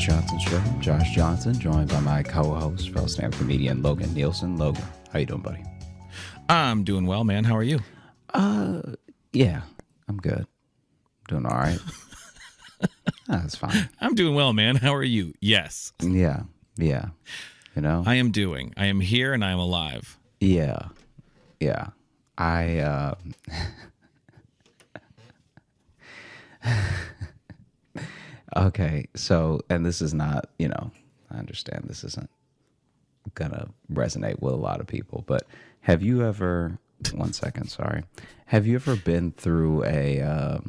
Josh Johnson's show. Josh Johnson, joined by my co-host, fellow stand-up comedian Logan Nielsen. Logan, how you doing, buddy? I'm doing well, man. How are you? Yeah, I'm good. Doing all right. That's fine. I'm doing well, man. How are you? Yes. Yeah. You know? I am here and I am alive. Yeah. Okay, so, and this is not, I understand this isn't gonna resonate with a lot of people, but have you ever, one second, sorry. Have you ever been through a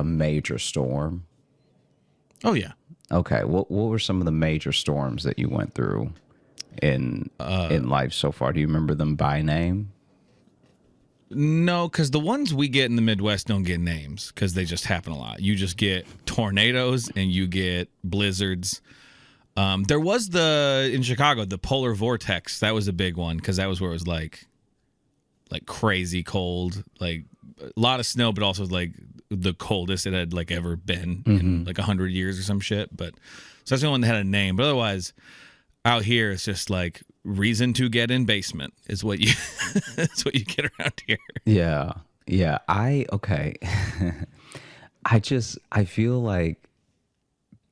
major storm? Oh, yeah. Okay, what were some of the major storms that you went through in life so far? Do you remember them by name? No, because the ones we get in the Midwest don't get names because they just happen a lot. You just get tornadoes and you get blizzards. There was in Chicago, the polar vortex. That was a big one because that was where it was like crazy cold, like a lot of snow, but also like the coldest it had like ever been in like 100 years or some shit. But so that's the one that had a name. But otherwise, out here it's just like reason to get in basement is what you that's what you get around here. Yeah. Okay. I feel like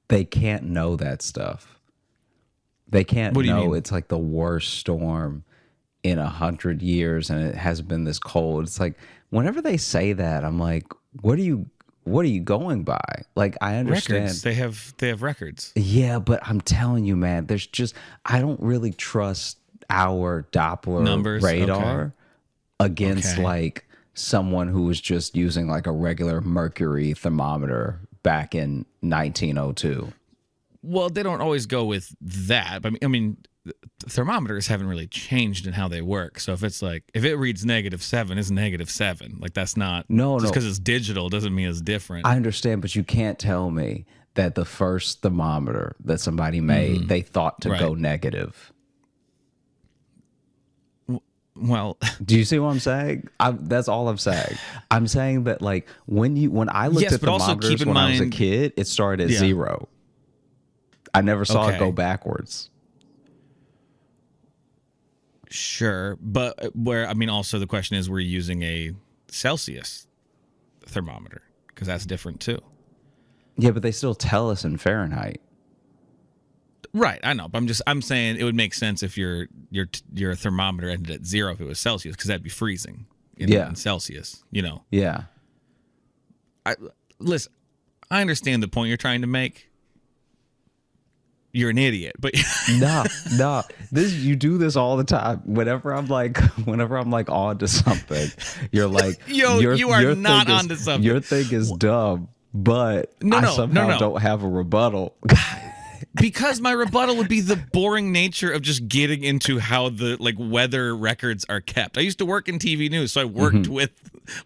they can't know that stuff. They can't know it's like the worst storm in 100 years and it hasn't been this cold. It's like whenever they say that, I'm like, what are you going by? Like, I understand records. They have records. Yeah, but I'm telling you, man, I don't really trust our Doppler numbers radar against like someone who was just using like a regular mercury thermometer back in 1902. Well, they don't always go with that. But I mean, thermometers haven't really changed in how they work. So if it reads -7, it's -7. Like that's not just because it's digital doesn't mean it's different. I understand, but you can't tell me that the first thermometer that somebody made, they thought to go negative. Well, do you see what I'm saying? That's all I'm saying. I'm saying that like when I looked at thermometers when I was a kid, it started at 0. I never saw it go backwards. Sure, but also the question is, we're using a Celsius thermometer because that's different too. Yeah, but they still tell us in Fahrenheit. Right, I know, but I'm saying it would make sense if your thermometer ended at 0 if it was Celsius, because that'd be freezing in Celsius, Yeah. Listen, I understand the point you're trying to make. You're an idiot, but no. You do this all the time. Whenever I'm like on to something, you're like, you are not onto something. Your thing is dumb, but I somehow don't have a rebuttal. Because my rebuttal would be the boring nature of just getting into how the weather records are kept. I used to work in TV news, so I worked with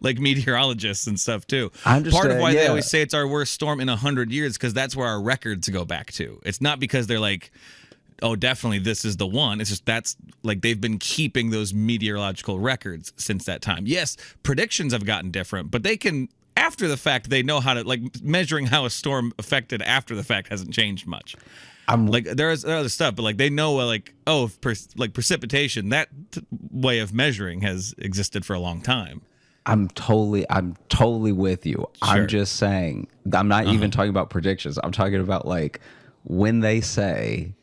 meteorologists and stuff too. I understand, part of why they always say it's our worst storm in 100 years, because that's where our records go back to. It's not because they're like, oh, definitely this is the one. It's just that's like they've been keeping those meteorological records since that time. Yes, predictions have gotten different, but they can, after the fact, they know how to measuring how a storm affected after the fact hasn't changed much. There's other stuff, but they know precipitation, that way of measuring has existed for a long time. I'm totally with you. Sure. I'm just saying, I'm not even talking about predictions. I'm talking about when they say,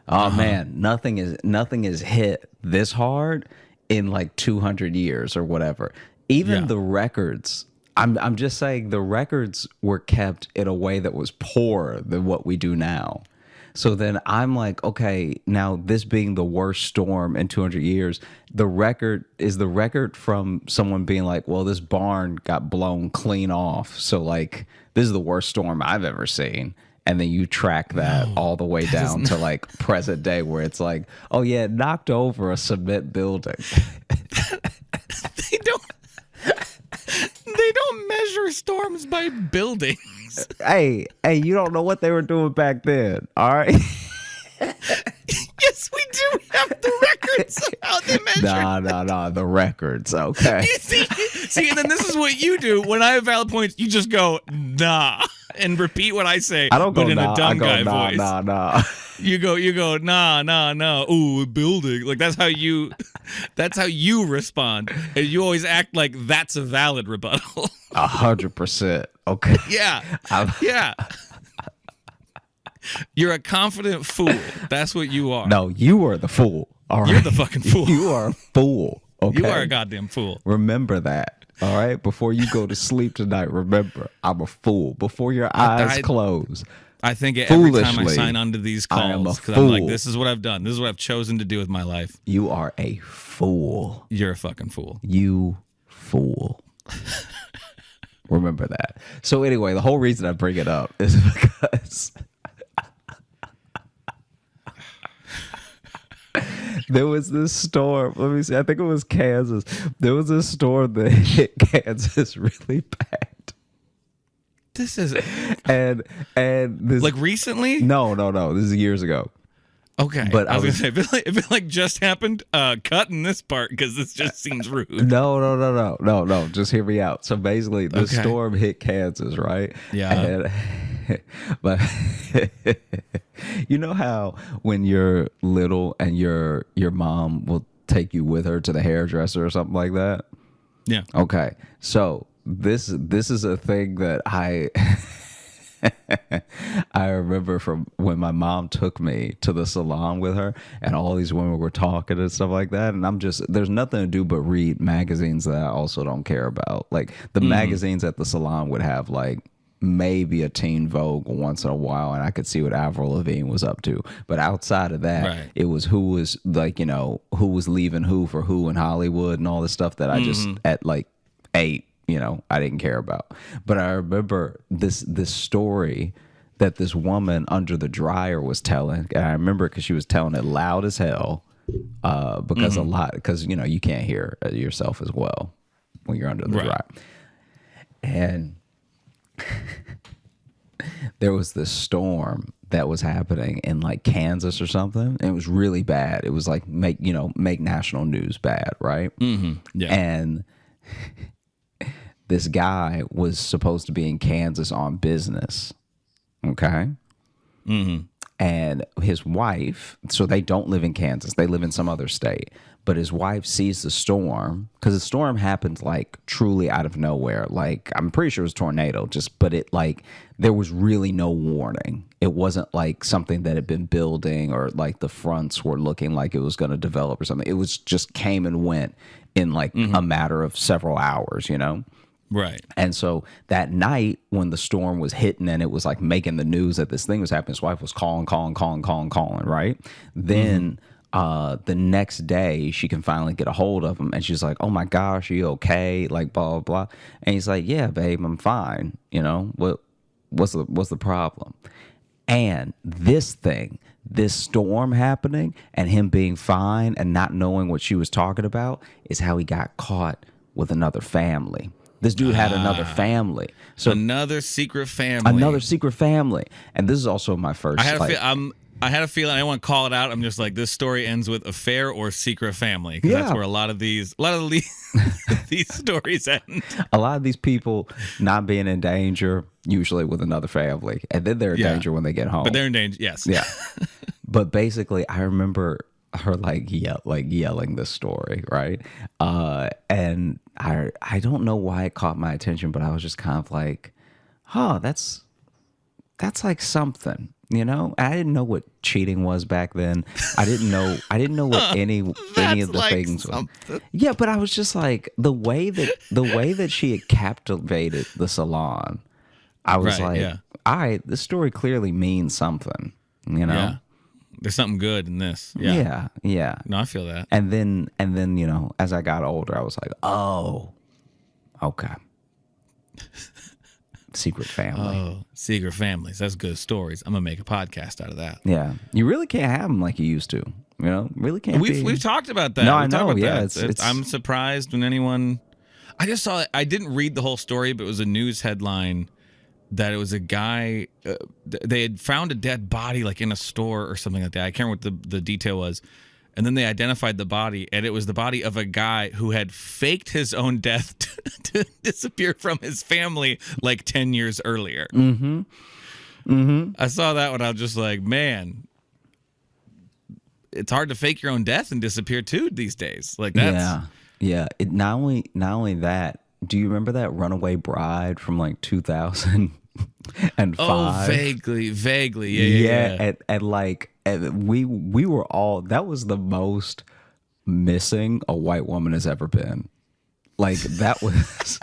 oh man, nothing is hit this hard in 200 years or whatever. Even the records, I'm just saying the records were kept in a way that was poorer than what we do now. So then I'm like, okay, now this being the worst storm in 200 years, the record from someone being like, well, this barn got blown clean off. So this is the worst storm I've ever seen. And then you track that all the way down to present day, where it's like, oh yeah, it knocked over a cement building. They don't measure storms by buildings. Hey, you don't know what they were doing back then, all right? Yes, we do have the records of how they measure. No, the records, okay. See, and then this is what you do. When I have valid points, you just go, nah. and repeat what I say, I don't go, but in nah, a dumb I go, guy nah, voice. nah. You go, nah. Ooh, building. Like that's how you respond. And you always act like that's a valid rebuttal. 100%. Okay. Yeah. Yeah. You're a confident fool. That's what you are. No, you are the fool. All right. You're the fucking fool. You are a fool. Okay. You are a goddamn fool. Remember that. All right. Before you go to sleep tonight, remember, I'm a fool. Before your eyes close. I think every time I Foolishly, sign on to these I am a calls, because I'm like, fool. this is what I've done. This is what I've chosen to do with my life. You are a fool. You're a fucking fool. You fool. Remember that. So anyway, the whole reason I bring it up is because there was this storm. Let me see. I think it was Kansas. There was a storm that hit Kansas really bad. This is and this like recently? No. This is years ago. Okay, but I was gonna say if it like just happened, cut in this part because this just seems rude. No. Just hear me out. So basically, the storm hit Kansas, right? Yeah. But you know how when you're little and your mom will take you with her to the hairdresser or something like that? Yeah. Okay. So this is a thing that I remember from when my mom took me to the salon with her and all these women were talking and stuff like that. And there's nothing to do but read magazines that I also don't care about. Like the magazines at the salon would have like maybe a Teen Vogue once in a while, and I could see what Avril Lavigne was up to. But outside of that, It was who was like, who was leaving who for who in Hollywood and all this stuff that I just at like 8, I didn't care about. But I remember this story that this woman under the dryer was telling, and I remember because she was telling it loud as hell, because you can't hear yourself as well when you're under the dryer. And there was this storm that was happening in like Kansas or something. And it was really bad. It was like make national news bad, right? Yeah. And this guy was supposed to be in Kansas on business. Okay. And his wife, so they don't live in Kansas. They live in some other state. But his wife sees the storm because the storm happened like truly out of nowhere. Like I'm pretty sure it was a tornado, but it like there was really no warning. It wasn't like something that had been building or like the fronts were looking like it was going to develop or something. It was just came and went in like a matter of several hours, Right. And so that night when the storm was hitting and it was like making the news that this thing was happening, his wife was calling, right? Then the next day she can finally get a hold of him and she's like, oh my gosh, are you okay? Like blah, blah, blah. And he's like, yeah, babe, I'm fine. What's the problem? And this storm happening and him being fine and not knowing what she was talking about is how he got caught with another family. This dude had another family. So another secret family. And this is also my first. I had a feeling. I didn't want to call it out. I'm just like, this story ends with affair or secret family. Because that's where a lot of these these stories end. A lot of these people not being in danger, usually with another family. And then they're in danger when they get home. But they're in danger, yes. Yeah. But basically, I remember her yelling this story, right? And I don't know why it caught my attention, but I was just kind of like, that's like something, I didn't know what cheating was back then. I didn't know what any of the like things were. Yeah, but I was just like the way that she had captivated the salon. I was all right, this story clearly means something, Yeah. There's something good in this. Yeah. No, I feel that. And then, as I got older, I was like, oh, okay. Secret family. Oh, secret families. That's good stories. I'm going to make a podcast out of that. Yeah. You really can't have them like you used to. Really can't. We've talked about that. No, I know. Yeah. I'm surprised when anyone. I just saw it. I didn't read the whole story, but it was a news headline that it was a guy, they had found a dead body like in a store or something like that. I can't remember what the detail was. And then they identified the body, and it was the body of a guy who had faked his own death to disappear from his family like 10 years earlier. I saw that when I was just like, man, it's hard to fake your own death and disappear too these days. Like that's yeah. Not only that. Do you remember that Runaway Bride from like 2005? Oh, vaguely. Yeah. And we were all, that was the most missing a white woman has ever been. Like that was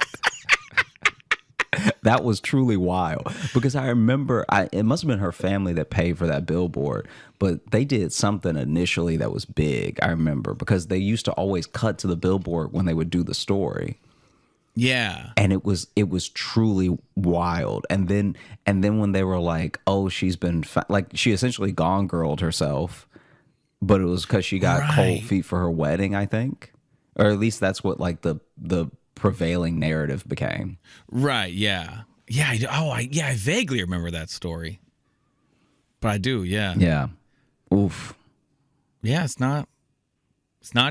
that was truly wild, because I remember it must have been her family that paid for that billboard, but they did something initially that was big. I remember because they used to always cut to the billboard when they would do the story. Yeah. And it was truly wild. And then when they were like, oh, she's been like, she essentially gone girled herself, but it was because she got cold feet for her wedding, I think, or at least that's what like the prevailing narrative became. Right. Yeah. Yeah. I vaguely remember that story, but I do. Yeah. Yeah. Oof. Yeah. It's not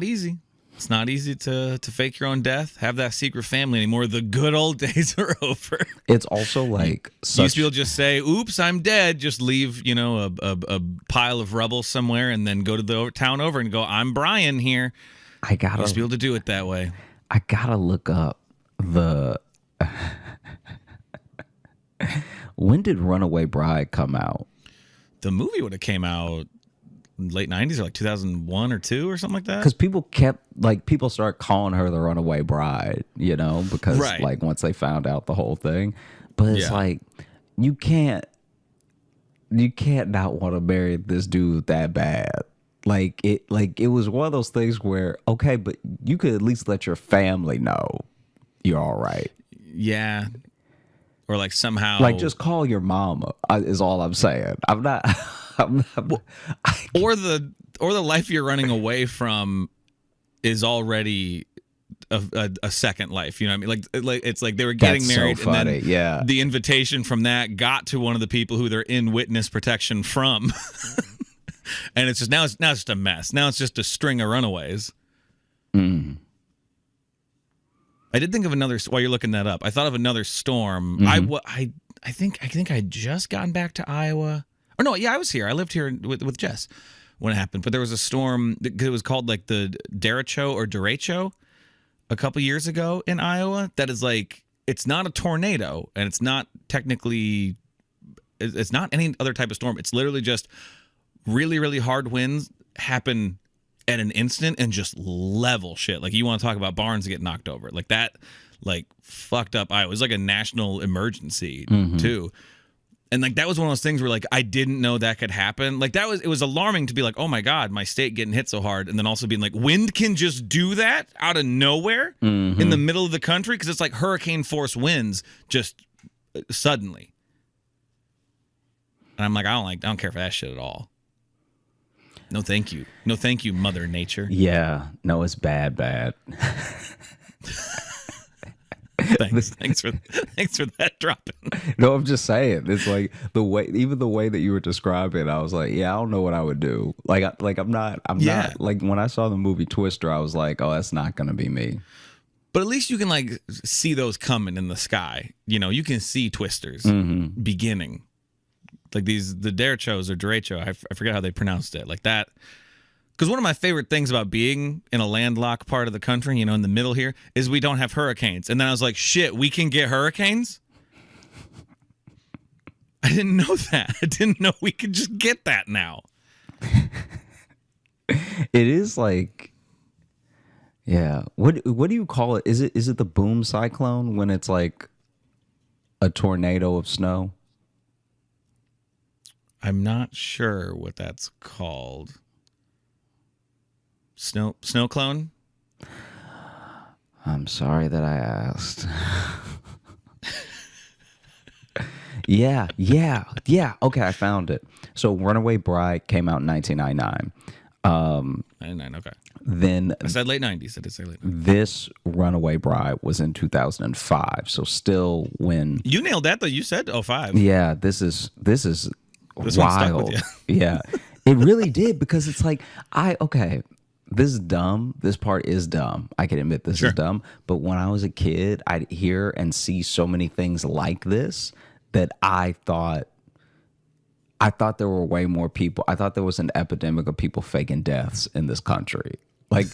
easy. It's not easy to fake your own death, have that secret family anymore. The good old days are over. It's also like you used to be able to just say, "Oops, I'm dead." Just leave, a pile of rubble somewhere, and then go to the town over and go, "I'm Brian here." You used to be able to do it that way. I gotta look up the. When did Runaway Bride come out? The movie would have came out late 90s or like 2001 or 2 or something like that. Because people started calling her the Runaway Bride, because like once they found out the whole thing. But it's like you can't not want to marry this dude that bad. It was one of those things where, okay, but you could at least let your family know you're all right. Yeah. Or like somehow, like just call your mama is all I'm saying. I'm not. Or the life you're running away from is already a second life. You know what I mean? Like it's like they were getting married, so funny. And then the invitation from that got to one of the people who they're in witness protection from, and it's just now it's just a mess. Now it's just a string of runaways. I did think of another while you're looking that up. I thought of another storm. I think I'd just gotten back to Iowa. Oh no, yeah, I was here. I lived here with Jess when it happened. But there was a storm. It was called like the derecho or derecho a couple years ago in Iowa. That is like, it's not a tornado, and it's not technically, it's not any other type of storm. It's literally just really, really hard winds happen at an instant and just level shit. Like, you want to talk about barns get knocked over like that, like fucked up Iowa. It was like a national emergency too. And like that was one of those things where like I didn't know that could happen. Like it was alarming to be like, oh my God, my state getting hit so hard. And then also being like, wind can just do that out of nowhere in the middle of the country, because it's like hurricane force winds just suddenly. And I'm like, I don't care for that shit at all. No, thank you. No, thank you, Mother Nature. Yeah, no, it's bad. Thanks for that dropping. No, I'm just saying. It's like the way that you were describing, I was like, yeah, I don't know what I would do. I'm not like, when I saw the movie Twister, I was like, oh, that's not gonna be me. But at least you can like see those coming in the sky. You can see twisters beginning. Like the derechos or derecho, I forget how they pronounced it. Like that. Because one of my favorite things about being in a landlocked part of the country, in the middle here, is we don't have hurricanes. And then I was like, shit, we can get hurricanes? I didn't know that. I didn't know we could just get that now. It is like, yeah. What do you call it? Is it the boom cyclone when it's like a tornado of snow? I'm not sure what that's called. Snow clone? I'm sorry that I asked. Yeah. Okay, I found it. So Runaway Bride came out in 1999. 99, okay. Then I said late 90s. I did say late 90s. This Runaway Bride was in 2005. So still when... You nailed that, though. You said 05. Yeah, this is wild. One stuck with you. Yeah. It really did, because it's like, okay, this is dumb. This part is dumb. I can admit this is dumb. But when I was a kid, I'd hear and see so many things like this that I thought there were way more people. I thought there was an epidemic of people faking deaths in this country. Like,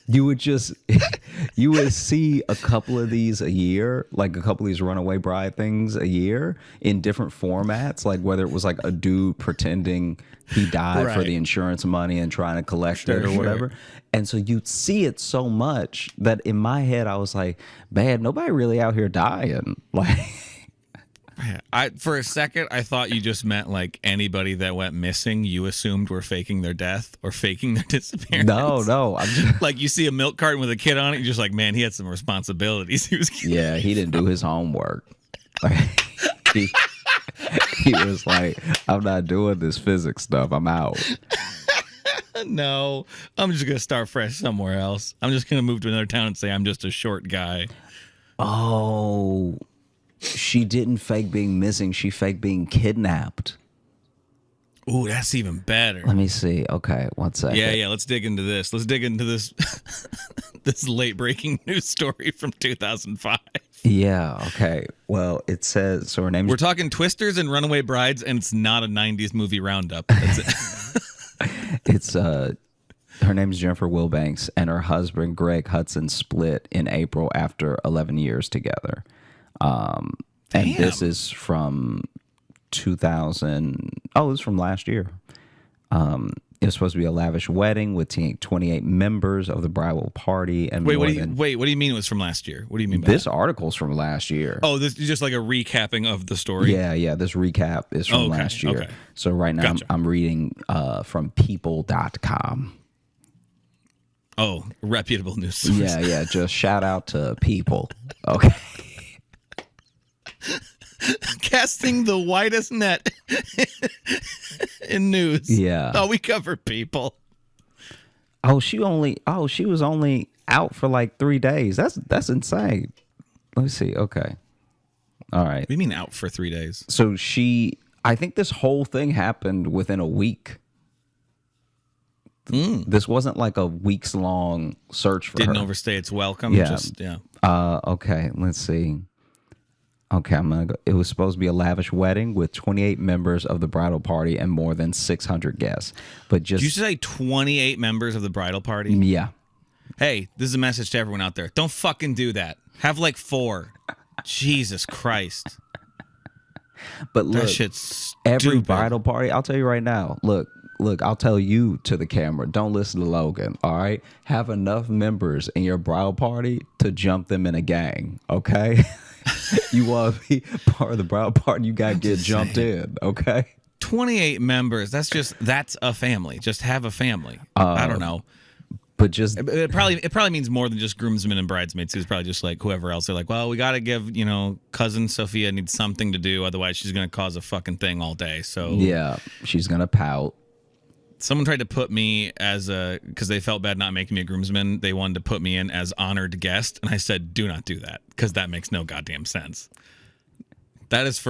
you would see a couple of these a year, like a couple of these runaway bride things a year in different formats, like whether it was like a dude pretending he died for the insurance money and trying to collect it or whatever. And so you'd see it so much that in my head I was like, man, nobody really out here dying. Like, for a second, I thought you just meant like anybody that went missing, you assumed were faking their death or faking their disappearance. No. I'm just... like you see a milk carton with a kid on it, you're just like, man, he had some responsibilities. He didn't do his homework. Like, he was like, I'm not doing this physics stuff. I'm out. No, I'm just going to start fresh somewhere else. I'm just going to move to another town and say I'm just a short guy. Oh, she didn't fake being missing. She faked being kidnapped. Ooh, that's even better. Let me see. Okay, 1 second. Yeah. Let's dig into this. This late breaking news story from 2005. Yeah. Okay. Well, it says so. Her name. We're talking Twisters and Runaway Brides, and it's not a '90s movie roundup. That's it. It's her name's Jennifer Wilbanks, and her husband Greg Hudson split in April after 11 years together. And this is from 2000. Oh, this is from last year. It was supposed to be a lavish wedding with 28 members of the bridal party. And what do you mean it was from last year? What do you mean by this that? article's from last year? Oh, this is just like a recapping of the story. Yeah. This recap is from last year. Okay. So right now I'm reading from people.com. Oh, reputable news source. Yeah. Just shout out to People. Okay. Casting the widest net in news. Yeah. Oh, we cover People. She was only out for like 3 days. That's insane. Let me see. Okay. All right. What do you mean out for 3 days? So I think this whole thing happened within a week. This wasn't like a weeks long search for her. Didn't overstay its welcome. Yeah. Okay, let's see. Okay, I'm gonna go. It was supposed to be a lavish wedding with 28 members of the bridal party and more than 600 guests. But just did you say 28 members of the bridal party? Yeah. Hey, this is a message to everyone out there. Don't fucking do that. Have like 4. Jesus Christ. But look, that shit's every stupid. bridal party. I'll tell you right now. Look. I'll tell you to the camera. Don't listen to Logan. All right. Have enough members in your bridal party to jump them in a gang. Okay. You want to be part of the bridal party, you got to get jumped in, okay? 28 members, that's a family. Just have a family. I don't know. But just it probably means more than just groomsmen and bridesmaids. It's probably just like whoever else. They're like, well, we got to give, cousin Sophia needs something to do, otherwise she's going to cause a fucking thing all day. So yeah, she's going to pout. Someone tried to put me because they felt bad not making me a groomsman. They wanted to put me in as honored guest. And I said, do not do that, because that makes no goddamn sense. That is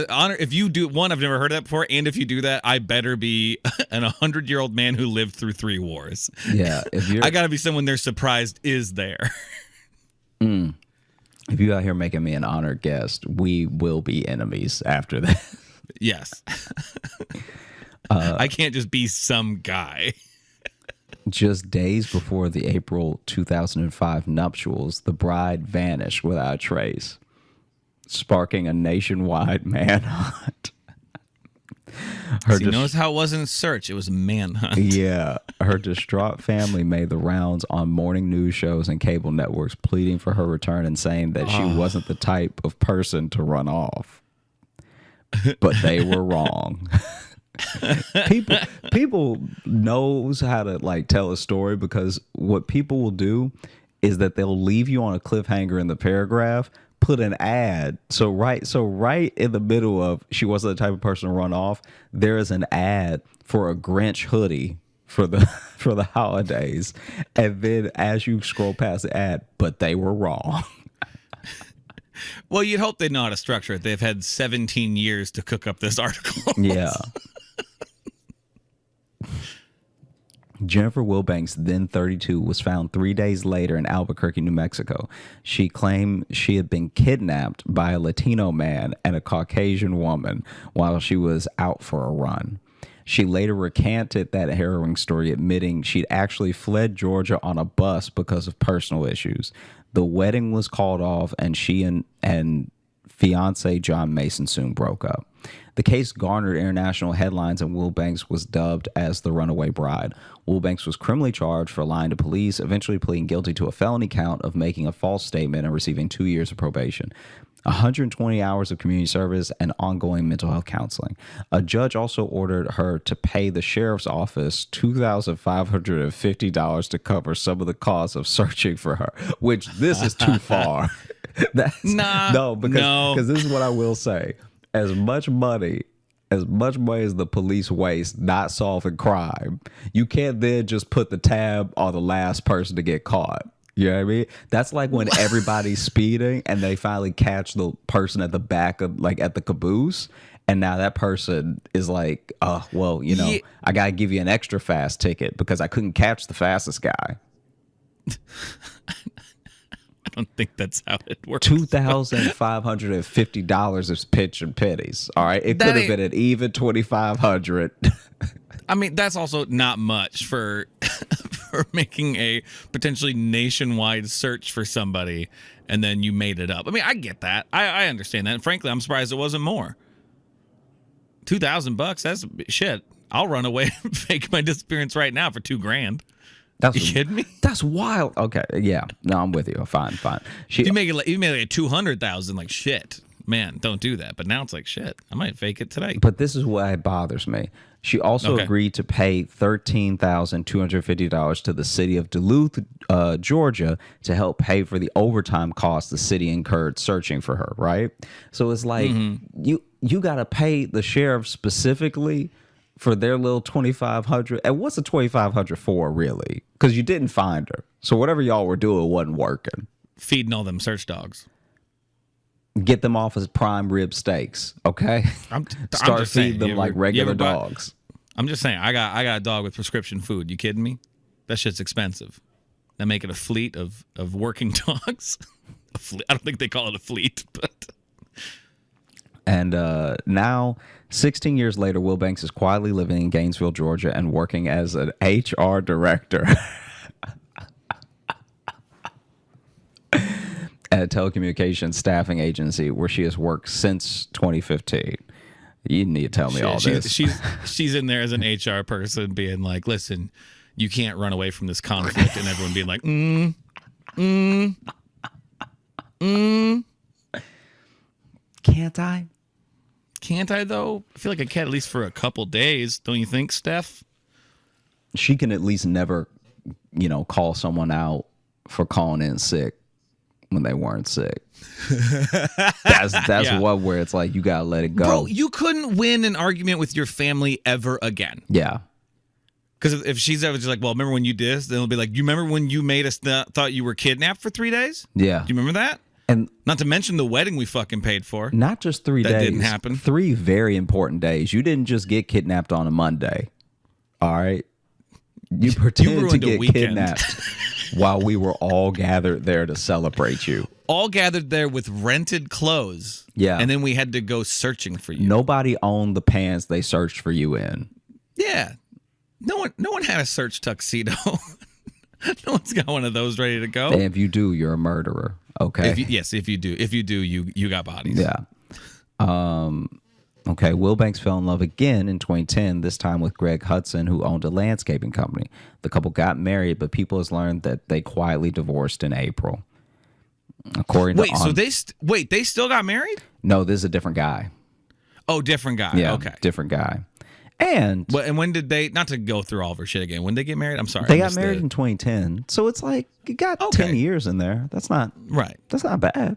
honor. If you do one, I've never heard of that before. And if you do that, I better be an 100-year-old man who lived through 3 wars. Yeah. I got to be someone they're surprised is there. If you out here making me an honored guest, we will be enemies after that. Yes. I can't just be some guy. Just days before the April 2005 nuptials, the bride vanished without a trace, sparking a nationwide manhunt. Notice how it wasn't a search, it was a manhunt. Yeah. Her distraught family made the rounds on morning news shows and cable networks, pleading for her return and saying that she wasn't the type of person to run off. But they were wrong. People knows how to like tell a story, because what people will do is that they'll leave you on a cliffhanger in the paragraph, put an ad. So right in the middle of she wasn't the type of person to run off, there is an ad for a Grinch hoodie for the holidays, and then as you scroll past the ad, but they were wrong. Well, you'd hope they know how to structure it. They've had 17 years to cook up this article. Yeah. Jennifer Wilbanks, then 32, was found 3 days later in Albuquerque, New Mexico. She claimed she had been kidnapped by a Latino man and a Caucasian woman while she was out for a run. She later recanted that harrowing story, admitting she'd actually fled Georgia on a bus because of personal issues. The wedding was called off, and she and fiance John Mason soon broke up. The case garnered international headlines, and Wilbanks was dubbed as the runaway bride. Wilbanks was criminally charged for lying to police, eventually pleading guilty to a felony count of making a false statement and receiving 2 years of probation, 120 hours of community service, and ongoing mental health counseling. A judge also ordered her to pay the sheriff's office $2,550 to cover some of the costs of searching for her, which this is too far. Because this is what I will say. As much money as the police waste not solving crime, you can't then just put the tab on the last person to get caught. You know what I mean? That's like when everybody's speeding and they finally catch the person at the back of, like, at the caboose. And now that person is like, oh, well, I got to give you an extra fast ticket because I couldn't catch the fastest guy. I don't think that's how it works. $2,550 is pitch and pennies. All right, it could have been an even $2,500. I mean, that's also not much for making a potentially nationwide search for somebody, and then you made it up. I mean, I get that. I understand that. And frankly, I'm surprised it wasn't more. $2,000. That's shit. I'll run away and fake my disappearance right now for $2,000. You kidding me? That's wild. Okay, yeah. No, I'm with you. Fine. You made it like $200,000. Like shit, man. Don't do that. But now it's like shit. I might fake it today. But this is why it bothers me. She also agreed to pay $13,250 to the city of Duluth, Georgia, to help pay for the overtime costs the city incurred searching for her. Right. So it's like you got to pay the sheriff specifically for their little $2,500. And what's the $2,500 for, really? Because you didn't find her. So whatever y'all were doing wasn't working. Feeding all them search dogs. Get them off as prime rib steaks, okay? Start feeding them like regular dogs. I'm just saying, I got a dog with prescription food. You kidding me? That shit's expensive. They make it a fleet of working dogs. I don't think they call it a fleet, but... And now, 16 years later, Wilbanks is quietly living in Gainesville, Georgia, and working as an HR director at a telecommunications staffing agency where she has worked since 2015. You need to tell me all this. She's in there as an HR person being like, listen, you can't run away from this conflict, and everyone being like, Can't I? Can't I, though? I feel like I can at least for a couple days. Don't you think, Steph? She can at least never, call someone out for calling in sick when they weren't sick. That's one where it's like, you got to let it go. Bro, you couldn't win an argument with your family ever again. Yeah. Because if she's ever just like, well, remember when you did this? Then it'll be like, you remember when you made us thought you were kidnapped for 3 days? Yeah. Do you remember that? And not to mention the wedding we fucking paid for. Not just 3 days. That didn't happen. 3 very important days. You didn't just get kidnapped on a Monday. All right? You pretended to get kidnapped while we were all gathered there to celebrate you. All gathered there with rented clothes. Yeah. And then we had to go searching for you. Nobody owned the pants they searched for you in. Yeah. No one had a search tuxedo. No one's got one of those ready to go. And if you do, you're a murderer. Okay. If you do, you got bodies. Yeah. Okay. Wilbanks fell in love again in 2010, this time with Greg Hudson, who owned a landscaping company. The couple got married, but people has learned that they quietly divorced in April. They still got married? No, this is a different guy. Oh, different guy. Yeah, okay. Different guy. And when did they, not to go through all of her shit again, when did they get married? I'm sorry. They got married in 2010. So it's like, you got 10 years in there. That's not bad.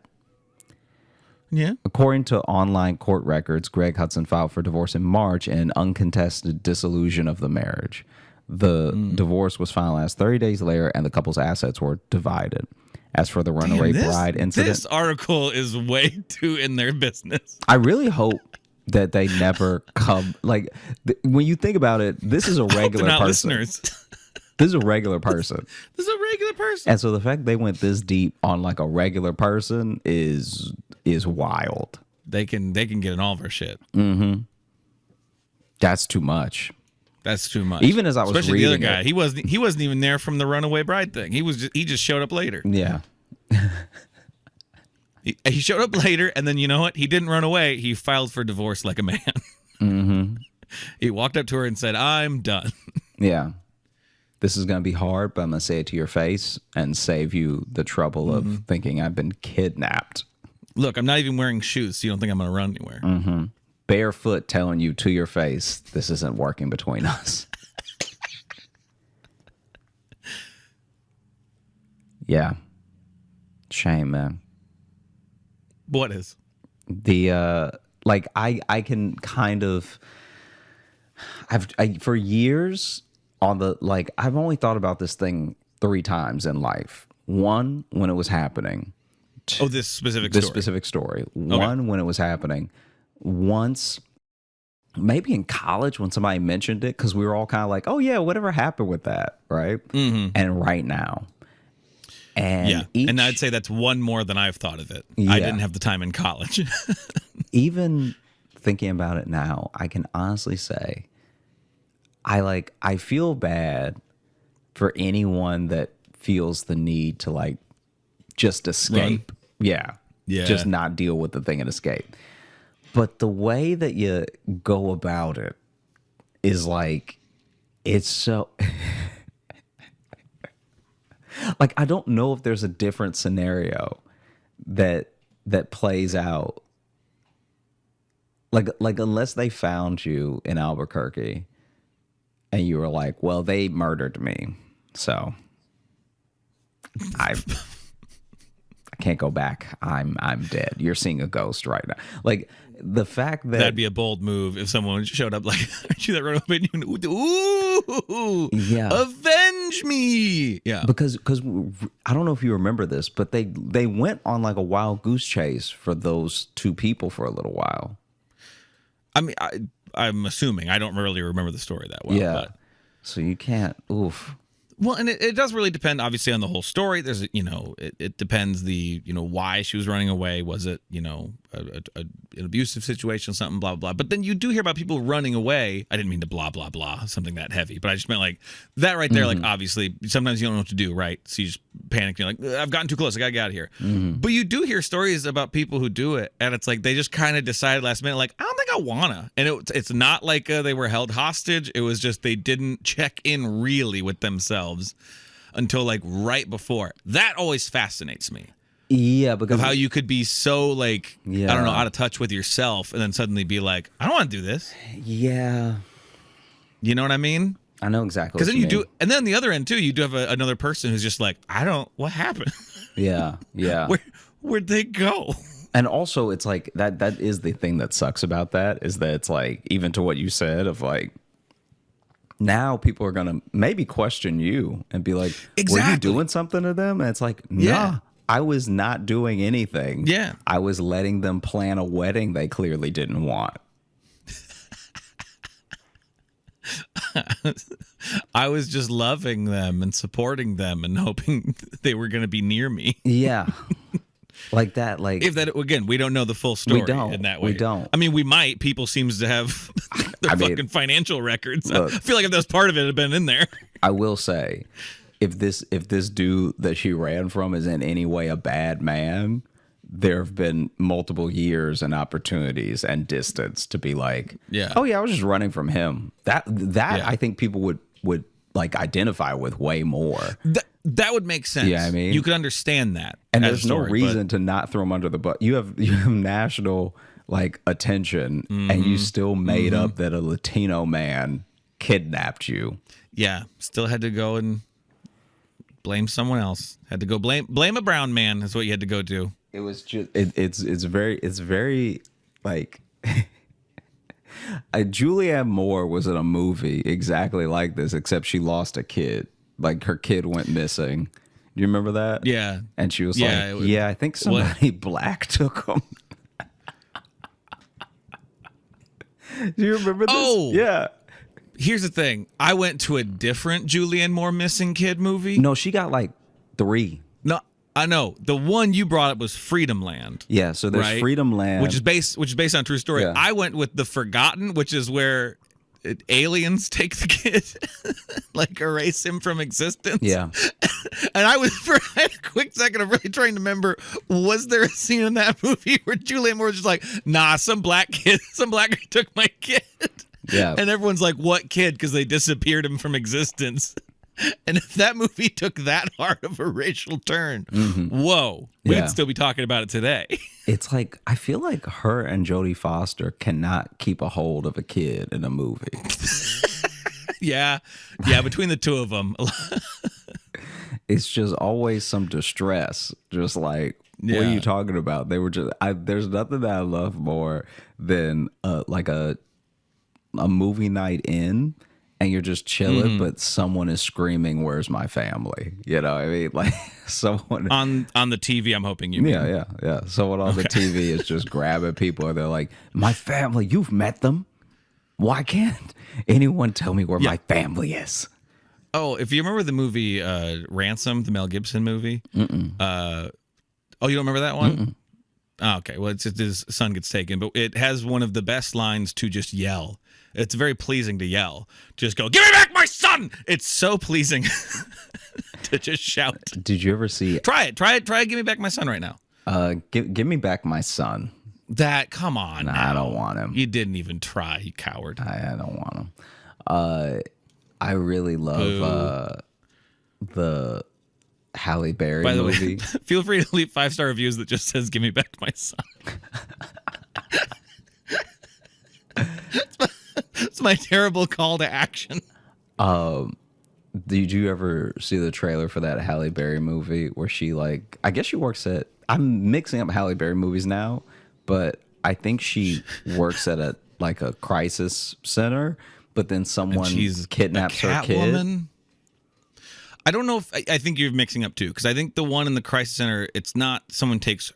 Yeah. According to online court records, Greg Hudson filed for divorce in March and uncontested dissolution of the marriage. The divorce was finalized 30 days later, and the couple's assets were divided. As for the runaway bride incident, this article is way too in their business. I really hope that they never come. Like, when you think about it, this is a regular person. Listeners. This is a regular person. This is a regular person. And so the fact they went this deep on like a regular person is wild. They can get in all of our shit. Mm-hmm. That's too much. That's too much. Even as I was especially reading the other guy, he wasn't even there from the runaway bride thing. He just showed up later. Yeah. He showed up later, and then you know what? He didn't run away. He filed for divorce like a man. Mm-hmm. He walked up to her and said, "I'm done." Yeah. This is going to be hard, but I'm going to say it to your face and save you the trouble of thinking I've been kidnapped. Look, I'm not even wearing shoes, so you don't think I'm going to run anywhere. Mm-hmm. Barefoot telling you to your face, this isn't working between us. Yeah. Shame, man. What is? The, like, I can kind of, for years on the, like, I've only thought about this thing 3 times in life. One, when it was happening. This specific story. One, when it was happening. Once, maybe in college when somebody mentioned it, because we were all kind of like, oh yeah, whatever happened with that, right? Mm-hmm. And right now. And and I'd say that's one more than I've thought of it. Yeah. I didn't have the time in college. Even thinking about it now, I can honestly say I feel bad for anyone that feels the need to like just escape. Yeah. Just not deal with the thing and escape. But the way that you go about it is like, it's so like, I don't know if there's a different scenario that plays out. Like unless they found you in Albuquerque and you were like, well, they murdered me, so I can't go back. I'm dead. You're seeing a ghost right now. Like the fact that that'd be a bold move if someone showed up like, aren't you that run away? Ooh, yeah, avenge me. Yeah, because I don't know if you remember this, but they went on like a wild goose chase for those 2 people for a little while. I mean, I'm assuming. I don't really remember the story that well. Yeah. But. So you can't. Oof. Well, and it does really depend, obviously, on the whole story. There's, it depends why she was running away. Was it, an abusive situation, something, blah, blah. But then you do hear about people running away. I didn't mean to blah, blah, blah, something that heavy. But I just meant like that right there. Like, obviously, sometimes you don't know what to do, right? So you just panic. You're like, I've gotten too close. I got to get out of here. But you do hear stories about people who do it. And it's like they just kind of decided last minute, like, I don't think I want to. And it's not like they were held hostage. It was just they didn't check in really with themselves until like right before. That always fascinates me. Yeah, because of how you could be so like, I don't know, out of touch with yourself and then suddenly be like, I don't want to do this. Yeah. You know what I mean? I know exactly. Because then you do, and then on the other end too, you do have another person who's just like, what happened? Yeah. Where'd they go? And also it's like that is the thing that sucks about that, is that it's like, even to what you said of like, now people are going to maybe question you and be like, exactly. Were you doing something to them? And it's like, nah, I was not doing anything. Yeah. I was letting them plan a wedding they clearly didn't want. I was just loving them and supporting them and hoping they were going to be near me. Yeah. Like that, like if that again, we don't know the full story. We don't. In that way. We don't. I mean, we might. People seems to have their fucking financial records. Look, I feel like if that was part of it, it'd been in there. I will say, if this dude that she ran from is in any way a bad man, there have been multiple years and opportunities and distance to be like, oh yeah, I was just running from him. That I think people would like identify with way more. That would make sense. Yeah, I mean, you could understand that, and there's no reason to not throw him under the bus. You have national like attention, and you still made up that a Latino man kidnapped you. Yeah, still had to go and blame someone else. Had to go blame a brown man. Is what you had to go do. It was just it's very like. Julianne Moore was in a movie exactly like this, except she lost a kid. Like her kid went missing. Do you remember that? Yeah. And she was like, I think somebody black took him. Do you remember this? Oh. Yeah. Here's the thing. I went to a different Julianne Moore missing kid movie. No, she got like 3. No, I know. The one you brought up was Freedom Land. Yeah, so there's right? Freedom Land, which is based on a true story. Yeah. I went with The Forgotten, which is where aliens take the kid, like erase him from existence. Yeah. And I had a quick second of really trying to remember, was there a scene in that movie where Julianne Moore was just like, nah, some black guy took my kid. Yeah. And everyone's like, what kid? Because they disappeared him from existence. And if that movie took that hard of a racial turn, whoa, we'd still be talking about it today. It's like, I feel like her and Jodie Foster cannot keep a hold of a kid in a movie. Yeah, between the two of them. It's just always some distress. Just like, what are you talking about? They were just, there's nothing that I love more than like a movie night in, and you're just chilling, but someone is screaming, "Where's my family?" You know what I mean? Like someone on the TV, I'm hoping you mean. Yeah. Someone on the TV is just grabbing people, and they're like, "My family, you've met them. Why can't anyone tell me where my family is?" Oh, if you remember the movie Ransom, the Mel Gibson movie. You don't remember that one? Oh, okay. Well, it's his son gets taken, but it has one of the best lines to just yell. It's very pleasing to yell. Just go, "Give me back my son!" It's so pleasing to just shout. Did you ever see? Try it. Give me back my son right now. Give me back my son. Come on. Nah, now. I don't want him. You didn't even try, you coward. I don't want him. I really love the Halle Berry By the movie. way, feel free to leave 5-star reviews that just says, "Give me back my son." It's my terrible call to action. Did you ever see the trailer for that Halle Berry movie where she I guess she works at, I'm mixing up Halle Berry movies now, but I think she works at a crisis center, but then someone kidnaps her kid. Woman? I don't know if I think you're mixing up too, because I think the one in the crisis center, it's not someone takes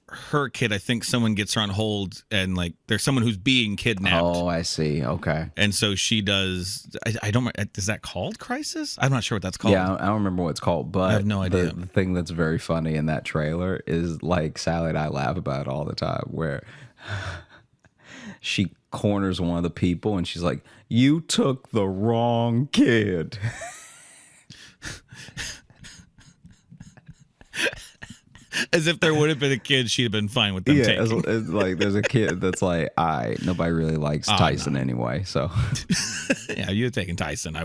her kid. I think someone gets her on hold, and there's someone who's being kidnapped. Oh, I see. Okay. And so she does. I don't. Is that called Crisis? I'm not sure what that's called. Yeah, I don't remember what it's called, but I have no idea. The thing that's very funny in that trailer is Sally and I laugh about it all the time, where she corners one of the people and she's like, "You took the wrong kid." As if there would have been a kid, she'd have been fine with them taking. It's like there's a kid that's like, nobody really likes Tyson anyway, so. Yeah, you had taken Tyson. I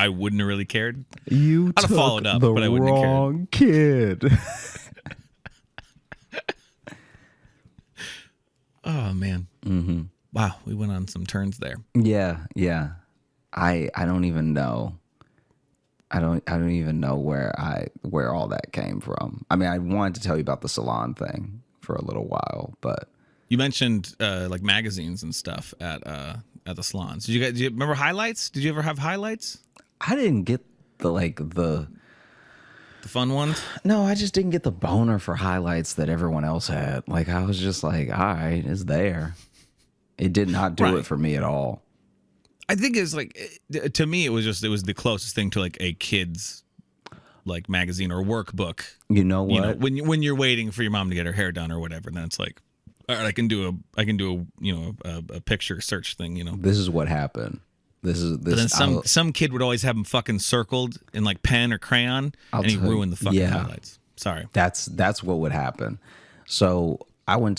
wouldn't have really cared. You I'd have followed up, but I wouldn't have cared. Wrong kid. Oh man. Mm-hmm. Wow, we went on some turns there. Yeah. I don't even know. I don't even know where all that came from. I mean, I wanted to tell you about the salon thing for a little while, but you mentioned magazines and stuff at the salons. Do you remember highlights? Did you ever have highlights? I didn't get the fun ones. No, I just didn't get the boner for highlights that everyone else had. I was just like, all right, it's there. It did not do it for me at all. I think it's to me, it was the closest thing to a kid's magazine or workbook. You know what? When you're waiting for your mom to get her hair done or whatever, then it's like, all right, I can do a picture search thing. This is what happened. This. But then some kid would always have them fucking circled in pen or crayon, and he ruined the fucking highlights. Sorry. That's what would happen. So I would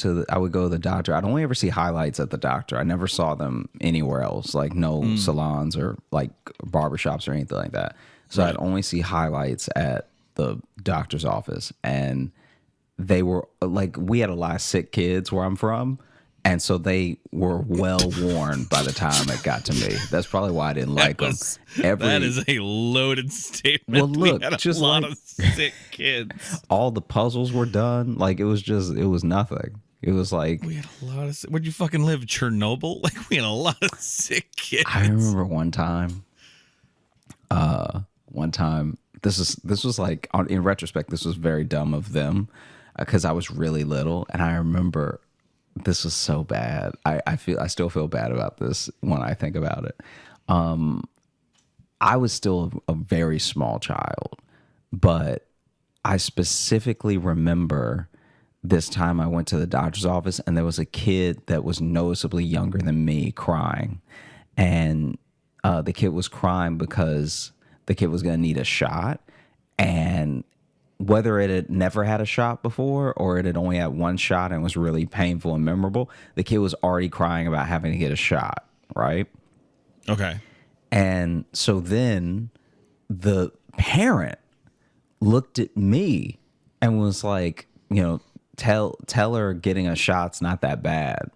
go to the doctor. I'd only ever see highlights at the doctor. I never saw them anywhere else, no salons or barbershops or anything like that. So I'd only see highlights at the doctor's office. And they were we had a lot of sick kids where I'm from. And so they were well worn by the time it got to me. That's probably why I didn't like them. That is a loaded statement. Well, look, we had just a lot of sick kids. All the puzzles were done. It was nothing. It was we had a lot of. Where'd you fucking live? Chernobyl? We had a lot of sick kids. I remember one time. This was in retrospect, this was very dumb of them because I was really little, and I remember. This was so bad. I still feel bad about this when I think about it. I was still a very small child, but I specifically remember this time I went to the doctor's office and there was a kid that was noticeably younger than me crying. And the kid was crying because the kid was going to need a shot. And whether it had never had a shot before or it had only had one shot and was really painful and memorable, the kid was already crying about having to get a shot, right? Okay. And so then the parent looked at me and was like, tell her getting a shot's not that bad.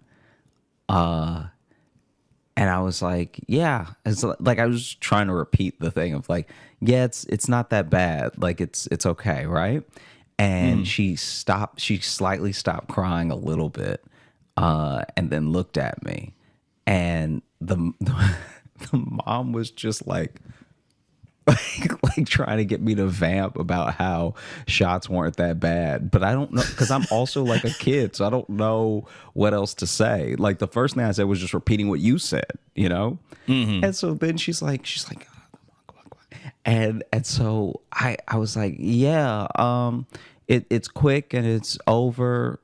And I was like, yeah. It's like I was trying to repeat the thing of like, yeah, it's not that bad. Like it's okay, right? And she slightly stopped crying a little bit, and then looked at me. And the mom was just like trying to get me to vamp about how shots weren't that bad. But I don't know, because I'm also like a kid, so I don't know what else to say. Like the first thing I said was just repeating what you said, And so then she's like, oh, come on. And so I was like, yeah, it's quick and it's over,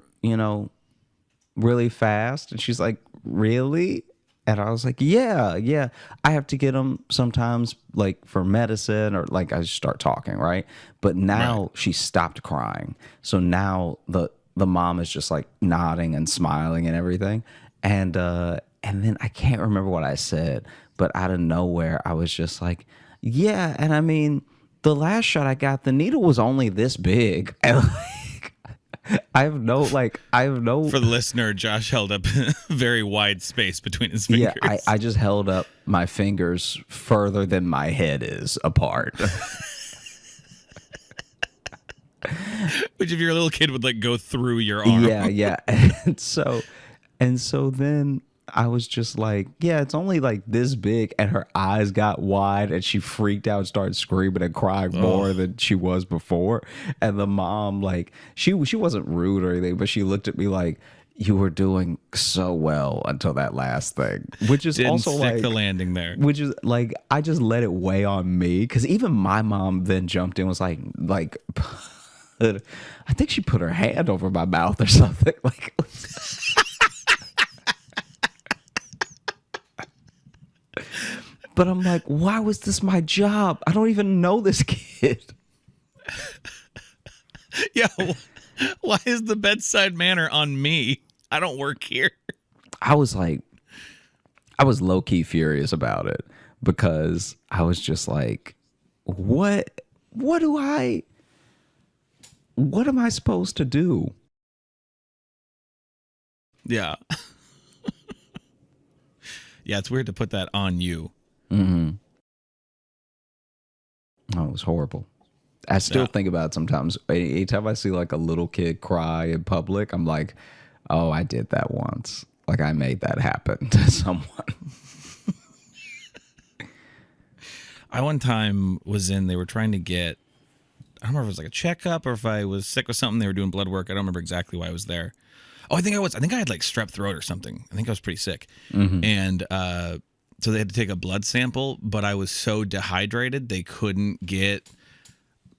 really fast. And she's like, really? And I was like, yeah. I have to get them sometimes, like for medicine, or like I just start talking, right? But now she stopped crying. So now the mom is just like nodding and smiling and everything. And then I can't remember what I said, but out of nowhere, I was just like, yeah. And I mean, the last shot I got, the needle was only this big. And I have no. For the listener, Josh held up a very wide space between his fingers. Yeah, I just held up my fingers further than my head is apart. Which if you're a little kid would like go through your arm. Yeah. And so then I was just like, yeah, it's only like this big, and her eyes got wide and she freaked out and started screaming and crying more than she was before. And the mom, like, she wasn't rude or anything, but she looked at me like, you were doing so well until that last thing, which is Didn't also stick like the landing there. Which is like, I just let it weigh on me, because even my mom then jumped in, was like I think she put her hand over my mouth or something. Like, but I'm like, why was this my job? I don't even know this kid. Yeah, why is the bedside manner on me? I don't work here. I was low key furious about it, because I was just like, what am I supposed to do? Yeah. Yeah, it's weird to put that on you. Mm-hmm. Oh, it was horrible. I still think about it sometimes. Anytime I see like a little kid cry in public, I'm like, oh, I did that once. Like I made that happen to someone. I one time they were trying to get, I don't remember if it was like a checkup or if I was sick with something. They were doing blood work. I don't remember exactly why I was there. Oh, I think I had like strep throat or something. I think I was pretty sick. Mm-hmm. And so they had to take a blood sample, but I was so dehydrated they couldn't get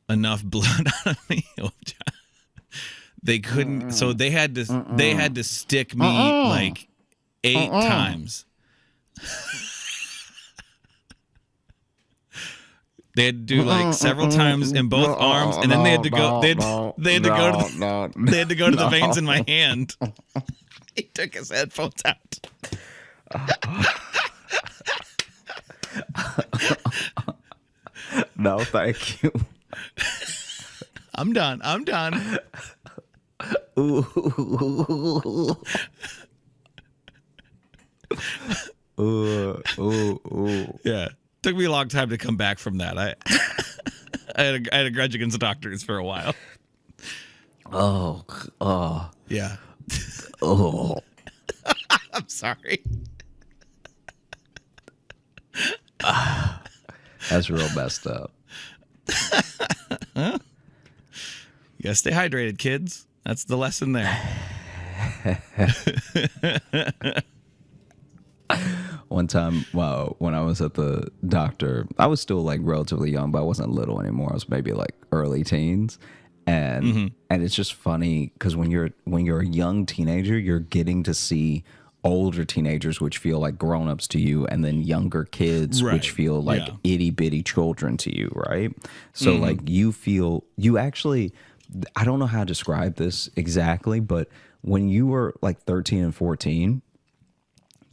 enough blood out of me. They couldn't, so they had to stick me like 8 times. They had to do like several times in both arms, and then they had to go. They had to go to the veins in my hand. He took his headphones out. No, thank you. I'm done. Ooh. Ooh. Yeah. Took me a long time to come back from that. I had a grudge against the doctors for a while. Oh. Yeah. Oh. I'm sorry. That's real messed up. You gotta stay hydrated, kids. That's the lesson there. One time, well, when I was at the doctor, I was still like relatively young, but I wasn't little anymore. I was maybe like early teens, and it's just funny because when you're a young teenager, you're getting to see older teenagers which feel like grown-ups to you, and then younger kids Right. which feel like Yeah. itty-bitty children to you, right? So like you actually, I don't know how to describe this exactly, but when you were like 13 and 14,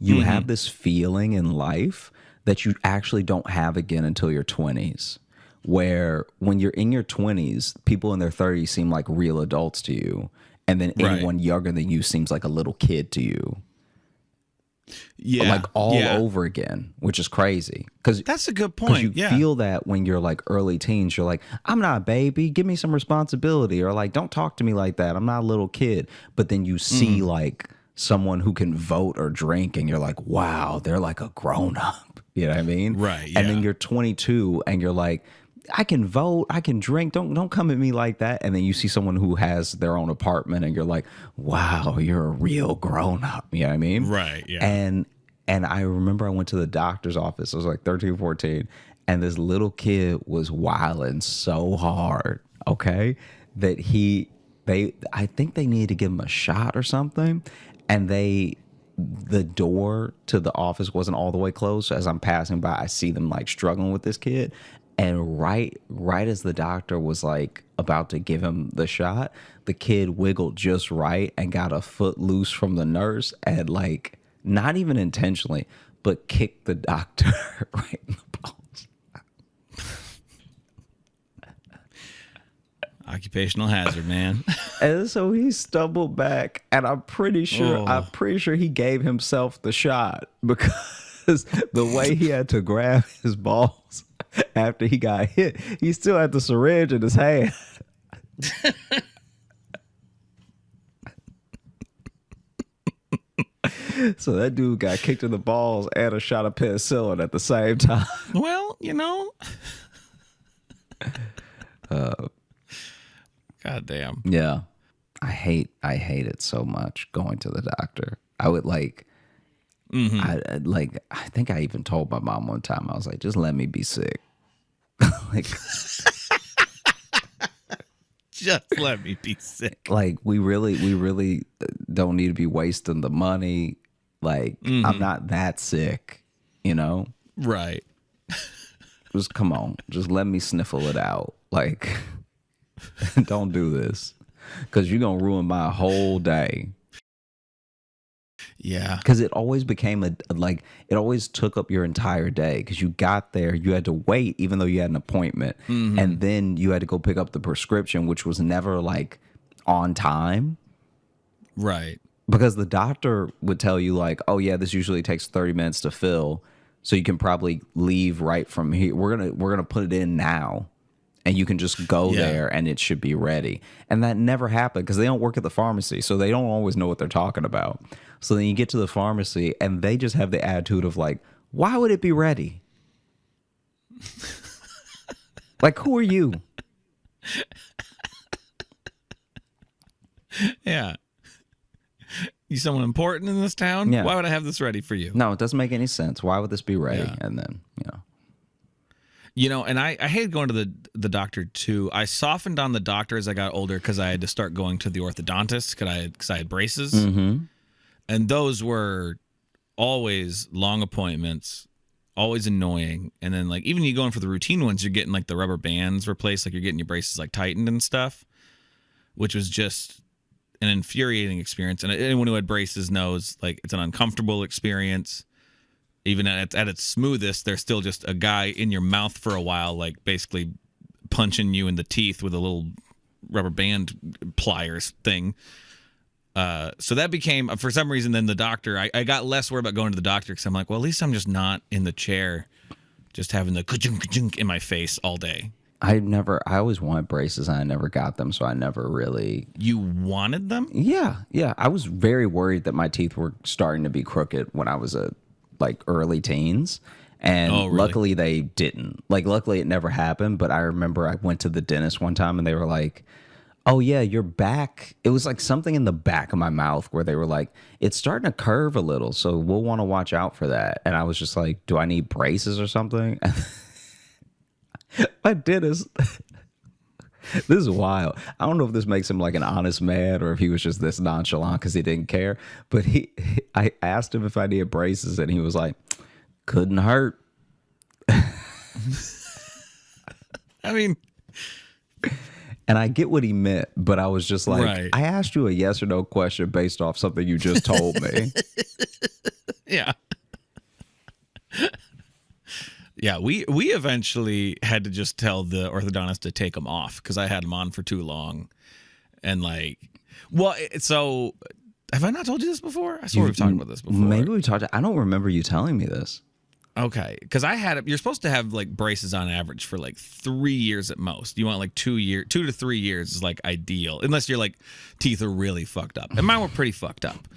you have this feeling in life that you actually don't have again until your 20s, where when you're in your 20s, people in their 30s seem like real adults to you, and then Right. anyone younger than you seems like a little kid to you, Yeah. like all yeah. over again, which is crazy. Because That's a good because point. you Yeah. feel that when you're like early teens, you're like, I'm not a baby, give me some responsibility, or like, don't talk to me like that, I'm not a little kid. But then you see like someone who can vote or drink, and you're like, wow, they're like a grown up. You know what I mean? Right, And then yeah. you're 22 and you're like, I can vote, I can drink, don't come at me like that. And then you see someone who has their own apartment, and you're like, wow, you're a real grown up. You know what I mean? Right, yeah. And I remember I went to the doctor's office. I was like 13, 14, and this little kid was wilding so hard, okay, that I think they needed to give him a shot or something, and the door to the office wasn't all the way closed. So as I'm passing by, I see them like struggling with this kid, and right as the doctor was like about to give him the shot, the kid wiggled just right and got a foot loose from the nurse, and like, not even intentionally, but kicked the doctor right in the balls. Occupational hazard, man. And so he stumbled back, and I'm pretty sure he gave himself the shot, because the way he had to grab his balls after he got hit, he still had the syringe in his hand. So that dude got kicked in the balls and a shot of penicillin at the same time. Well, God damn. Yeah. I hate it so much going to the doctor. I would like I think I even told my mom one time, I was like, just let me be sick. Like Just let me be sick. like we really don't need to be wasting the money. Like I'm not that sick, you know? Right. Just come on. Just let me sniffle it out. Like don't do this, because you're going to ruin my whole day. Yeah. Because it always became it always took up your entire day, because you got there, you had to wait even though you had an appointment, and then you had to go pick up the prescription, which was never like on time, Right. because the doctor would tell you like, oh yeah, this usually takes 30 minutes to fill, so you can probably leave right from here. We're gonna put it in now, and you can just go there and it should be ready. And that never happened, because they don't work at the pharmacy, so they don't always know what they're talking about. So then you get to the pharmacy and they just have the attitude of like, why would it be ready? Like, who are you? Yeah. You someone important in this town? Yeah. Why would I have this ready for you? No, it doesn't make any sense. Why would this be ready? Yeah. And then, And I hated going to the doctor too. I softened on the doctor as I got older, because I had to start going to the orthodontist because I had braces. And those were always long appointments, always annoying. And then like even you going for the routine ones, you're getting like the rubber bands replaced, like you're getting your braces like tightened and stuff, which was just an infuriating experience. And anyone who had braces knows like it's an uncomfortable experience. Even at its smoothest, there's still just a guy in your mouth for a while, like basically punching you in the teeth with a little rubber band pliers thing. So that became, for some reason, then the doctor, I got less worried about going to the doctor, because I'm like, well, at least I'm just not in the chair, just having the ka-chunk, ka-chunk in my face all day. I always wanted braces and I never got them. So I never really. You wanted them? Yeah. I was very worried that my teeth were starting to be crooked when I was like early teens. And luckily they didn't. Like, luckily it never happened. But I remember I went to the dentist one time and they were like, oh yeah, your back. It was like something in the back of my mouth where they were like, it's starting to curve a little, so we'll want to watch out for that. And I was just like, do I need braces or something? My dentist. This is wild. I don't know if this makes him like an honest man or if he was just this nonchalant because he didn't care. But I asked him if I needed braces, and he was like, couldn't hurt. I mean, and I get what he meant, but I was just like, right. I asked you a yes or no question based off something you just told me. Yeah. Yeah, we eventually had to just tell the orthodontist to take them off because I had them on for too long. And like, well, so have I not told you this before? I swear we've talked about this before. Maybe we talked. I don't remember you telling me this. Okay, because you're supposed to have like braces on average for like 3 years at most. You want like 2 to 3 years is like ideal, unless your like teeth are really fucked up. And mine were pretty fucked up.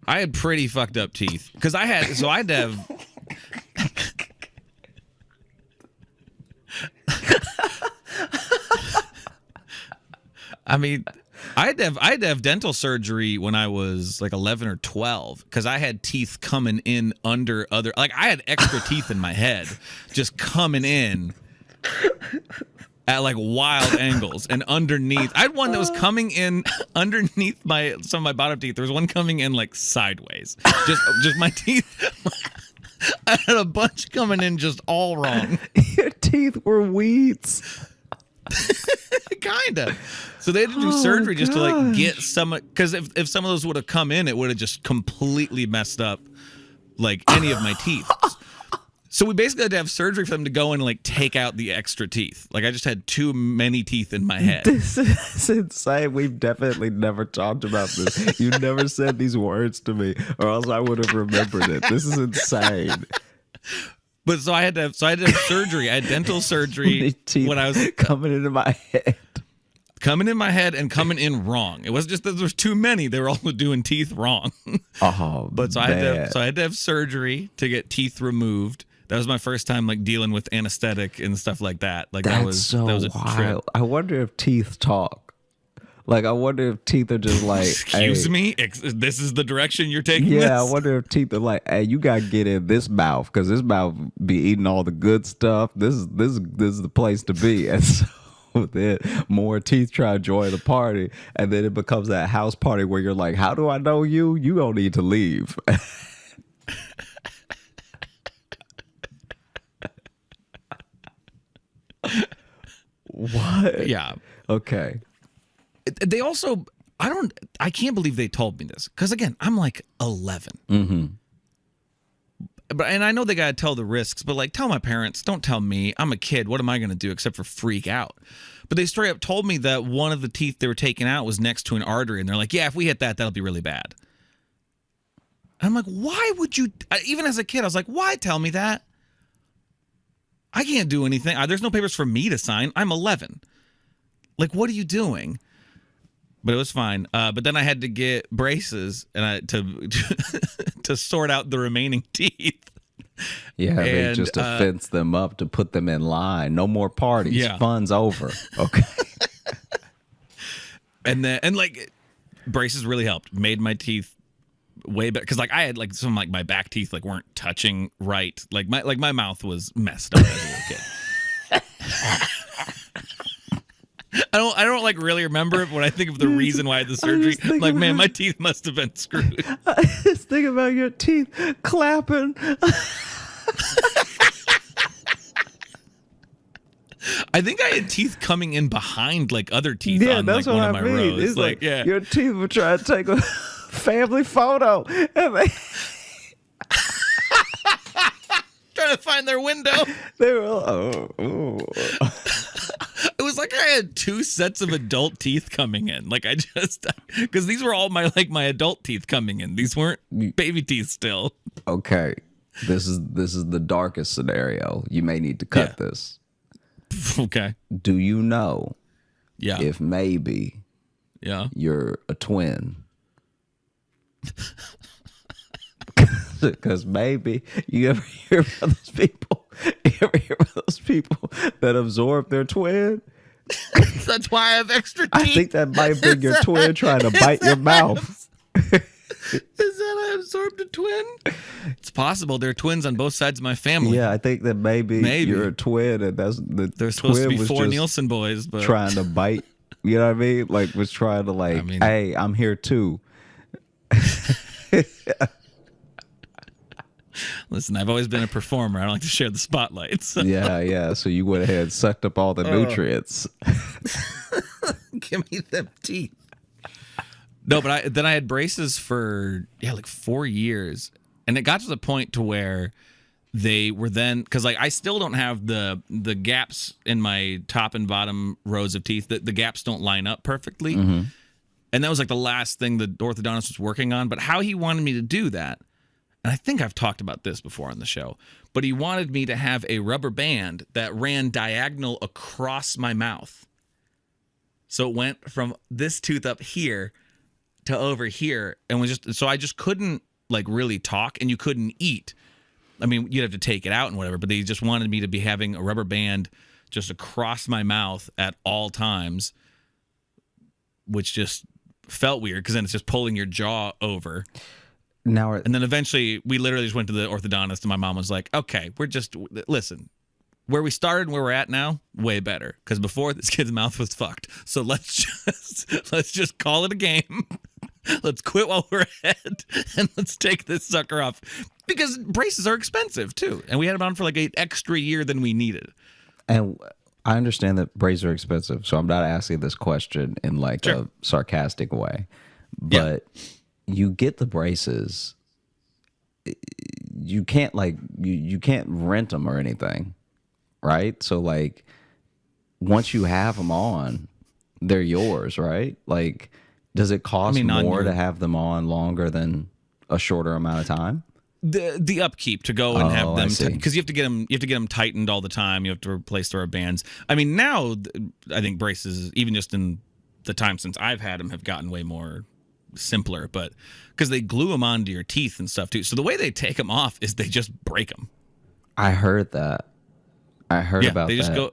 I had pretty fucked up teeth because I had to have. I mean, I had to have dental surgery when I was like 11 or 12 because I had teeth coming in under other, like I had extra teeth in my head just coming in at like wild angles and underneath. I had one that was coming in underneath some of my bottom teeth. There was one coming in like sideways. Just my teeth. I had a bunch coming in just all wrong. Your teeth were weeds. Kinda. So they had to do surgery just to like get some, because if some of those would have come in, it would have just completely messed up like any of my teeth. So we basically had to have surgery for them to go in and like take out the extra teeth. Like I just had too many teeth in my head. This is insane. We've definitely never talked about this. You never said these words to me, or else I would have remembered it. This is insane. But so I had to have surgery. I had dental surgery when I was coming into my head. Coming in my head and coming in wrong. It wasn't just that there's too many. They were also doing teeth wrong. Oh, but so I had to have surgery to get teeth removed. That was my first time like dealing with anesthetic and stuff like that. Like that was a wild. trip. I wonder if teeth talk. Like I wonder if teeth are just like, excuse me, this is the direction you're taking. Yeah, this? I wonder if teeth are like, hey, you gotta get in this mouth because this mouth be eating all the good stuff. This is the place to be. And so then more teeth try to join the party, and then it becomes that house party where you're like, how do I know you? You don't need to leave. What? Yeah. Okay. They also, I can't believe they told me this because again, I'm like 11. Mm-hmm. And I know they got to tell the risks, but like tell my parents, don't tell me. I'm a kid. What am I going to do except for freak out? But they straight up told me that one of the teeth they were taking out was next to an artery. And they're like, yeah, if we hit that, that'll be really bad. And I'm like, why would you, even as a kid, I was like, why tell me that? I can't do anything. There's no papers for me to sign. I'm 11. Like, what are you doing? But it was fine. But then I had to get braces and to sort out the remaining teeth. Yeah, they just to fence them up, to put them in line. No more parties. Yeah. Fun's over. Okay. and like braces really helped. Made my teeth way better because like I had like some like my back teeth like weren't touching right. Like my mouth was messed up as a little kid. I don't like really remember it, but when I think of the reason why I had the surgery, I'm like, man, my teeth must have been screwed. I just think about your teeth clapping. I think I had teeth coming in behind like other teeth on that's like what one of I my mean. rows. It's like yeah. your teeth were trying to take a family photo. And they trying to find their window. They were oh. It was like I had two sets of adult teeth coming in. Like I just, because these were all my adult teeth coming in. These weren't baby teeth still. Okay, this is the darkest scenario. You may need to cut this. Okay. Do you know? Yeah. If maybe. Yeah. You're a twin. Because maybe you ever hear about those people? You ever hear about those people that absorb their twin? That's why I have extra teeth. I think that might have been your twin trying to bite your mouth. Is that I absorbed a twin? It's possible. There are twins on both sides of my family. Yeah, I think that maybe you're a twin, and there's supposed to be 4 Nielsen boys, but trying to bite. You know what I mean? Like was trying to hey, I'm here too. Listen, I've always been a performer. I don't like to share the spotlight. So. Yeah. So you went ahead and sucked up all the nutrients. Give me them teeth. No, but then I had braces for like 4 years, and it got to the point to where they were then because like I still don't have the gaps in my top and bottom rows of teeth. The gaps don't line up perfectly, and that was like the last thing the orthodontist was working on. But how he wanted me to do that, and I think I've talked about this before on the show, but he wanted me to have a rubber band that ran diagonal across my mouth, so it went from this tooth up here to over here, and I just couldn't like really talk, and you couldn't eat. I mean, you'd have to take it out and whatever, but they just wanted me to be having a rubber band just across my mouth at all times, which just felt weird because then it's just pulling your jaw over. And then eventually we literally just went to the orthodontist, and my mom was like, okay, listen, where we started and where we're at now, way better. Because before, this kid's mouth was fucked. So let's just call it a game. Let's quit while we're ahead, and let's take this sucker off. Because braces are expensive, too. And we had them on for like an extra year than we needed. And I understand that braces are expensive, so I'm not asking this question in like a sarcastic way. But you get the braces, you can't like, you can't rent them or anything, right? So like, once you have them on, they're yours, right? Like, does it cost more to have them on longer than a shorter amount of time? The upkeep to go and have them, because you have to get them tightened all the time. You have to replace the rubber bands. I mean, now I think braces, even just in the time since I've had them, have gotten way more simpler. But because they glue them onto your teeth and stuff too. So the way they take them off is they just break them. I heard that. I heard about they just that. go.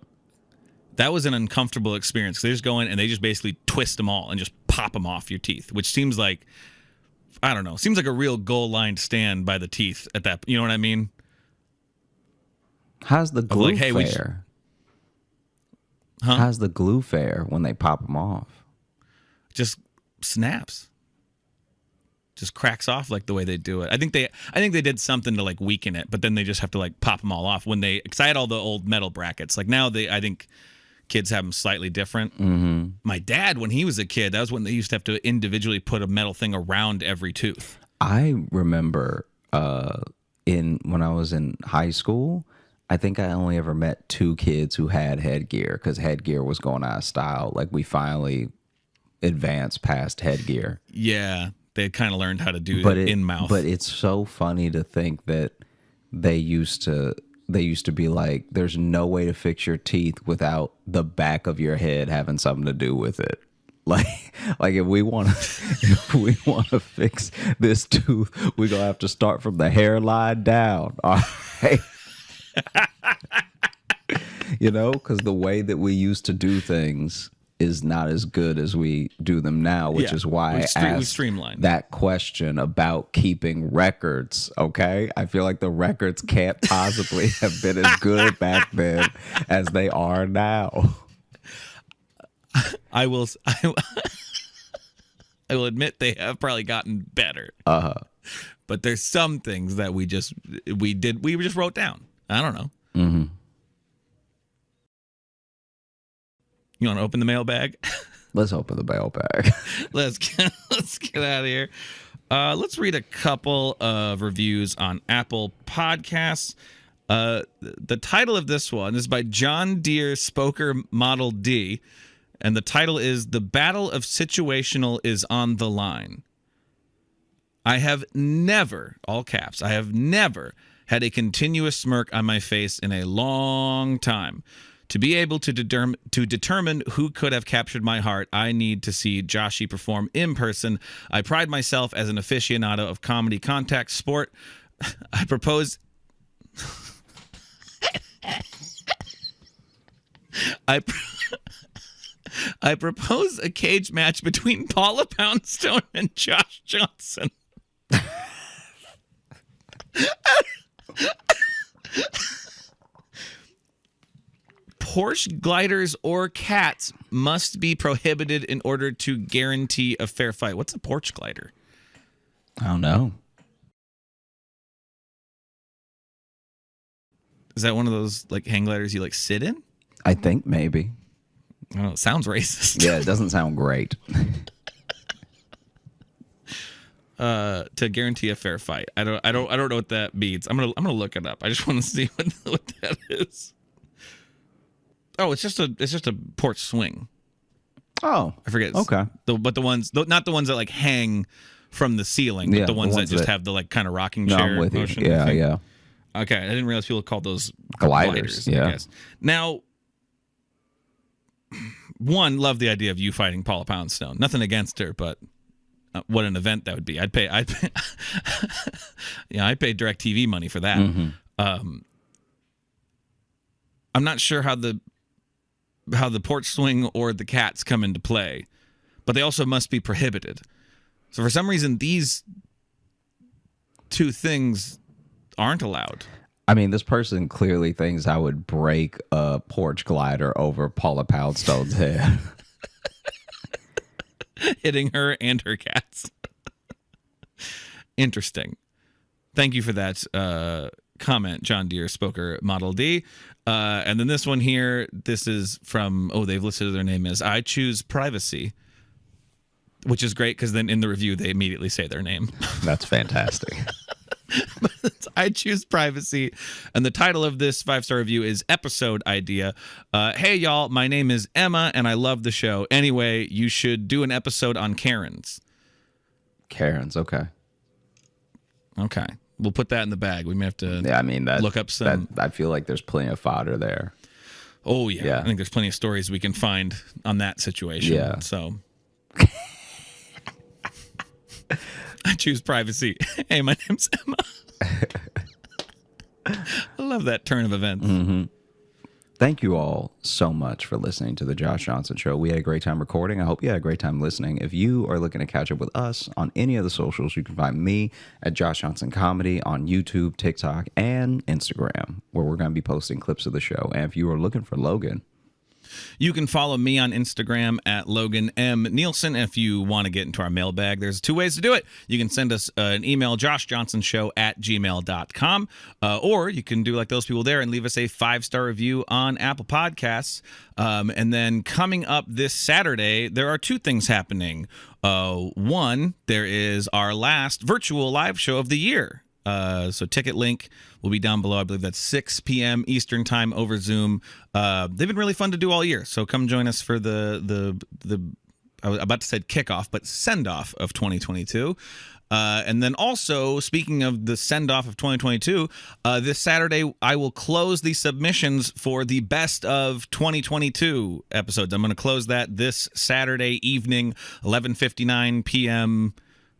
That was an uncomfortable experience. They just go in and they just basically twist them all and just pop them off your teeth, which seems like, I don't know, seems like a real goal line stand by the teeth at that. You know what I mean? How's the glue fare? How's the glue fare when they pop them off? Just snaps. Just cracks off like the way they do it. I think they did something to like weaken it, but then they just have to like pop them all off because I had all the old metal brackets. Like now I think kids have them slightly different. Mm-hmm. My dad, when he was a kid, that was when they used to have to individually put a metal thing around every tooth. I remember when I was in high school, I think I only ever met 2 kids who had headgear because headgear was going out of style. Like we finally advanced past headgear. Yeah, they kind of learned how to do it in mouth. But it's so funny to think that they used to be like, there's no way to fix your teeth without the back of your head having something to do with it. Like if we want to fix this tooth, we're gonna have to start from the hairline down. All right. You know, because the way that we used to do things is not as good as we do them now, which is why I asked that question about keeping records. Okay, I feel like the records can't possibly have been as good back then as they are now. I will admit they have probably gotten better. But there's some things that we just wrote down. I don't know. Mm-hmm. You want to open the mailbag? Let's open the mailbag. Let's get out of here. Let's read a couple of reviews on Apple Podcasts. The title of this one is by John Deere Spoker Model D, and the title is "The Battle of Situational is on the Line." I have never, all caps, I have never had a continuous smirk on my face in a long time. To be able to determine who could have captured my heart, I need to see Joshy perform in person. I pride myself as an aficionado of comedy contact sport. I propose... I propose a cage match between Paula Poundstone and Josh Johnson. Porsche gliders or cats must be prohibited in order to guarantee a fair fight. What's a Porsche glider? I don't know. Is that one of those like hang gliders you like sit in? I think maybe. I don't know. It sounds racist. Yeah, it doesn't sound great. To guarantee a fair fight. I don't know what that means. I'm gonna look it up. I just want to see what that is. Oh, it's just a porch swing. Oh, I forget. Okay, but not the ones that like hang from the ceiling, but the ones that just have the like kind of rocking chair I'm with motion. You. Yeah, yeah. Okay, I didn't realize people called those gliders. Yeah. I guess. Now, one, love the idea of you fighting Paula Poundstone. Nothing against her, but what an event that would be. I'd pay DirecTV money for that. Mm-hmm. I'm not sure how the porch swing or the cats come into play, but they also must be prohibited. So for some reason, these two things aren't allowed. I mean, this person clearly thinks I would break a porch glider over Paula Poundstone's head. Hitting her and her cats. Interesting. Thank you for that comment, John Deere Spoker Model D. And then this one here, this is from, they've listed their name as I Choose Privacy, which is great because then in the review, they immediately say their name. That's fantastic. I Choose Privacy. And the title of this 5-star review is Episode Idea. Hey, y'all, my name is Emma, and I love the show. Anyway, you should do an episode on Karens. Karens, okay. Okay. We'll put that in the bag. We may have to look up some. I feel like there's plenty of fodder there. Oh, yeah. I think there's plenty of stories we can find on that situation. Yeah. So I choose privacy. Hey, my name's Emma. I love that turn of events. Mm-hmm. Thank you all so much for listening to the Josh Johnson Show. We had a great time recording. I hope you had a great time listening. If you are looking to catch up with us on any of the socials, you can find me at Josh Johnson Comedy on YouTube, TikTok, and Instagram, where we're going to be posting clips of the show. And if you are looking for Logan, you can follow me on Instagram at Logan M. Nielsen. If you want to get into our mailbag, there's 2 ways to do it. You can send us an email, joshjohnsonshow@gmail.com, or you can do like those people there and leave us a 5-star review on Apple Podcasts. And then coming up this Saturday, there are 2 things happening. One, there is our last virtual live show of the year. So ticket link will be down below. I believe that's 6 p.m. Eastern time over Zoom. They've been really fun to do all year. So come join us for the I was about to say kickoff, but send off of 2022. And then also, speaking of the send off of 2022, this Saturday I will close the submissions for the best of 2022 episodes. I'm going to close that this Saturday evening, 11:59 p.m.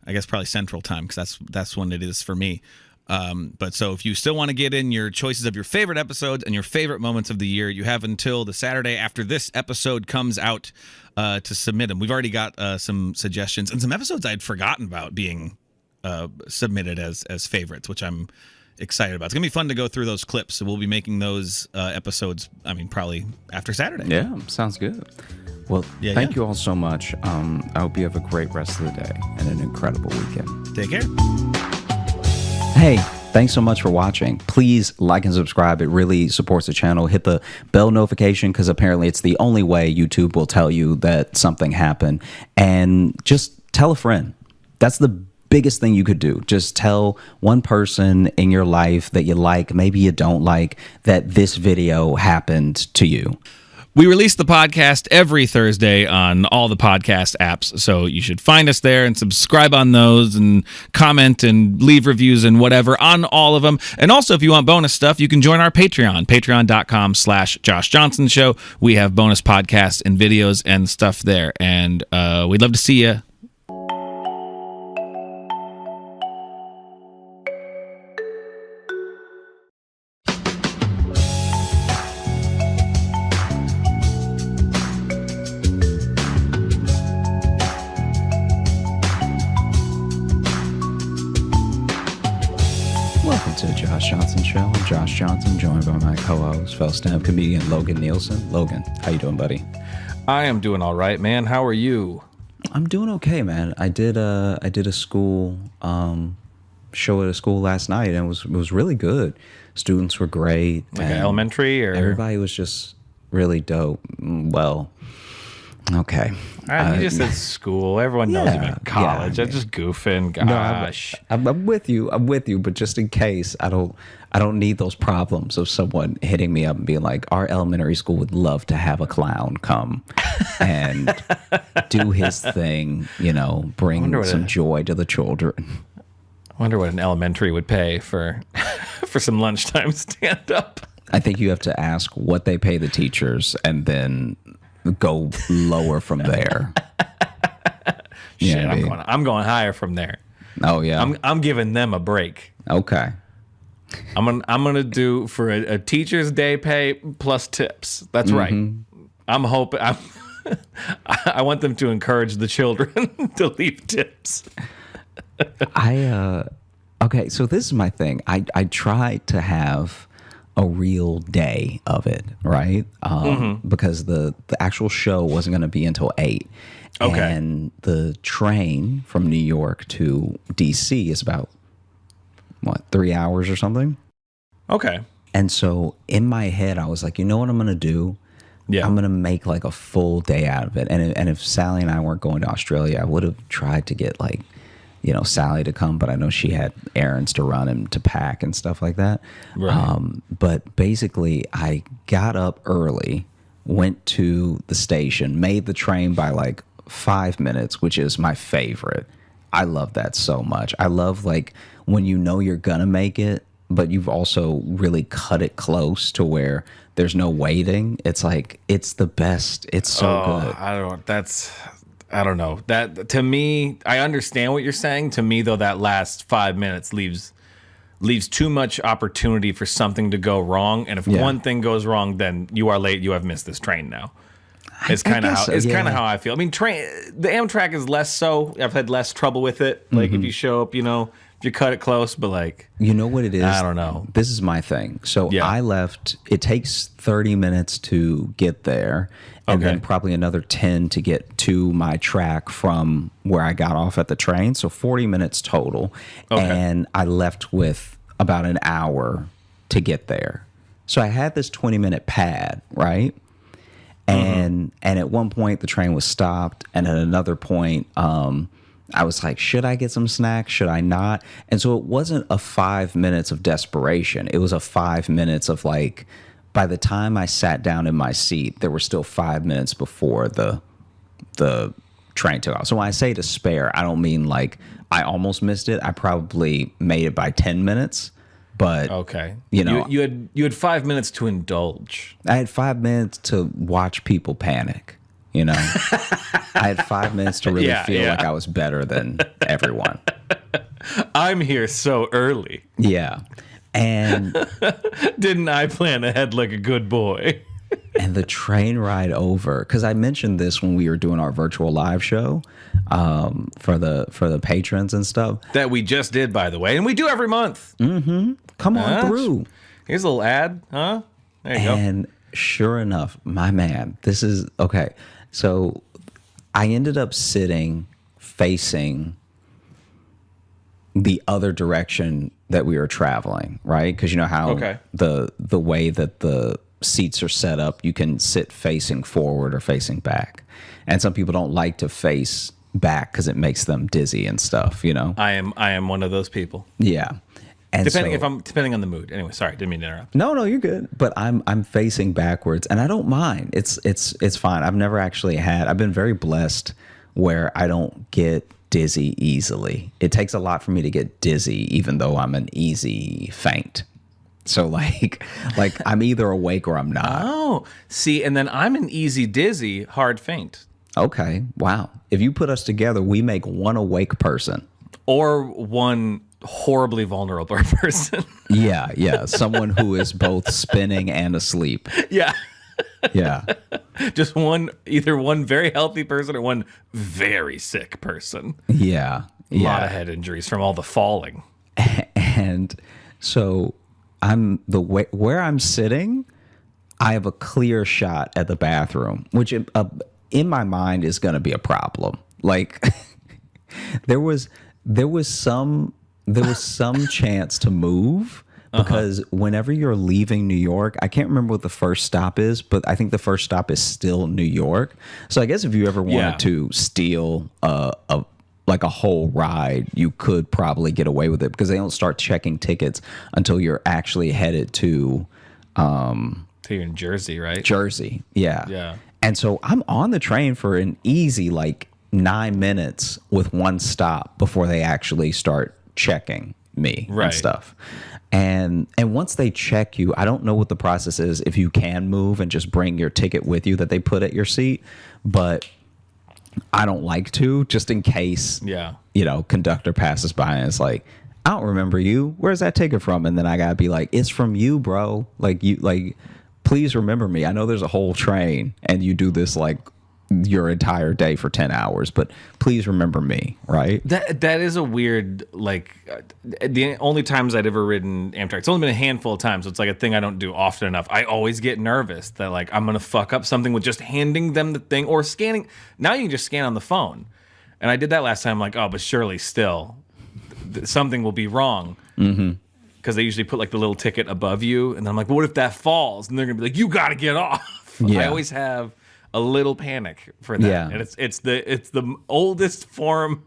I guess probably Central Time, because that's when it is for me. But so if you still want to get in your choices of your favorite episodes and your favorite moments of the year, you have until the Saturday after this episode comes out to submit them. We've already got some suggestions and some episodes I'd forgotten about being submitted as favorites, which I'm excited about. It's gonna be fun to go through those clips. So we'll be making those episodes, probably after Saturday. Yeah, sounds good. Well, thank you all so much. I hope you have a great rest of the day and an incredible weekend. Take care. Hey, thanks so much for watching. Please like and subscribe. It really supports the channel. Hit the bell notification because apparently it's the only way YouTube will tell you that something happened. And just tell a friend. That's the biggest thing you could do. Just tell one person in your life that you like, maybe you don't like, that this video happened to you. We release the podcast every Thursday on all the podcast apps, so you should find us there and subscribe on those and comment and leave reviews and whatever on all of them. And also, if you want bonus stuff, you can join our Patreon, patreon.com/Josh Johnson Show. We have bonus podcasts and videos and stuff there, and we'd love to see you. Josh Johnson Show. I'm Josh Johnson, joined by my co-host, fellow stand-up comedian Logan Nielsen. Logan, how you doing, buddy? I am doing all right, man. How are you? I'm doing okay, man. I did a school show at a school last night, and it was really good. Students were great. Like elementary, or everybody was just really dope. Well, okay. You just said school. Everyone knows you meant college. I'm just goofing. Gosh, no, I'm with you. But just in case, I don't need those problems of someone hitting me up and being like, "Our elementary school would love to have a clown come and do his thing. Bring some joy to the children." I wonder what an elementary would pay for some lunchtime stand up. I think you have to ask what they pay the teachers and then go lower from there. Shit, I'm going higher from there. Oh yeah. I'm giving them a break. Okay. I'm gonna do for a teacher's day pay plus tips. That's right. I'm hoping I want them to encourage the children to leave tips. Okay, so this is my thing. I try to have a real day of it, right? Because the actual show wasn't going to be until 8. Okay. And the train from New York to DC is about, 3 hours or something? Okay. And so in my head, I was like, you know what I'm going to do? Yeah. I'm going to make like a full day out of it. And if Sally and I weren't going to Australia, I would have tried to get Sally to come, but I know she had errands to run and to pack and stuff like that. Right. But basically, I got up early, went to the station, made the train by 5 minutes, which is my favorite. I love that so much. I love when you know you're gonna make it, but you've also really cut it close to where there's no waiting. It's it's the best. It's so good. I don't know. That to me, I understand what you're saying. To me, though, that last 5 minutes leaves too much opportunity for something to go wrong. And if one thing goes wrong, then you are late. You have missed this train now. It's kind of how I feel. I mean, the Amtrak is less so. I've had less trouble with it. If you show up, if you cut it close, but you know what it is? I don't know. This is my thing. So I left. It takes 30 minutes to get there. And then probably another 10 to get to my track from where I got off at the train. So 40 minutes total. Okay. And I left with about an hour to get there. So I had this 20-minute pad, right? And at one point the train was stopped. And at another point, I was like, should I get some snacks? Should I not? And so it wasn't a 5 minutes of desperation. It was a 5 minutes of by the time I sat down in my seat, there were still 5 minutes before the train took off. So when I say to spare, I don't mean I almost missed it. I probably made it by 10 minutes. But okay, you had 5 minutes to indulge. I had 5 minutes to watch people panic. I had 5 minutes to really feel like I was better than everyone. I'm here so early. Yeah. And didn't I plan ahead like a good boy? And the train ride over, because I mentioned this when we were doing our virtual live show for the patrons and stuff. That we just did, by the way. And we do every month. Come on through. Here's a little ad, huh? There you go. And sure enough, my man, this is, okay. So I ended up sitting facing the other direction that we were traveling, right? Because you know how the way that the seats are set up, you can sit facing forward or facing back. And some people don't like to face back because it makes them dizzy and stuff, I am one of those people. Yeah. And depending on the mood. Anyway, sorry, didn't mean to interrupt. No, you're good. But I'm facing backwards and I don't mind. It's fine. I've been very blessed where I don't get dizzy easily. It takes a lot for me to get dizzy, even though I'm an easy faint. So I'm either awake or I'm not. Oh, see, and then I'm an easy dizzy, hard faint. Okay, wow. If you put us together, we make one awake person. Or one horribly vulnerable person. Yeah. Someone who is both spinning and asleep. Yeah. Yeah. Just either one very healthy person or one very sick person. Yeah. A lot of head injuries from all the falling. And so I'm the way where I'm sitting, I have a clear shot at the bathroom, which in my mind is going to be a problem. Like there was some chance to move because whenever you're leaving New York, I can't remember what the first stop is, but I think the first stop is still New York. So I guess if you ever wanted to steal like a whole ride, you could probably get away with it because they don't start checking tickets until you're actually headed to you're in Jersey, right? Jersey, yeah. Yeah. And so I'm on the train for an easy like 9 minutes with one stop before they actually start checking me and stuff. And once they check you, I don't know what the process is if you can move and just bring your ticket with you that they put at your seat, but I don't like to, just in case, conductor passes by and it's like, I don't remember you. Where's that ticket from? And then I gotta be like, it's from you, bro. Please remember me. I know there's a whole train and you do this like your entire day for 10 hours, but please remember me, right? That is a weird, the only times I'd ever ridden Amtrak, it's only been a handful of times, so it's like a thing I don't do often enough. I always get nervous that like I'm going to fuck up something with just handing them the thing or scanning. Now you can just scan on the phone. And I did that last time, like, oh, but surely still something will be wrong. Mm-hmm. Because they usually put like the little ticket above you. And then I'm like, well, what if that falls? And they're going to be like, you got to get off. Yeah. I always have a little panic for that. Yeah. And it's the oldest form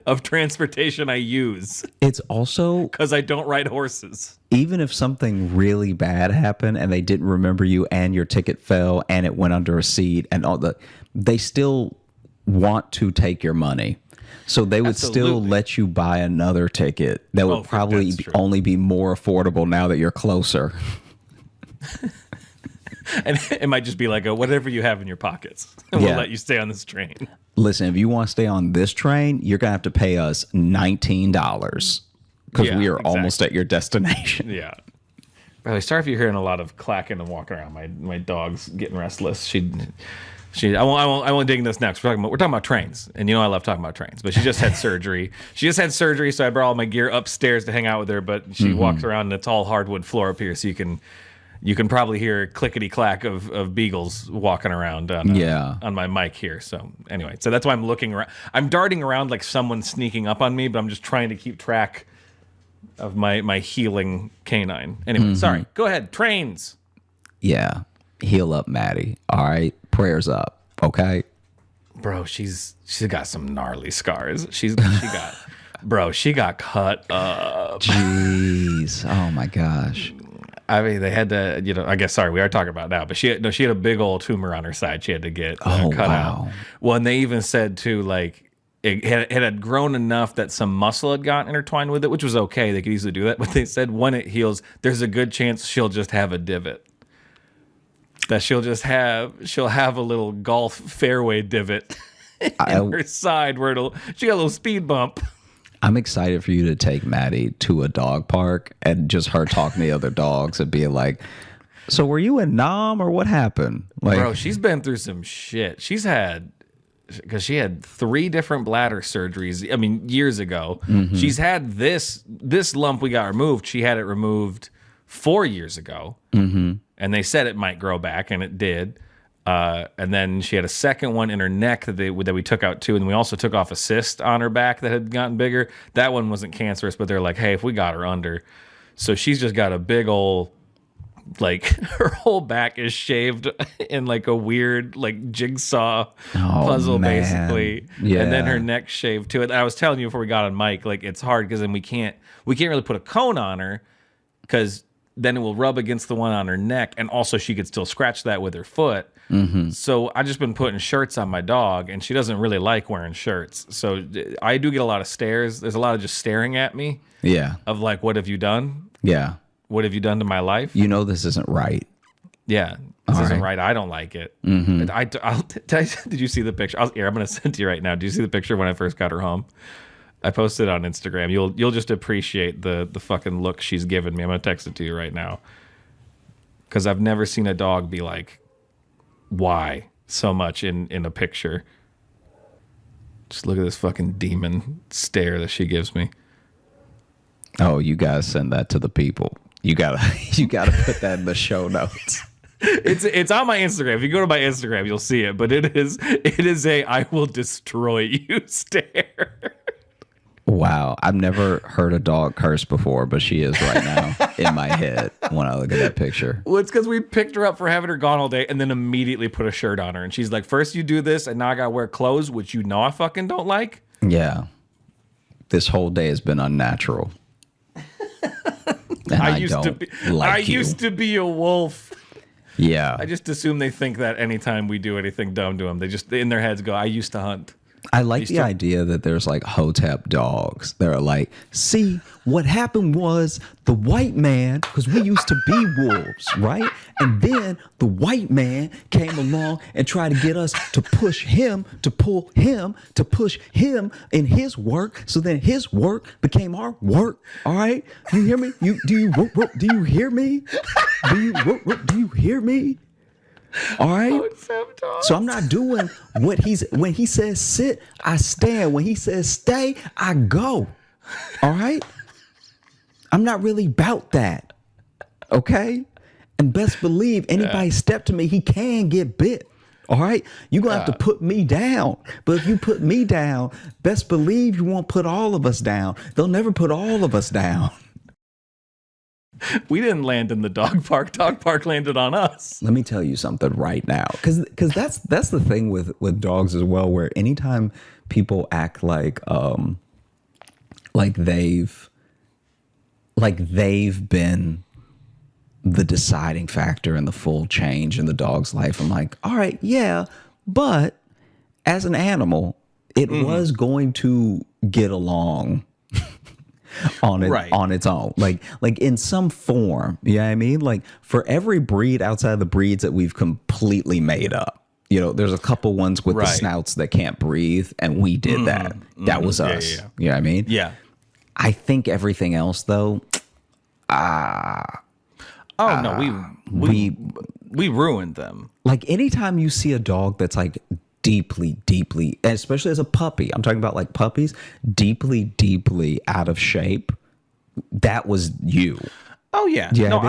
of transportation I use. It's also because I don't ride horses. Even if something really bad happened and they didn't remember you and your ticket fell and it went under a seat and they still want to take your money. So they would still let you buy another ticket that would probably only be more affordable now that you're closer. And it might just be like whatever you have in your pockets. And we'll let you stay on this train. Listen, if you want to stay on this train, you're going to have to pay us $19 because we are almost at your destination. Yeah. By the way, sorry if you're hearing a lot of clacking and walking around. My dog's getting restless. I won't dig into this next. We're talking about trains, and I love talking about trains. But she just had surgery. So I brought all my gear upstairs to hang out with her. But she walks around, and it's all hardwood floor up here, so you can probably hear clickety clack of beagles walking around on my mic here. So anyway, that's why I'm looking around. I'm darting around like someone's sneaking up on me, but I'm just trying to keep track of my healing canine. Anyway, sorry. Go ahead. Trains. Yeah, heal up, Maddie. All right. Prayers up, okay? Bro, she's got some gnarly scars. She got cut up. Jeez. Oh my gosh. I mean, they had to, I guess, sorry, we are talking about now, but she had a big old tumor on her side. She had to get cut out. Well, and they even said too, like, it had grown enough that some muscle had gotten intertwined with it, which was okay. They could easily do that. But they said when it heals, there's a good chance she'll just have a divot. That she'll have a little golf fairway divot in her side where she got a little speed bump. I'm excited for you to take Maddie to a dog park and just her talking to the other dogs and being like, so were you in Nam or what happened? Like, bro, she's been through some shit. Because she had 3 different bladder surgeries, I mean, years ago. Mm-hmm. She's had this lump we got removed. She had it removed 4 years ago. Mm-hmm. And they said it might grow back, and it did. And then she had a second one in her neck that we took out too. And we also took off a cyst on her back that had gotten bigger. That one wasn't cancerous, but they're like, hey, if we got her under. So she's just got a big old, like, her whole back is shaved in like a weird, like, jigsaw puzzle, basically. Yeah. And then her neck shaved too. And I was telling you before we got on mic, like, it's hard because then we can't really put a cone on her because then it will rub against the one on her neck, and also she could still scratch that with her foot. Mm-hmm. So I just been putting shirts on my dog, and she doesn't really like wearing shirts. So I do get a lot of stares. There's a lot of just staring at me. Yeah. Of like, what have you done? Yeah. What have you done to my life? You know this isn't right. Yeah. This isn't right. I don't like it. Mm-hmm. Did you see the picture? I'm going to send it to you right now. Did you see the picture when I first got her home? I posted it on Instagram. You'll just appreciate the fucking look she's given me. I'm gonna text it to you right now. Because I've never seen a dog be like, why so much in a picture. Just look at this fucking demon stare that she gives me. Oh, you guys send that to the people. You gotta put that in the show notes. It's on my Instagram. If you go to my Instagram, you'll see it. But it is a I will destroy you stare. Wow, I've never heard a dog curse before, but she is right now in my head when I look at that picture. Well, it's because we picked her up for having her gone all day and then immediately put a shirt on her. And she's like, first you do this, and now I gotta wear clothes, which you know I fucking don't like. Yeah. This whole day has been unnatural. And I used to be a wolf. Yeah. I just assume they think that anytime we do anything dumb to them, they just in their heads go, I used to hunt. I like the idea that there's like hotep dogs that are like, see, what happened was the white man, because we used to be wolves, right? And then the white man came along and tried to get us to push him, to pull him, to push him in his work. So then his work became our work. All right. You hear me? Do you hear me? Do you hear me? All right. So I'm not doing what when he says sit, I stand. When he says stay, I go. All right. I'm not really about that. Okay. And best believe anybody step to me, he can get bit. All right. You're going to have to put me down. But if you put me down, best believe you won't put all of us down. They'll never put all of us down. We didn't land in the dog park. Dog park landed on us. Let me tell you something right now, because that's the thing with dogs as well. Where anytime people act like they've been the deciding factor in the full change in the dog's life, I'm like, all right, yeah, but as an animal, it was going to get along on its own, like in some form. You know what I mean? Like for every breed outside the breeds that we've completely made up, you know, there's a couple ones with the snouts that can't breathe, and we did that. That was us. Yeah. You know what I mean? Yeah. I think everything else though, we ruined them. Like anytime you see a dog that's like deeply, and especially as a puppy, I'm talking about like puppies, deeply out of shape, that was you. Oh yeah. Yeah, no,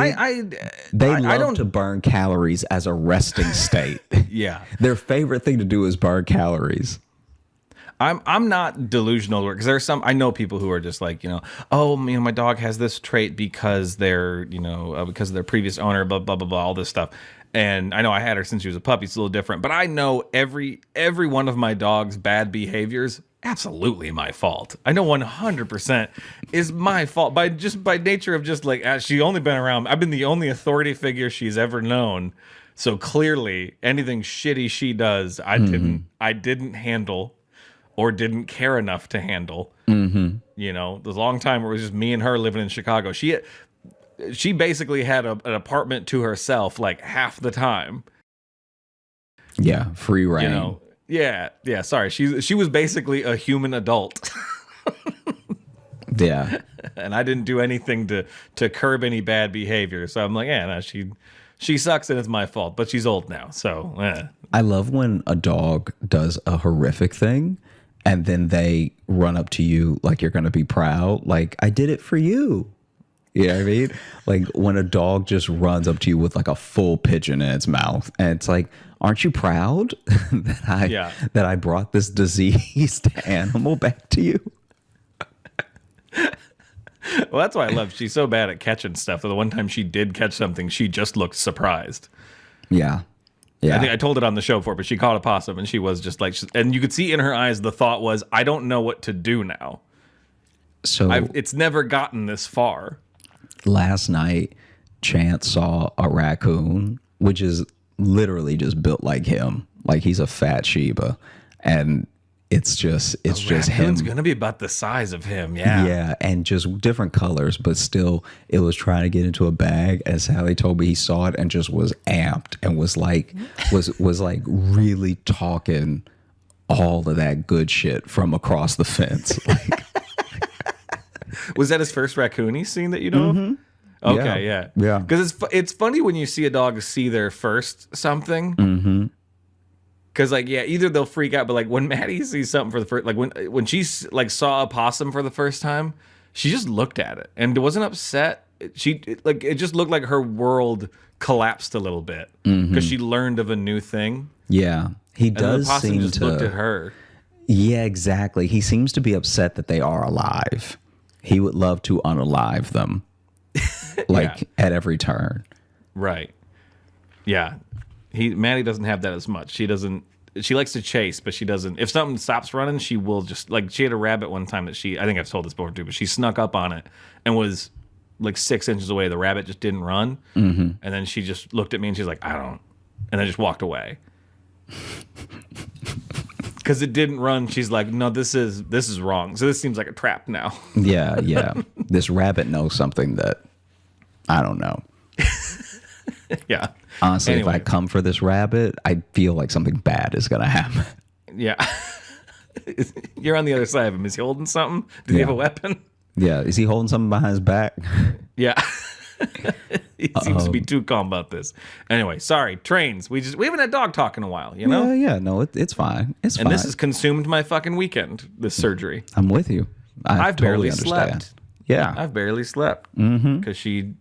they love to burn calories as a resting state. Yeah. Their favorite thing to do is burn calories. I'm not delusional because there's some, I know people who are just like, my dog has this trait because they're, because of their previous owner, blah, blah, blah, blah, all this stuff. And I know I had her since she was a puppy. It's a little different, but I know every one of my dog's bad behaviors, absolutely my fault. I know 100% is my fault by nature of just like, she only been around. I've been the only authority figure she's ever known. So clearly anything shitty she does, I didn't handle or didn't care enough to handle. Mm-hmm. The long time where it was just me and her living in Chicago. She basically had an apartment to herself like half the time. Yeah, free reign. Yeah. Sorry, she was basically a human adult. Yeah, and I didn't do anything to curb any bad behavior. So I'm like, no, she sucks and it's my fault. But she's old now, so. I love when a dog does a horrific thing, and then they run up to you like you're gonna be proud, like I did it for you. You know what I mean? Like when a dog just runs up to you with like a full pigeon in its mouth, and it's like, aren't you proud that I brought this diseased animal back to you? Well, that's why I love. She's so bad at catching stuff. The one time she did catch something, she just looked surprised. Yeah. I think I told it on the show before, but she caught a possum and she was just like, and you could see in her eyes the thought was, I don't know what to do now. So it's never gotten this far. Last night, Chance saw a raccoon, which is literally just built like him. Like he's a fat Shiba. And it's just him. Raccoon's going to be about the size of him. Yeah. Yeah. And just different colors, but still it was trying to get into a bag. And Sally told me he saw it and just was amped and was like really talking all of that good shit from across the fence. Like, was that his first raccoon he's seen that you know of? Okay, yeah. Because it's funny when you see a dog see their first something. Mm-hmm. Because either they'll freak out, but like when Maddie sees something for the first, like when she like saw a possum for the first time, she just looked at it and wasn't upset. it just looked like her world collapsed a little bit because she learned of a new thing. Yeah, he And does the possum seem just to looked at her. Yeah, exactly. He seems to be upset that they are alive. He would love to unalive them, like at every turn. Right. Yeah. Maddie doesn't have that as much. She doesn't. She likes to chase, but she doesn't. If something stops running, she will just like. She had a rabbit one time that I think I've told this before too, but she snuck up on it and was like 6 inches away. The rabbit just didn't run, and then she just looked at me and she's like, "I don't," and then just walked away. Because it didn't run, she's like, no, this is wrong. So this seems like a trap now. Yeah. This rabbit knows something that I don't know. Yeah. Honestly, Anyway. if I come for this rabbit, I feel like something bad is going to happen. Yeah. You're on the other side of him. Is he holding something? Does he have a weapon? Yeah. Is he holding something behind his back? Yeah. He seems to be too calm about this. Anyway, sorry. Trains. We haven't had dog talk in a while, you know? Yeah. No, it's fine. It's fine. And this has consumed my fucking weekend, this surgery. I'm with you. I've totally barely understand. slept. Yeah. I've barely slept. Because she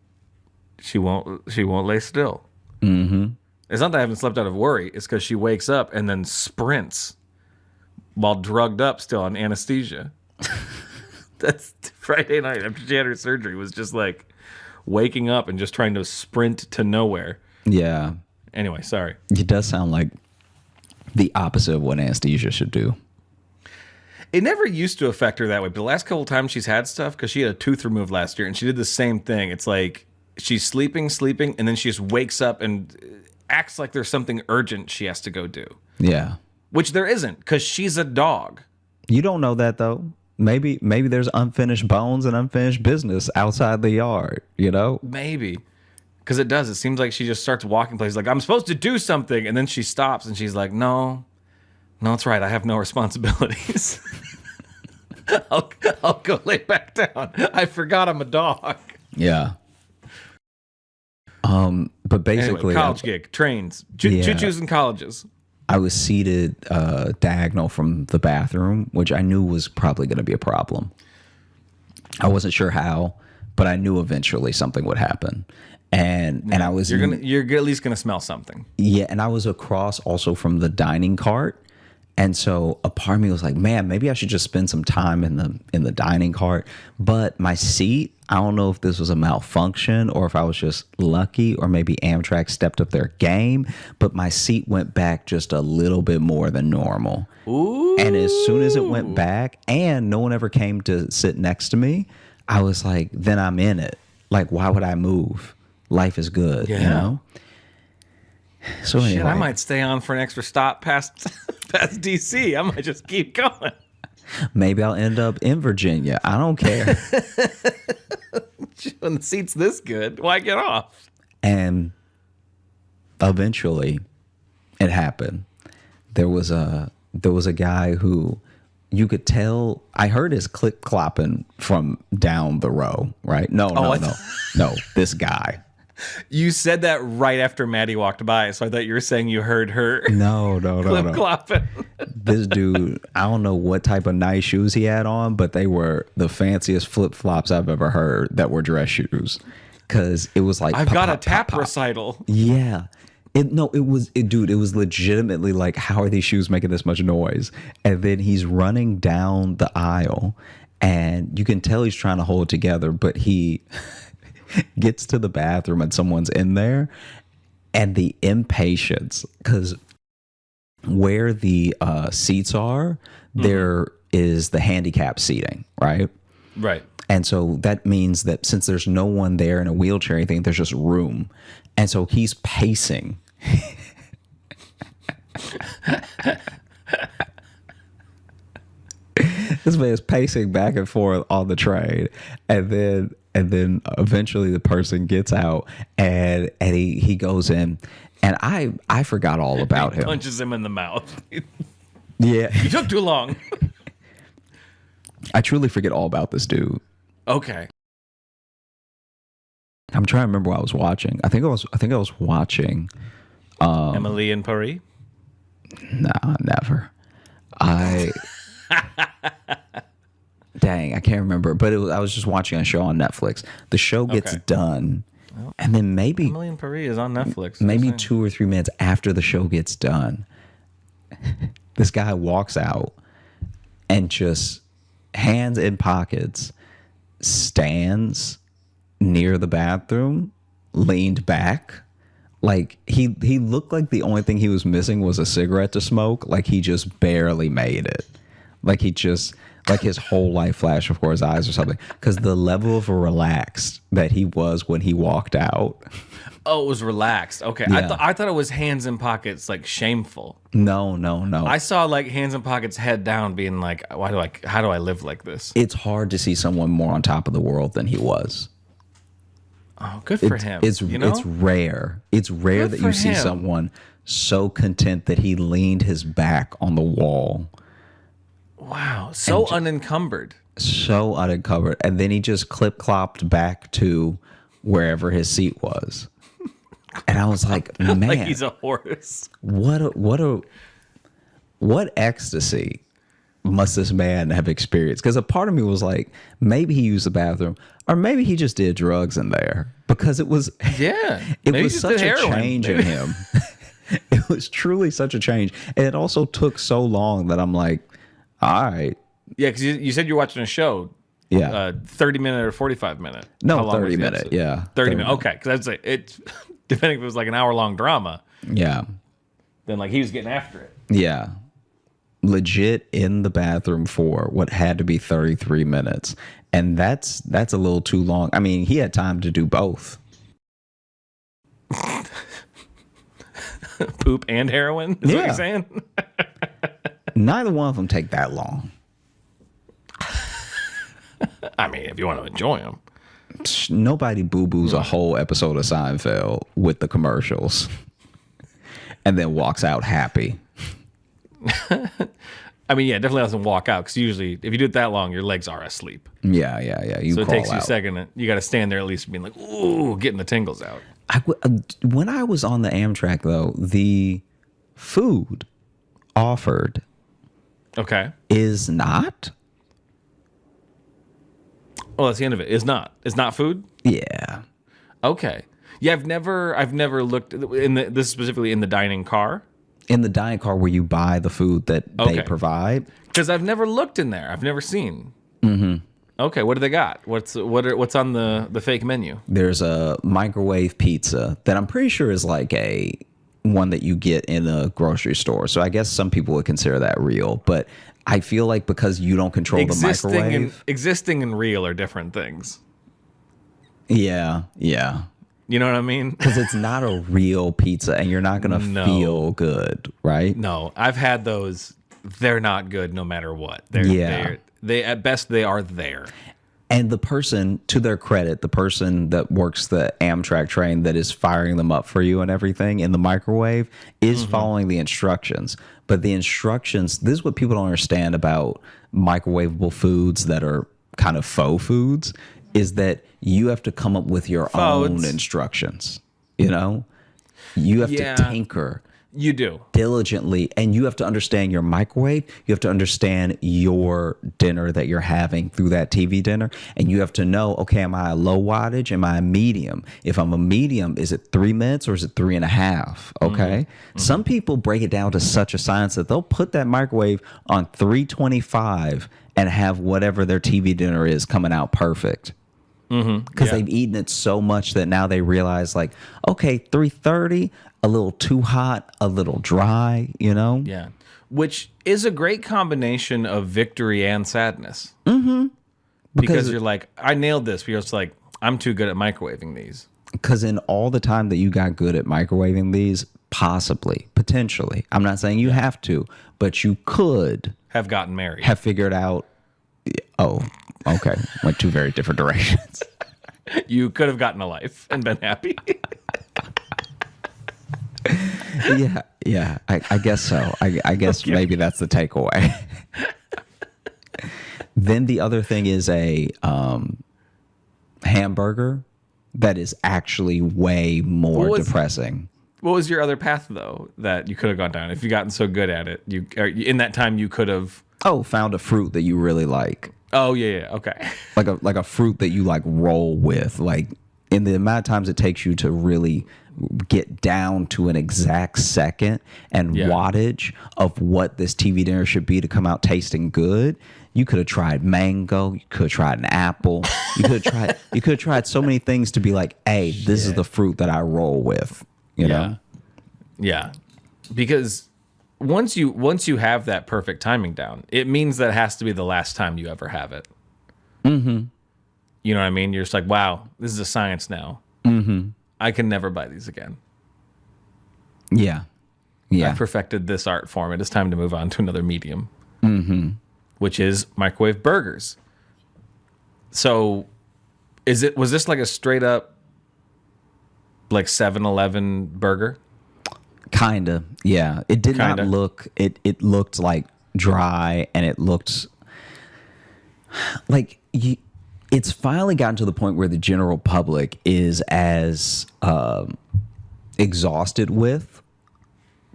won't lay still. It's not that I haven't slept out of worry. It's because she wakes up and then sprints while drugged up still on anesthesia. That's Friday night after she had her surgery was just like waking up and just trying to sprint to nowhere. Yeah. Anyway, sorry. It does sound like the opposite of what anesthesia should do. It never used to affect her that way, but the last couple times she's had stuff, because she had a tooth removed last year, and she did the same thing. It's like she's sleeping, and then she just wakes up and acts like there's something urgent she has to go do. Yeah. Which there isn't, because she's a dog. You don't know that, though. Maybe there's unfinished bones and unfinished business outside the yard, you know? Maybe. Because it does. It seems like she just starts walking places like, I'm supposed to do something, and then she stops, and she's like, no, it's right. I have no responsibilities. I'll go lay back down. I forgot I'm a dog. Yeah. But basically, Anyway, college gig, trains, choo-choos and colleges. I was seated diagonal from the bathroom, which I knew was probably going to be a problem. I wasn't sure how, but I knew eventually something would happen. And I was You're at least gonna smell something. Yeah, and I was across also from the dining cart. And so a part of me was like, man, maybe I should just spend some time in the dining cart. But my seat, I don't know if this was a malfunction or if I was just lucky or maybe Amtrak stepped up their game. But my seat went back just a little bit more than normal. Ooh. And as soon as it went back and no one ever came to sit next to me, I was like, then I'm in it. Like, why would I move? Life is good, you know? So anyway. Shit, I might stay on for an extra stop past DC. I might just keep going. Maybe I'll end up in Virginia. I don't care. When the seat's this good, why get off? And eventually it happened. There was a guy who you could tell, I heard his clip clopping from down the row, right? No, this guy. You said that right after Maddie walked by, so I thought you were saying you heard her. No. Clip clopping. This dude, I don't know what type of nice shoes he had on, but they were the fanciest flip flops I've ever heard that were dress shoes. Because it was like, I've got a tap recital. Yeah. It was legitimately like, how are these shoes making this much noise? And then he's running down the aisle and you can tell he's trying to hold it together, but he gets to the bathroom and someone's in there, and the impatience, because where the seats are, there is the handicap seating, right? Right. And so that means that since there's no one there in a wheelchair or anything, there's just room. And so he's pacing. This man is pacing back and forth on the train. And then eventually the person gets out and he goes in. And I forgot all about him. Punches him in the mouth. Yeah. You took too long. I truly forget all about this dude. Okay. I'm trying to remember what I was watching. I think I was watching Emily in Paris? Nah, never. Dang, I can't remember. But I was just watching a show on Netflix. The show gets done, and then maybe Emily in Paris is on Netflix. maybe 2 or 3 minutes after the show gets done, this guy walks out and just hands in pockets stands near the bathroom, leaned back. Like he looked like the only thing he was missing was a cigarette to smoke. Like he just barely made it. Like his whole life flashed before his eyes or something. Because the level of relaxed that he was when he walked out. Oh, it was relaxed. Okay, Yeah. I thought it was hands in pockets, like shameful. No. I saw like hands in pockets, head down, being like, how do I live like this? It's hard to see someone more on top of the world than he was. Oh, good for him. It's rare. It's rare Good that for you see him. someone so content that he leaned his back on the wall. Wow, so unencumbered. So uncovered, and then he just clip-clopped back to wherever his seat was. And I was like, man, Like he's a horse. what ecstasy must this man have experienced? Because a part of me was like, maybe he used the bathroom, or maybe he just did drugs in there, because it was Yeah, it maybe he was just such did a heroin. change in him. It was truly such a change, and it also took so long that I'm like, all right, Yeah, because you said you're watching a show. yeah, 30-minute or 45-minute. no, How long was 30 the minute, episode? yeah, 30 minutes. Okay, because I'd say it's depending if it was like an hour-long drama, yeah. then like he was getting after it. Yeah. Legit in the bathroom for what had to be 33 minutes. And that's a little too long. I mean, he had time to do both. Poop and heroin? Is what Yeah. you're saying? Neither one of them take that long. I mean, if you want to enjoy them. Nobody boo-boos a whole episode of Seinfeld with the commercials and then walks out happy. I mean, yeah, definitely doesn't walk out, because usually if you do it that long, your legs are asleep. Yeah. You So it crawl takes you a out. second. You got to stand there at least being like, ooh, getting the tingles out. When I was on the Amtrak, though, the food offered Okay. is not. Well, that's the end of it. It's not food. Yeah. Okay. Yeah, I've never looked in this specifically in the dining car, In the dining car where you buy the food that they Okay. provide. because I've never looked in there. I've never seen. Mm-hmm. Okay, what do they got? What's on the fake menu? There's a microwave pizza that I'm pretty sure is like a one that you get in a grocery store. So I guess some people would consider that real, but I feel like because you don't control the microwave. Existing and real are different things. Yeah. You know what I mean? Because it's not a real pizza and you're not going to No. feel good, right? No, I've had those. They're not good no matter what. Yeah. They at best they are there. And the person, to their credit, the person that works the Amtrak train that is firing them up for you and everything in the microwave is following the instructions. But the instructions, this is what people don't understand about microwavable foods that are kind of faux foods, is that you have to come up with your own Faux. instructions. You know? You have Yeah. to tinker You do. diligently, and you have to understand your microwave. You have to understand your dinner that you're having through that TV dinner, and you have to know, okay, am I a low wattage? Am I a medium? If I'm a medium, is it 3 minutes or is it 3.5? Okay. Some people break it down to such a science that they'll put that microwave on 325 and have whatever their TV dinner is coming out perfect. Because Yeah. they've eaten it so much that now they realize, like, okay, 330, a little too hot, a little dry, you know? Yeah. Which is a great combination of victory and sadness. Mm-hmm. Because you're like, I nailed this. But you're just like, I'm too good at microwaving these. Because in all the time that you got good at microwaving these, possibly, potentially, I'm not saying you have to, but you could Have gotten married. have figured out, oh, okay, went two very different directions. You could have gotten a life and been happy. Yeah, I guess so. I guess maybe that's the takeaway. Then the other thing is a hamburger that is actually way more depressing. What was your other path, though, that you could have gone down? If you gotten so good at it, in that time you could have. Oh, found a fruit that you really like. Oh yeah. Okay. Like a fruit that you like roll with, like in the amount of times it takes you to really get down to an exact second and wattage of what this TV dinner should be to come out tasting good. You could have tried mango. You could have tried an apple. You could have tried so many things to be like, hey, this is the fruit that I roll with. You know? Yeah. Because once you have that perfect timing down, it means that it has to be the last time you ever have it. Mm-hmm. You know what I mean? You're just like, wow, this is a science now. Mm-hmm. I can never buy these again. Yeah. Yeah. I perfected this art form. It is time to move on to another medium. Mm-hmm. Which is microwave burgers. So was this like a straight up like 7-Eleven burger? Kinda. Yeah. It did not look it looked like dry, and it looked like it's finally gotten to the point where the general public is as exhausted with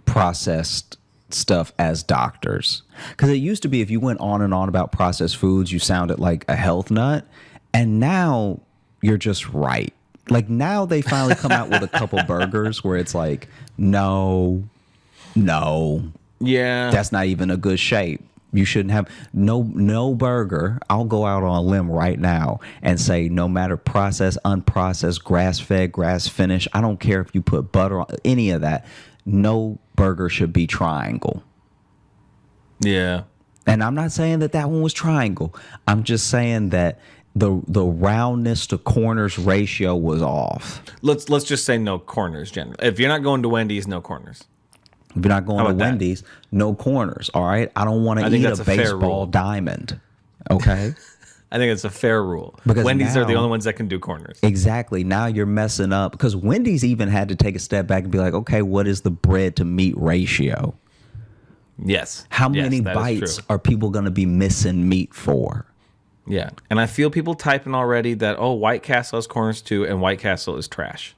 processed stuff as doctors. Because it used to be if you went on and on about processed foods, you sounded like a health nut. And now you're just right. Like now they finally come out with a couple burgers where it's like, no, Yeah. that's not even a good shape. You shouldn't have no burger. I'll go out on a limb right now and say no matter processed, unprocessed, grass-fed, grass-finished, I don't care if you put butter on any of that. No burger should be triangle. Yeah. And I'm not saying that one was triangle. I'm just saying that the roundness to corners ratio was off. Let's just say no corners generally. If you're not going to Wendy's, no corners. If you're not going to Wendy's, no corners. All right. I don't want to eat a baseball diamond. Okay. I think it's a fair rule. Because Wendy's are the only ones that can do corners. Exactly. Now you're messing up because Wendy's even had to take a step back and be like, okay, what is the bread to meat ratio? Yes. How many bites are people going to be missing meat for? Yeah. And I feel people typing already that, oh, White Castle has corners too, and White Castle is trash.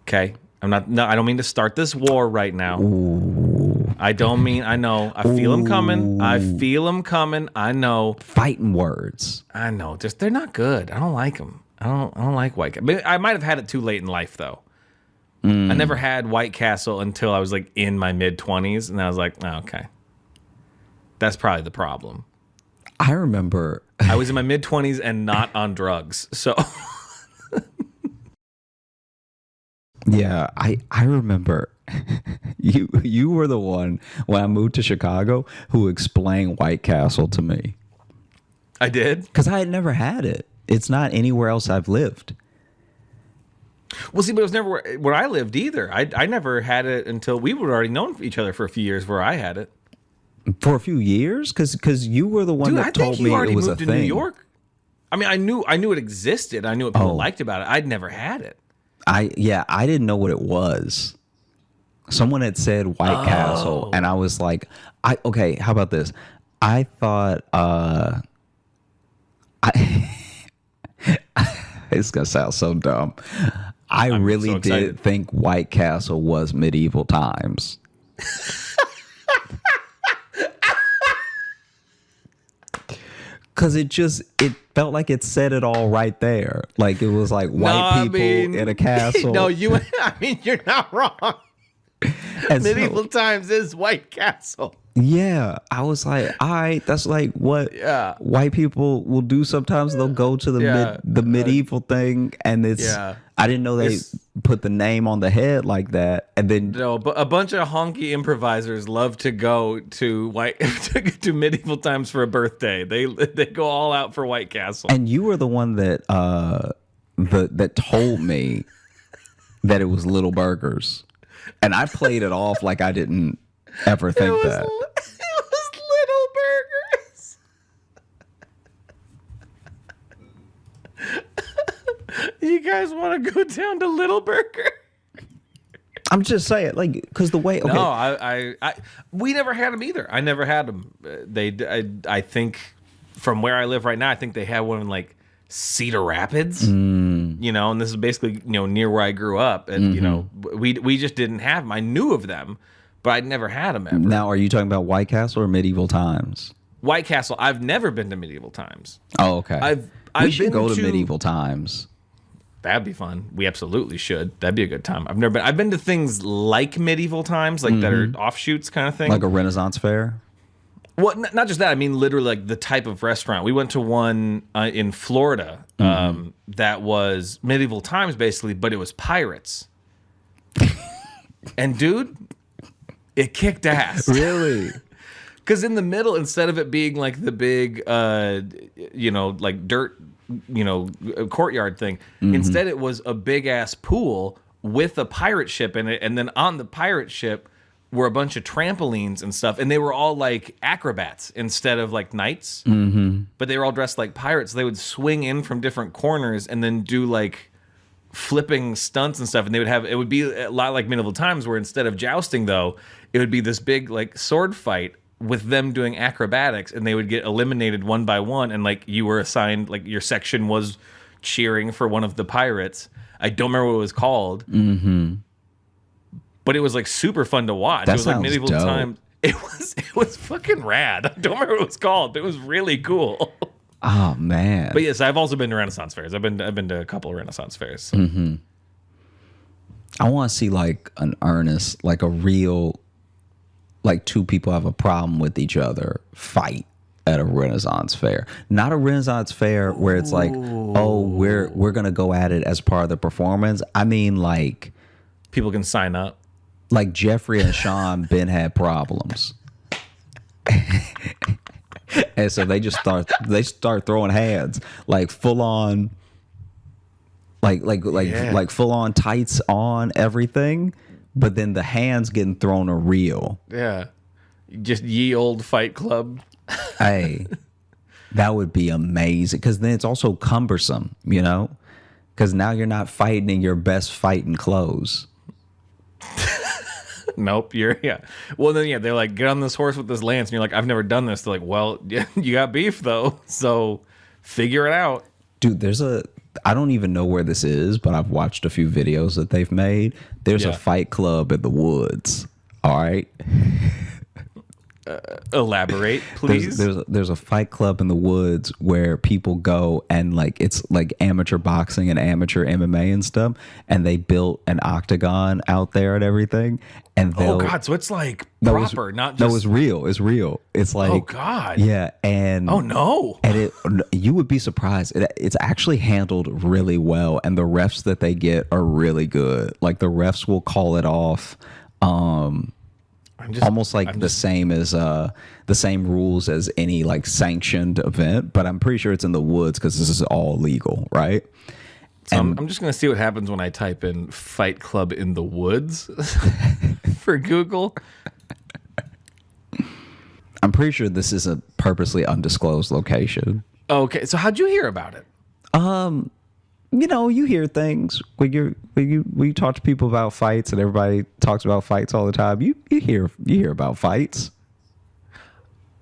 Okay. I don't mean to start this war right now. Ooh. I don't mean, I know. I feel them coming. I know. Fighting words. I know. They're not good. I don't like them. I don't like White Castle. I might have had it too late in life, though. I never had White Castle until I was like in my mid-20s, and I was like, oh, okay. That's probably the problem. I remember. I was in my mid-20s and not on drugs, so... Yeah, I remember you were the one when I moved to Chicago who explained White Castle to me. I did? Because I had never had it. It's not anywhere else I've lived. Well, see, but it was never where I lived either. I never had it until we would already known each other for a few years where I had it. For a few years? Because you were the one that told me it was a thing. New York. I mean, I knew it existed. I knew what people liked about it. I'd never had it. I didn't know what it was. Someone had said White Castle, and I was like, okay, how about this? I thought it's gonna sound so dumb. I'm really did think White Castle was medieval times. Because it felt like it said it all right there. Like it was like white people in a castle. No, you're not wrong. Medieval times is White Castle. Yeah, I was like, all right, that's like what white people will do sometimes. They'll go to the medieval thing, and it's. I didn't know they put the name on the head like that, and then but a bunch of honky improvisers love to go to to medieval times for a birthday. They go all out for White Castle. And you were the one that that told me that it was Little Burgers, and I played it off like I didn't ever think that. It was Little Burgers. You guys want to go down to Little Burger? I'm just saying, like, because the way. Okay. No, we never had them either. I never had them. I think from where I live right now, I think they had one in like Cedar Rapids. You know, and this is basically near where I grew up, and we just didn't have them. I knew of them, but I'd never had them ever. Now, are you talking about White Castle or medieval times? White Castle. I've never been to medieval times. Oh, okay. I've should been go to medieval times. That'd be fun. We absolutely should. That'd be a good time. I've been to things like medieval times, like that are offshoots kind of thing. Like a Renaissance fair? Well, not just that. I mean, literally, like the type of restaurant. We went to one in Florida that was medieval times, basically, but it was pirates. And dude, it kicked ass. Really? Because in the middle, instead of it being like the big, like dirt, courtyard thing, instead it was a big ass pool with a pirate ship in it, and then on the pirate ship were a bunch of trampolines and stuff, and they were all like acrobats instead of like knights, but they were all dressed like pirates. They would swing in from different corners and then do like flipping stunts and stuff, and it would be a lot like medieval times, where instead of jousting though, it would be this big like sword fight with them doing acrobatics, and they would get eliminated one by one, and like you were assigned, like your section was cheering for one of the pirates. I don't remember what it was called. But it was like super fun to watch. That it was like sounds medieval dope. times. It was fucking rad. I don't remember what it was called, but it was really cool. Oh man. But yes, I've also been to Renaissance fairs. I've been to a couple of Renaissance fairs. I want to see like an earnest, like a real, like two people have a problem with each other fight at a Renaissance fair. Not a Renaissance fair where it's like, oh, we're gonna go at it as part of the performance. I mean, like People can sign up. like Jeffrey and Sean been had problems. And so they start throwing hands, like full on, like full on tights on everything, but then the hands getting thrown are real. Yeah. Just ye old Fight Club. Hey, that would be amazing, because then it's also cumbersome, because now you're not fighting in your best fighting clothes. Nope, Well, then they're like, get on this horse with this lance, and you're like, I've never done this. They're like, well, you got beef though, so figure it out. Dude, I don't even know where this is, but I've watched a few videos that they've made. There's a fight club in the woods. All right. Elaborate, please. There's a fight club in the woods where people go, and like it's like amateur boxing and amateur MMA and stuff, and they built an octagon out there and everything. And oh god, so it's like proper, not just. No, it's real. It's real. It's like, oh god, yeah, and oh no, and you would be surprised. It's actually handled really well, and the refs that they get are really good. Like the refs will call it off. The same rules as any like sanctioned event, but I'm pretty sure it's in the woods because this is all legal, right? So I'm just gonna see what happens when I type in "fight club in the woods" for Google. I'm pretty sure this is a purposely undisclosed location. Okay, so how'd you hear about it? You hear things when you talk to people about fights, and everybody talks about fights all the time. You hear about fights.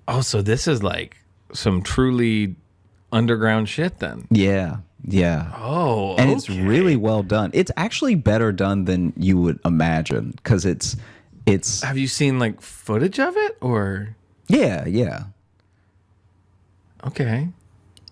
Oh, so this is like some truly underground shit then. Yeah. Oh, and it's really well done. It's actually better done than you would imagine, because it's. Have you seen like footage of it or? Yeah. Okay.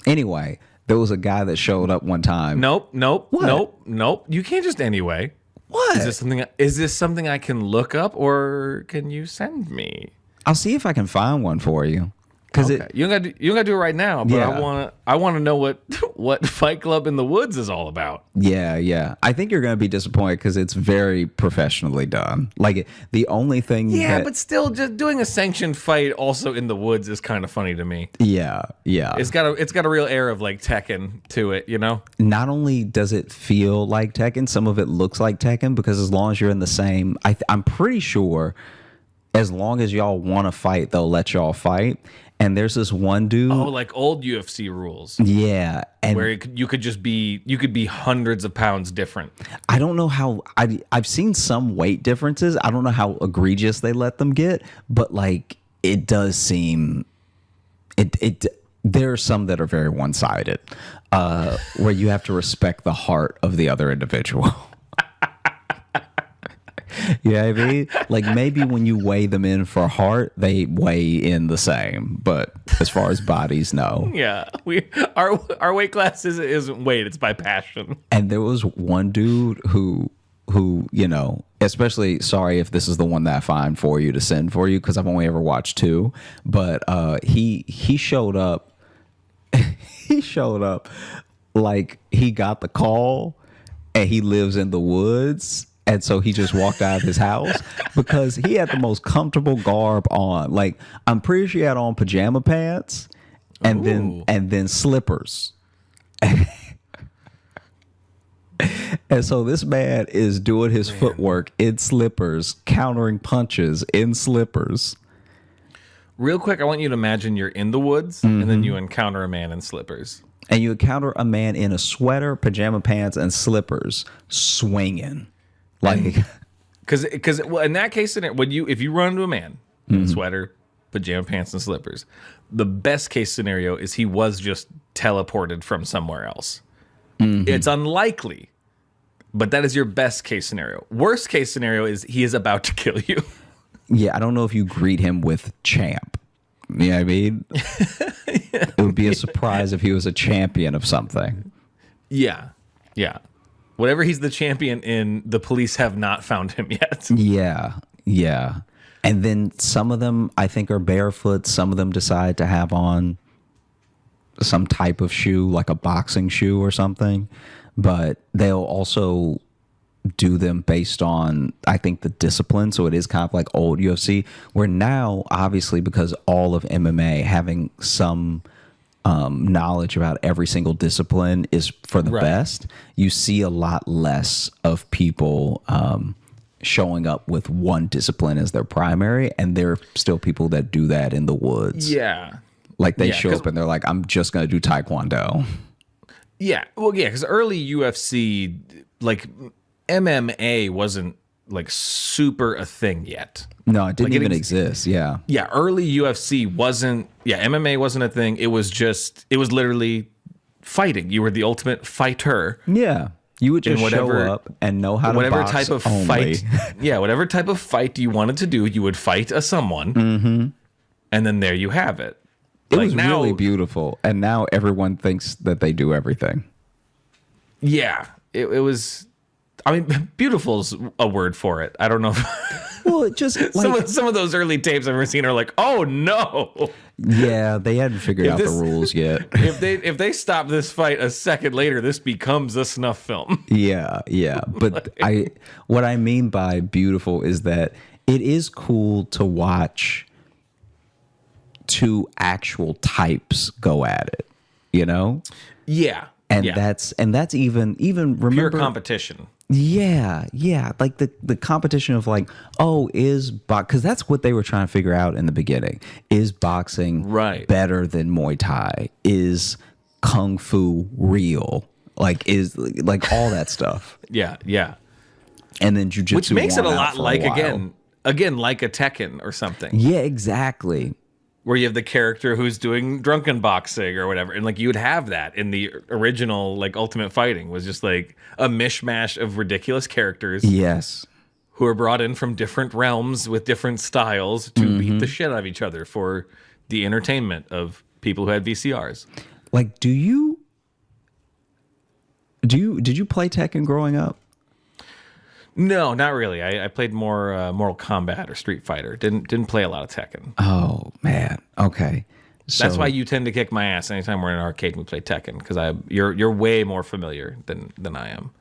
Anyway. There was a guy that showed up one time. Nope. What? Nope. You can't just anyway. What? Is this something I can look up, or can you send me? I'll see if I can find one for you. Okay. You don't gotta do it right now, but Yeah. I wanna know what Fight Club in the Woods is all about. Yeah. I think you're gonna be disappointed because it's very professionally done. Like the only thing. Yeah, but still, just doing a sanctioned fight also in the woods is kind of funny to me. Yeah. It's got a real air of like Tekken to it, Not only does it feel like Tekken, some of it looks like Tekken, because as long as you're in the same, I'm pretty sure, as long as y'all want to fight, they'll let y'all fight. And there's this one dude. Oh, like old UFC rules. Yeah, and where you could be hundreds of pounds different. I don't know how. I've seen some weight differences. I don't know how egregious they let them get, but like it does seem there are some that are very one-sided, where you have to respect the heart of the other individual. Yeah, I mean, like maybe when you weigh them in for heart, they weigh in the same. But as far as bodies, no. Yeah, our weight class isn't weight; it's by passion. And there was one dude who especially sorry if this is the one that I find for you to send for you because I've only ever watched two, but he showed up. He showed up like he got the call, and he lives in the woods. And so he just walked out of his house because he had the most comfortable garb on. Like, I'm pretty sure he had on pajama pants and then slippers. And so this man is doing his footwork in slippers, countering punches in slippers. Real quick, I want you to imagine you're in the woods and then you encounter a man in slippers. And you encounter a man in a sweater, pajama pants, and slippers swinging. Like, because in that case, if you run into a man in a sweater, pajama pants, and slippers, the best case scenario is he was just teleported from somewhere else. It's unlikely, but that is your best case scenario. Worst case scenario is he is about to kill you. Yeah, I don't know if you greet him with champ. You know what I mean? It would be a surprise if he was a champion of something. Yeah. Whatever he's the champion in, the police have not found him yet. Yeah. And then some of them, I think, are barefoot. Some of them decide to have on some type of shoe, like a boxing shoe or something. But they'll also do them based on, I think, the discipline. So it is kind of like old UFC, where now, obviously, because all of MMA having some knowledge about every single discipline is for the best, you see a lot less of people showing up with one discipline as their primary, and there are still people that do that in the woods. Yeah. Like they show up and they're like, I'm just going to do Taekwondo. Yeah. Well, yeah, because early UFC, like MMA wasn't like super a thing yet. No, it didn't even exist. Yeah. Yeah. Early UFC wasn't, MMA wasn't a thing. It was literally fighting. You were the ultimate fighter. Yeah. You would just show up and know how to whatever box type of only. fight. Yeah. Whatever type of fight you wanted to do, you would fight someone. Mm-hmm. And then there you have it. It was really beautiful. And now everyone thinks that they do everything. Yeah. It was, I mean, beautiful's a word for it. I don't know. Well, it just like some of those early tapes I've ever seen are like, oh no. Yeah, they hadn't figured out the rules yet. If they stop this fight a second later, this becomes a snuff film. Yeah. But what I mean by beautiful is that it is cool to watch two actual types go at it, you know? Yeah. And that's even remember pure competition. Yeah. Like the competition of like, because that's what they were trying to figure out in the beginning. Is boxing better than Muay Thai? Is Kung Fu real? Like, is like all that stuff. Yeah. And then Jiu-Jitsu, which makes it a lot like again like a Tekken or something. Yeah, exactly. Where you have the character who's doing drunken boxing or whatever. And like you would have that in the original like Ultimate Fighting was just like a mishmash of ridiculous characters. Yes. Who are brought in from different realms with different styles to beat the shit out of each other for the entertainment of people who had VCRs. Like, did you play Tekken growing up? No, not really. I played more Mortal Kombat or Street Fighter. Didn't play a lot of Tekken. Oh man. Okay. So, that's why you tend to kick my ass anytime we're in an arcade and we play Tekken, because you're way more familiar than I am.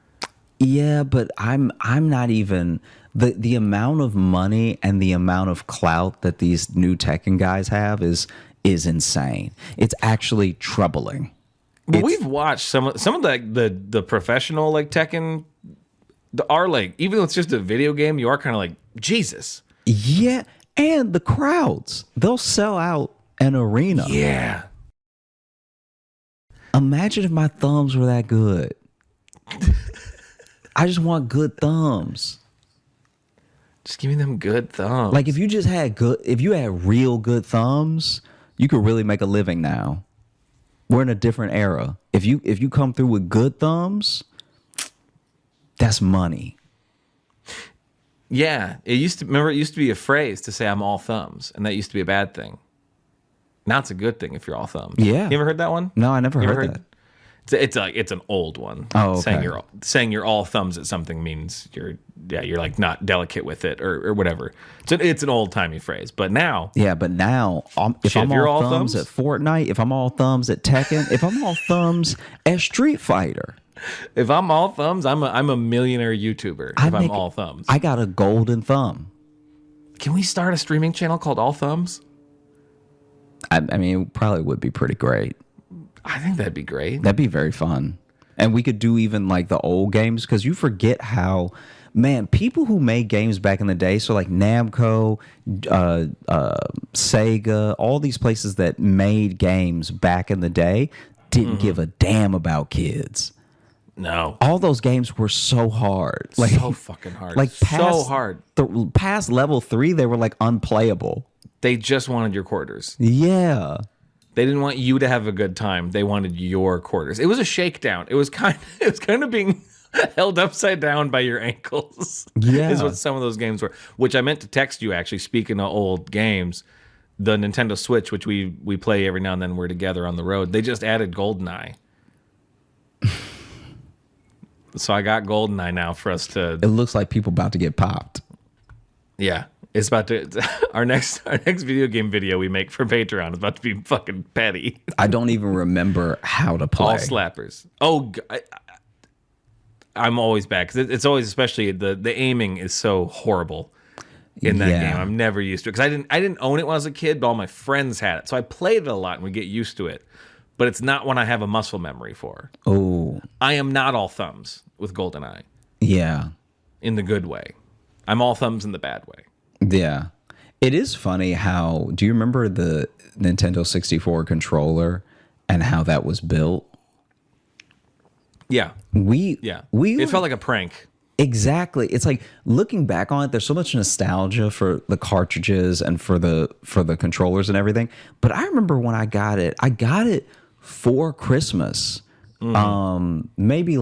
Yeah, but I'm not even the amount of money and the amount of clout that these new Tekken guys have is insane. It's actually troubling. But we've watched some of the professional like Tekken are like, even though it's just a video game, you are kind of like, Jesus. Yeah, and the crowds, they'll sell out an arena. Yeah. Imagine if my thumbs were that good. I just want good thumbs. Just give me them good thumbs. Like if you had real good thumbs, you could really make a living now. We're in a different era. If you come through with good thumbs, that's money. Yeah, it used to be a phrase to say I'm all thumbs, and that used to be a bad thing. Now it's a good thing if you're all thumbs. Yeah. You ever heard that one? No, I never heard that. It's an old one. Oh, okay. Saying you're all thumbs at something means you're like not delicate with it or whatever. So it's an old timey phrase. But now, if I'm all thumbs at Fortnite, if I'm all thumbs at Tekken, if I'm all thumbs at Street Fighter, if I'm all thumbs, I'm a millionaire YouTuber. I'm all thumbs, I got a golden thumb. Can we start a streaming channel called All Thumbs? I mean, it probably would be pretty great. I think that'd be great. That'd be very fun. And we could do even like the old games, because you forget how, man, people who made games back in the day, so like Namco, Sega, all these places that made games back in the day didn't give a damn about kids. No. All those games were so hard. Like, so fucking hard. Like so hard. Past level 3, they were like unplayable. They just wanted your quarters. Yeah. They didn't want you to have a good time. They wanted your quarters. It was a shakedown. It was kind of being held upside down by your ankles. Yeah. Is what some of those games were. Which I meant to text you, actually, speaking of old games. The Nintendo Switch, which we play every now and then, we're together on the road. They just added GoldenEye. So I got GoldenEye now for us to... It looks like people about to get popped. Yeah. It's about to... Our next video game video we make for Patreon is about to be fucking petty. I don't even remember how to play. All slappers. Oh, I'm always bad, because it's always, especially the aiming is so horrible in that game. I'm never used to it, because I didn't own it when I was a kid, but all my friends had it. So I played it a lot, and we get used to it. But it's not one I have a muscle memory for. Oh. I am not all thumbs with GoldenEye. Yeah. In the good way. I'm all thumbs in the bad way. Yeah. It is funny how, do you remember the Nintendo 64 controller and how that was built? Yeah. It felt like a prank. Exactly. It's like, looking back on it, there's so much nostalgia for the cartridges and for the controllers and everything. But I remember when I got it for Christmas. Maybe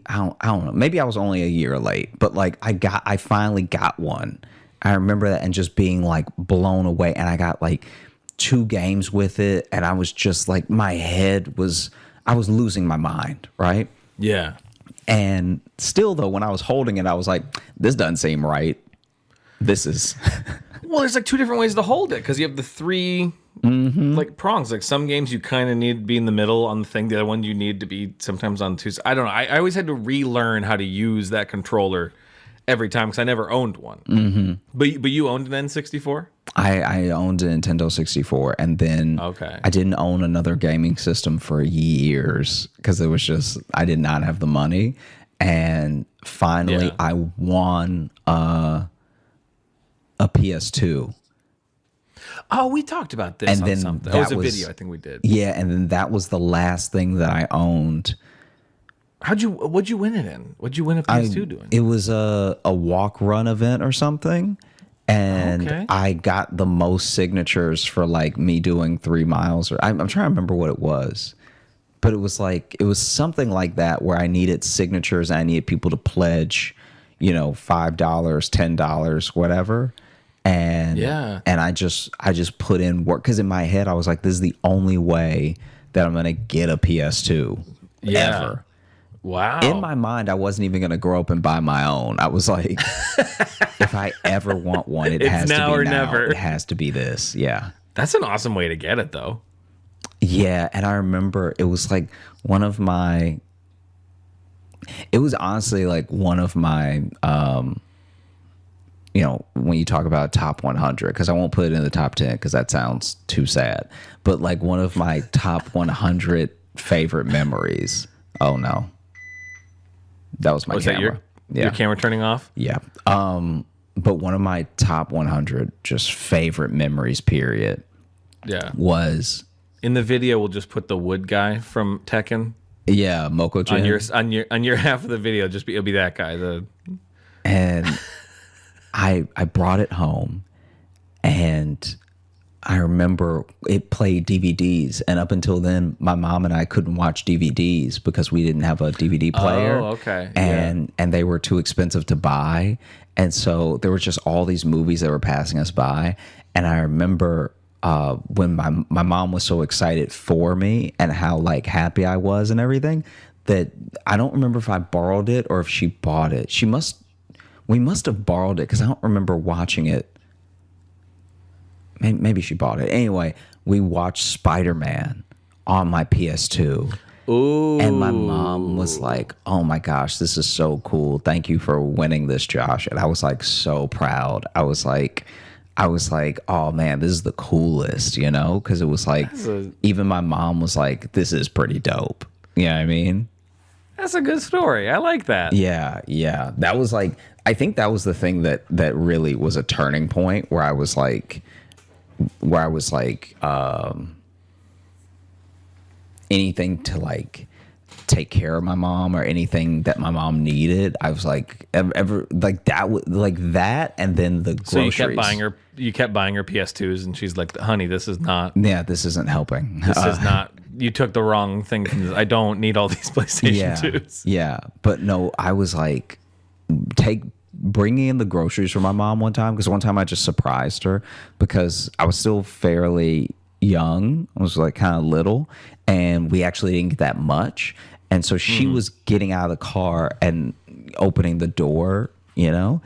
I don't know. Maybe I was only a year late, but like I finally got one. I remember that and just being like blown away. And I got like 2 games with it, and I was just like, I was losing my mind, right? Yeah. And still though, when I was holding it, I was like, this doesn't seem right. This is Well, there's like 2 different ways to hold it, because you have the 3 like prongs. Like some games you kind of need to be in the middle on the thing. The other one you need to be sometimes on 2. I don't know. I always had to relearn how to use that controller every time, because I never owned one. But you owned an N64? I owned a Nintendo 64, and then I didn't own another gaming system for years, because it was just, I did not have the money. And finally I won a PS2. Oh, we talked about this on something. That was a video I think we did. Yeah, and then that was the last thing that I owned. What'd you win it in? What'd you win a PS2 doing? It was a walk run event or something. And I got the most signatures for like me doing 3 miles, or I'm trying to remember what it was. But it was something like that, where I needed signatures and I needed people to pledge, $5, $10, whatever. And I just put in work, because in my head I was like, this is the only way that I'm gonna get a PS2 ever. Wow. In my mind, I wasn't even gonna grow up and buy my own. I was like, if I ever want one, it has to be now. Never. It has to be this. Yeah. That's an awesome way to get it, though. Yeah, and I remember it was like it was honestly like one of my when you talk about top 100, because I won't put it in the top 10 because that sounds too sad, but like one of my top 100 favorite memories. Oh no, that was my camera. Your camera turning off? Yeah. But one of my top 100 just favorite memories, period. Yeah. Was in the video. We'll just put the wood guy from Tekken. Yeah, Moko-chan. On your half of the video, it'll be that guy. And I brought it home, and I remember it played DVDs, and up until then, my mom and I couldn't watch DVDs because we didn't have a DVD player. Oh, okay. And they were too expensive to buy, and so there were just all these movies that were passing us by. And I remember when my mom was so excited for me and how like happy I was and everything, that I don't remember if I borrowed it or if she bought it. We must have borrowed it because I don't remember watching it. Maybe she bought it. Anyway, we watched Spider-Man on my PS2. Ooh. And my mom was like, "Oh my gosh, this is so cool. Thank you for winning this, Josh." And I was like so proud. I was like, "Oh man, this is the coolest," you know? Because it was like, even my mom was like, "This is pretty dope." You know what I mean? That's a good story. I like that. Yeah. That was like, I think that was the thing that really was a turning point where I was like, anything to like take care of my mom or anything that my mom needed. I was like, ever like that, and then the groceries. So you kept buying her PS2s, and she's like, "Honey, this is not. Yeah, this isn't helping. This is not. You took the wrong thing from this. I don't need all these PlayStation 2s." Yeah, but no, I was like, bringing in the groceries for my mom one time, because one time I just surprised her because I was still fairly young. I was like kind of little, and we actually didn't get that much. And so she was getting out of the car and opening the door, you know,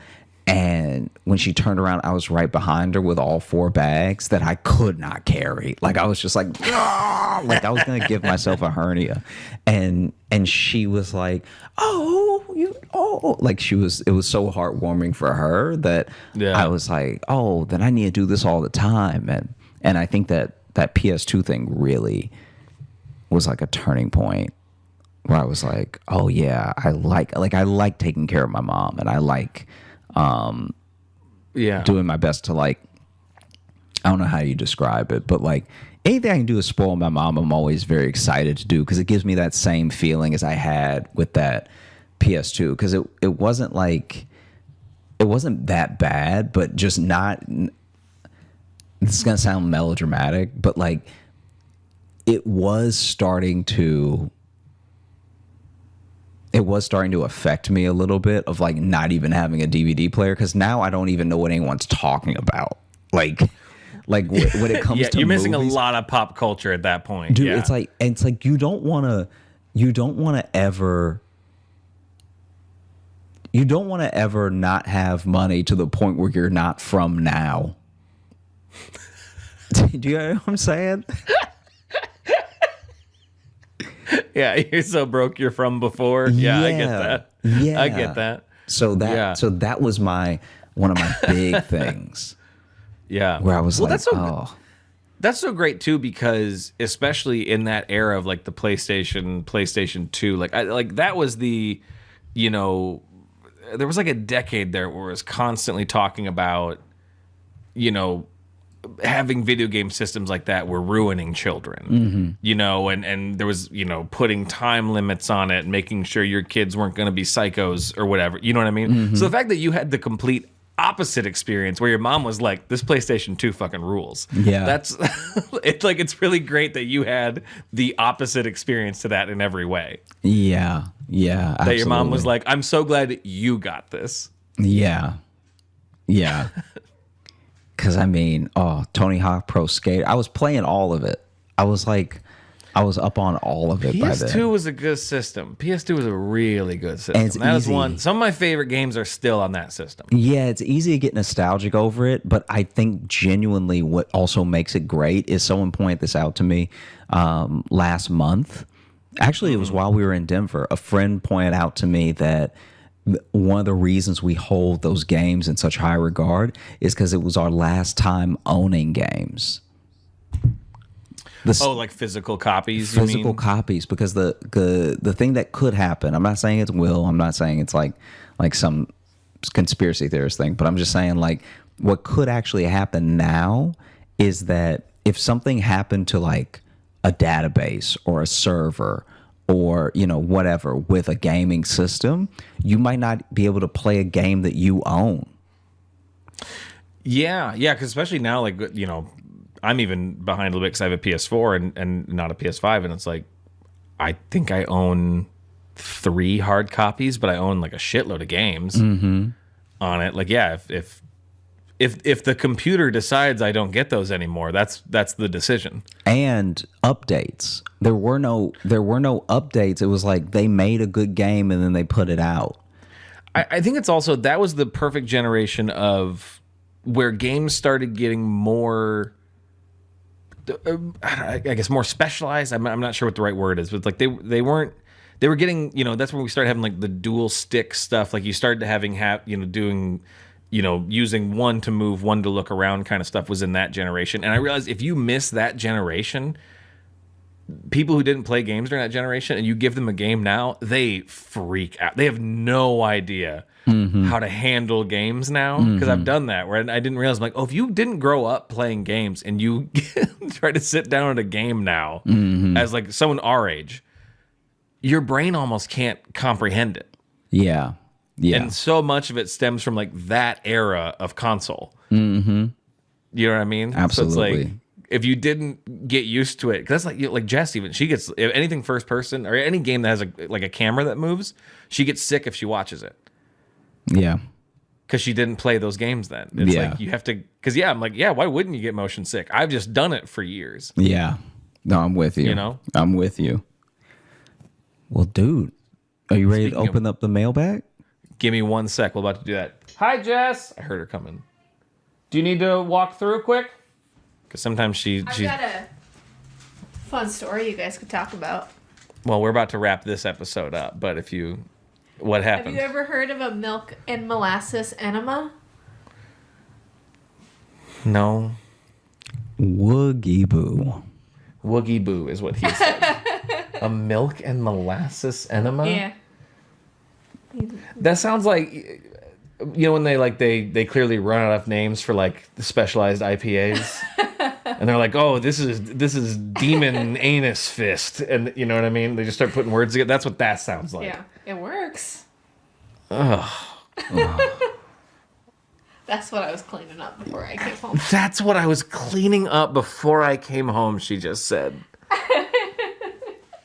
and when she turned around, I was right behind her with all 4 bags that I could not carry. Like I was just like, "Ah!" Like I was gonna give myself a hernia. And she was like, like it was so heartwarming for her that I was like, "Oh, then I need to do this all the time." And I think that PS2 thing really was like a turning point where I was like, "Oh yeah, I like taking care of my mom, and I like doing my best to like, I don't know how you describe it, but like anything I can do to spoil my mom, I'm always very excited to do, because it gives me that same feeling as I had with that PS2, because it wasn't that bad, but just not. This is gonna sound melodramatic, but like it was starting to affect me a little bit, of like not even having a DVD player, because now I don't even know what anyone's talking about. Like when it comes to you're missing movies, a lot of pop culture at that point, dude. It's like you don't want to ever not have money to the point where you're not from now. Do you know what I'm saying? Yeah, you're so broke you're from before. Yeah, I get that. Yeah, I get that. So that was one of my big things. Yeah, where I was like, that's so great too, because especially in that era of like the PlayStation 2, like that was the, you know, there was like a decade there where it was constantly talking about, you know, having video game systems like that were ruining children, you know, and there was, you know, putting time limits on it, making sure your kids weren't going to be psychos or whatever, you know what I mean? So the fact that you had the complete opposite experience where your mom was like, "This PlayStation 2 fucking rules." Yeah. That's it's like, it's really great that you had the opposite experience to that in every way. Yeah. Yeah. Absolutely. That your mom was like, "I'm so glad you got this." Yeah. Yeah. Because I mean, Tony Hawk Pro Skater, I was playing all of it. I was up on all of it by then. PS2 was a good system. PS2 was a really good system. And it's that easy. Was one. Some of my favorite games are still on that system. Yeah, it's easy to get nostalgic over it, but I think genuinely what also makes it great is someone pointed this out to me last month. Actually, it was while we were in Denver. A friend pointed out to me that one of the reasons we hold those games in such high regard is because it was our last time owning games. Like physical copies? Physical copies, because the thing that could happen, I'm not saying it's will, I'm not saying it's like some conspiracy theorist thing, but I'm just saying like what could actually happen now is that if something happened to like a database or a server or, you know, whatever with a gaming system, you might not be able to play a game that you own. Yeah, because especially now, like, you know, I'm even behind a little bit because I have a PS4 and not a PS5, and it's like I think I own 3 hard copies, but I own like a shitload of games on it. Like, yeah, if the computer decides I don't get those anymore, that's the decision. And updates. There were no updates. It was like they made a good game and then they put it out. I think it's also that was the perfect generation of where games started getting more, I guess, more specialized. I'm not sure what the right word is, but like they were getting, that's when we started having like the dual stick stuff. Like you started to doing, using one to move, one to look around kind of stuff was in that generation. And I realized if you miss that generation, people who didn't play games during that generation and you give them a game now, they freak out. They have no idea how to handle games now, because I've done that where I didn't realize, like, if you didn't grow up playing games and you try to sit down at a game now as like someone our age, your brain almost can't comprehend it. Yeah. And so much of it stems from like that era of console. You know what I mean? Absolutely. So it's like, if you didn't get used to it, because that's like Jess, even she gets, if anything first person or any game that has a camera that moves, she gets sick if she watches it. Yeah. Because she didn't play those games then. It's like you have to, because I'm like, why wouldn't you get motion sick? I've just done it for years. Yeah. No, I'm with you. I'm with you. Well, dude, are you ready to open up the mailbag? Give me 1 sec. We're about to do that. Hi, Jess. I heard her coming. Do you need to walk through quick? Because sometimes she's... I've got a fun story you guys could talk about. Well, we're about to wrap this episode up, but what happened? Have you ever heard of a milk and molasses enema? No. Woogie boo. Woogie boo is what he said. A milk and molasses enema? Yeah. That sounds like... when they clearly run out of names for like the specialized IPAs, and they're like, oh, this is demon anus fist, and you know what I mean? They just start putting words together. That's what that sounds like. Yeah, it works. Ugh. That's what I was cleaning up before I came home. That's what I was cleaning up before I came home, she just said.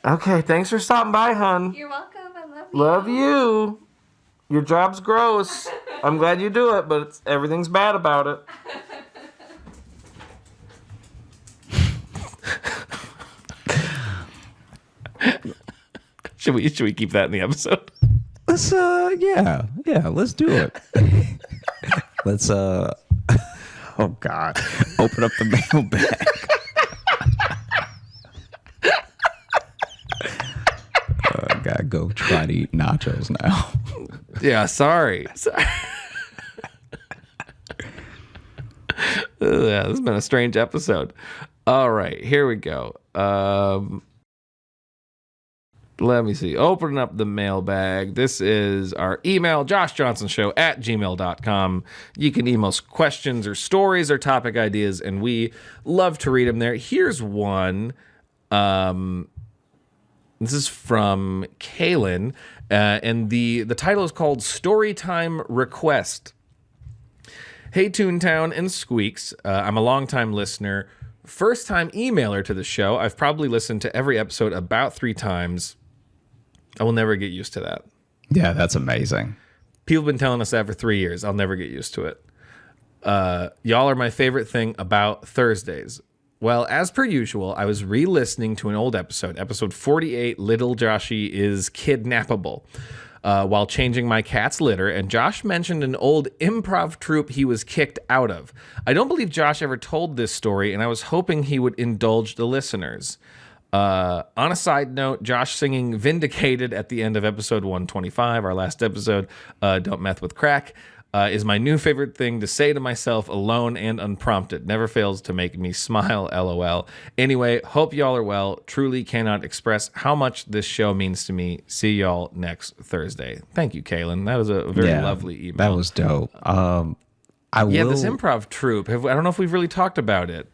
Okay, thanks for stopping by, hon. You're welcome. I love you. Love you. Your job's gross. I'm glad you do it, but everything's bad about it. Should we keep that in the episode? Let's let's do it. Let's oh God, open up the mailbag. I gotta go try to eat nachos now. Yeah, sorry. Yeah, this has been a strange episode. All right, here we go. Let me see. Opening up the mailbag. This is our email, joshjohnsonshow@gmail.com. You can email us questions or stories or topic ideas, and we love to read them there. Here's one. This is from Kaylin, and the title is called Storytime Request. Hey, Toontown and Squeaks. I'm a longtime listener, first-time emailer to the show. I've probably listened to every episode about 3 times. I will never get used to that. Yeah, that's amazing. People have been telling us that for 3 years. I'll never get used to it. Y'all are my favorite thing about Thursdays. Well, as per usual, I was re-listening to an old episode 48, Little Joshy is Kidnappable, while changing my cat's litter, and Josh mentioned an old improv troupe he was kicked out of. I don't believe Josh ever told this story, and I was hoping he would indulge the listeners. On a side note, Josh singing Vindicated at the end of episode 125, our last episode, Don't Meth with Crack, is my new favorite thing to say to myself alone and unprompted. Never fails to make me smile, LOL. Anyway, hope y'all are well. Truly cannot express how much this show means to me. See y'all next Thursday. Thank you, Kaylin. That was a very lovely email. That was dope. This improv troupe. I don't know if we've really talked about it.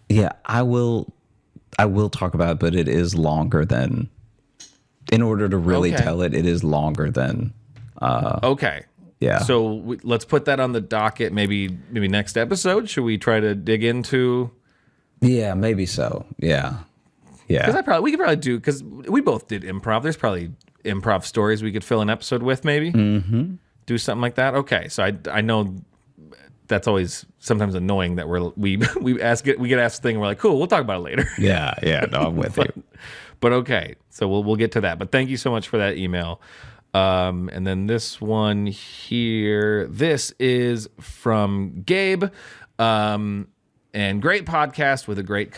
Yeah, I will talk about it, but it is longer than, in order to really tell it, it is longer than. Okay. Yeah. So let's put that on the docket. Maybe next episode. Should we try to dig into Yeah, maybe so. Yeah. Because Yeah. we could probably do, because we both did improv. There's probably improv stories we could fill an episode with, maybe. Mm-hmm. Do something like that. Okay, so I know that's always sometimes annoying that we get asked the thing and we're like, cool, we'll talk about it later. Yeah. Yeah. No, I'm with you. But okay, so we'll get to that. But thank you so much for that email. And then this one here, this is from Gabe. And great podcast with a great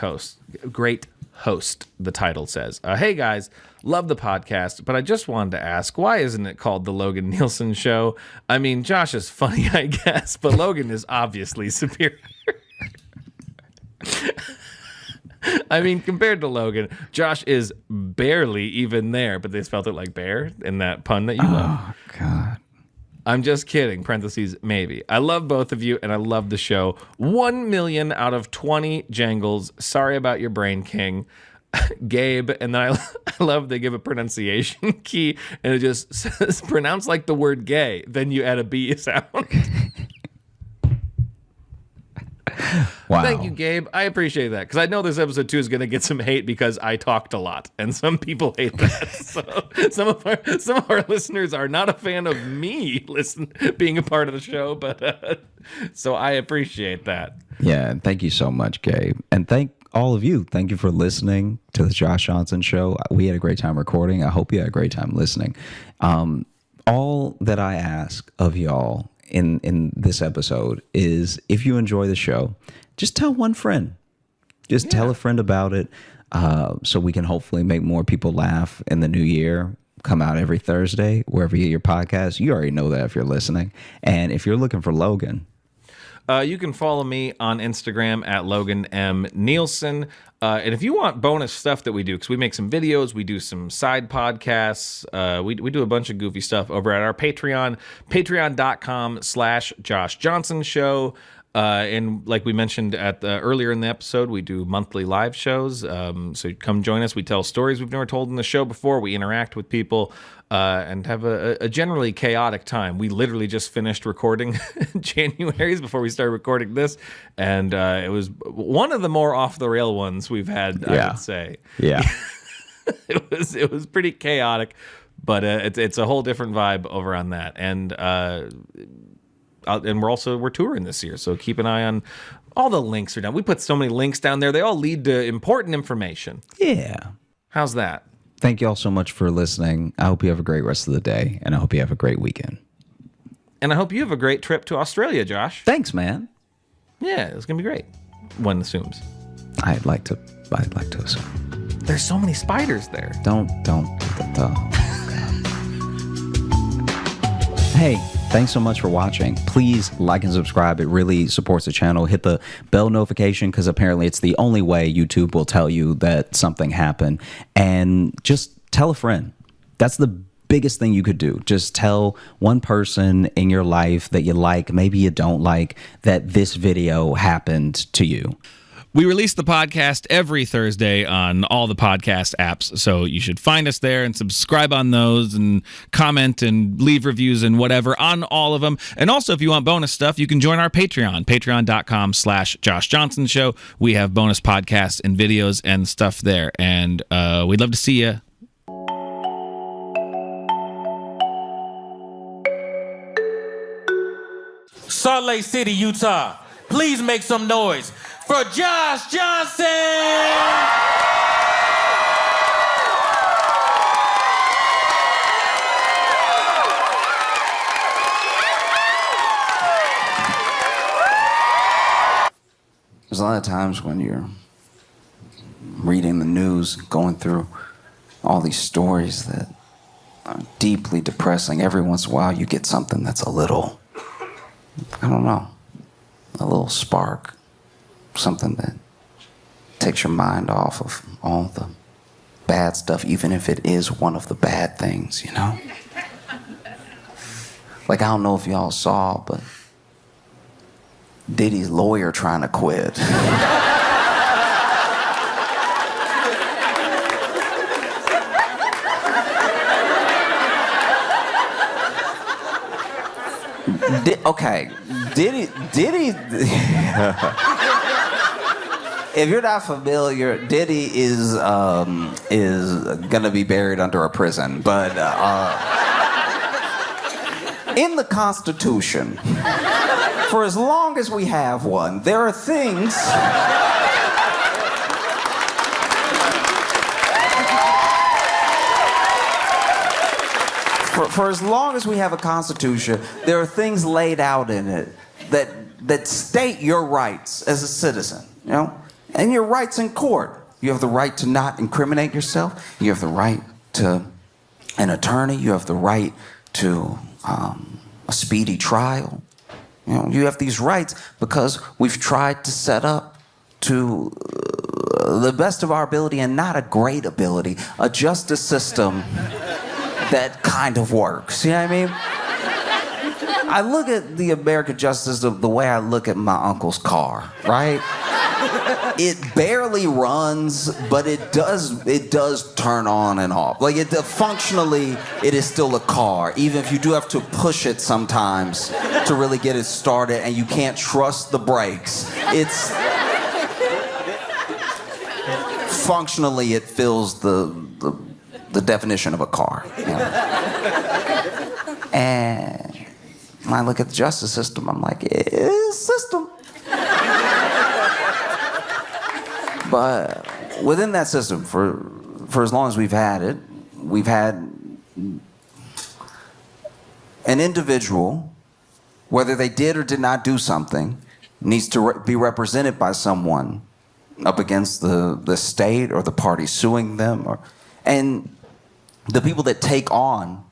host. The title says, hey guys, love the podcast, but I just wanted to ask, why isn't it called the Logan Nielsen Show? I mean, Josh is funny, I guess, but Logan is obviously superior. I mean, compared to Logan, Josh is barely even there, but they spelled it like bear in that pun that you love. Oh, God. I'm just kidding. Parentheses, maybe. I love both of you, and I love the show. 1 million out of 20 jangles. Sorry about your brain, King. Gabe, and then I love they give a pronunciation key, and it just says pronounce like the word gay. Then you add a B sound. Wow. Thank you, Gabe. I appreciate that, because I know this episode 2 is going to get some hate because I talked a lot, and some people hate that. So some of our listeners are not a fan of me being a part of the show, but so I appreciate that. Yeah, and thank you so much, Gabe. And thank all of you. Thank you for listening to the Josh Johnson Show. We had a great time recording. I hope you had a great time listening. All that I ask of y'all in this episode is, if you enjoy the show, just tell one friend. Just tell a friend about it, so we can hopefully make more people laugh in the new year. Come out every Thursday, wherever you get your podcast. You already know that if you're listening. And if you're looking for Logan, you can follow me on Instagram at Logan M. Nielsen. And if you want bonus stuff that we do, because we make some videos, we do some side podcasts, we do a bunch of goofy stuff over at our Patreon, patreon.com/Josh Johnson Show. And like we mentioned earlier in the episode, we do monthly live shows. So come join us. We tell stories we've never told in the show before. We interact with people and have a generally chaotic time. We literally just finished recording January's before we started recording this. And it was one of the more off the rail ones we've had, I would say. yeah. It was pretty chaotic, but it's a whole different vibe over on that. And we're touring this year, so keep an eye on all the links are down. We put so many links down there. They all lead to important information. Yeah. How's that? Thank you all so much for listening. I hope you have a great rest of the day, and I hope you have a great weekend. And I hope you have a great trip to Australia, Josh. Thanks, man. Yeah, it's gonna be great. One assumes. I'd like to assume. There's so many spiders there. Don't. Hey, thanks so much for watching. Please like and subscribe. It really supports the channel. Hit the bell notification, because apparently it's the only way YouTube will tell you that something happened. And just tell a friend. That's the biggest thing you could do. Just tell one person in your life that you like, maybe you don't like, that this video happened to you. We release the podcast every Thursday on all the podcast apps, so you should find us there and subscribe on those and comment and leave reviews and whatever on all of them. And also, if you want bonus stuff, you can join our Patreon, patreon.com/Josh Johnson Show. We have bonus podcasts and videos and stuff there, and we'd love to see you. Salt Lake City, Utah. Please make some noise for Josh Johnson! There's a lot of times when you're reading the news, going through all these stories that are deeply depressing. Every once in a while, you get something that's a little, I don't know, a little spark. Something that takes your mind off of all the bad stuff, even if it is one of the bad things, you know? Like, I don't know if y'all saw, but Diddy's lawyer trying to quit. Diddy. If you're not familiar, Diddy is gonna be buried under a prison, but in the Constitution, for as long as we have one, there are things. For as long as we have a Constitution, there are things laid out in it that state your rights as a citizen, you know? And your rights in court. You have the right to not incriminate yourself. You have the right to an attorney. You have the right to a speedy trial. You know, you have these rights because we've tried to set up to the best of our ability and not a great ability, a justice system that kind of works. You know what I mean? I look at the American justice system the way I look at my uncle's car, right? It barely runs, but it does turn on and off. Like functionally, it is still a car, even if you do have to push it sometimes to really get it started, and you can't trust the brakes. It's functionally it fills the definition of a car. You know? And when I look at the justice system, I'm like, it's a system. But within that system, for as long as we've had it, we've had an individual, whether they did or did not do something, needs to be represented by someone up against the state or the party suing them. And the people that take on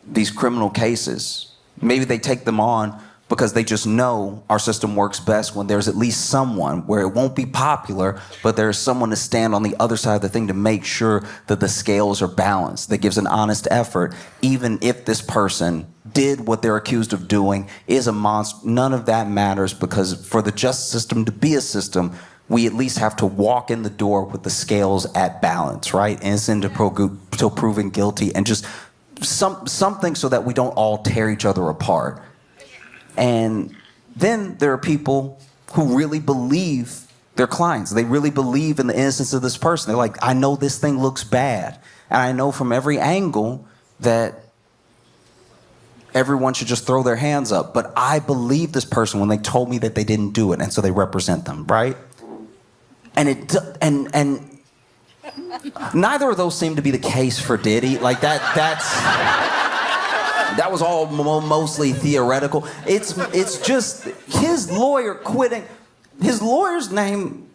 these criminal cases, maybe they take them on because they just know our system works best when there's at least someone where it won't be popular, but there's someone to stand on the other side of the thing to make sure that the scales are balanced, that gives an honest effort, even if this person did what they're accused of doing, is a monster. None of that matters, because for the justice system to be a system, we at least have to walk in the door with the scales at balance, right? Innocent until proven guilty, and just something so that we don't all tear each other apart. And then there are people who really believe their clients. They really believe in the innocence of this person. They're like, I know this thing looks bad. And I know from every angle that everyone should just throw their hands up. But I believe this person when they told me that they didn't do it. And so they represent them, right? And neither of those seem to be the case for Diddy. Like that was all mostly theoretical. It's just his lawyer quitting. His lawyer's name,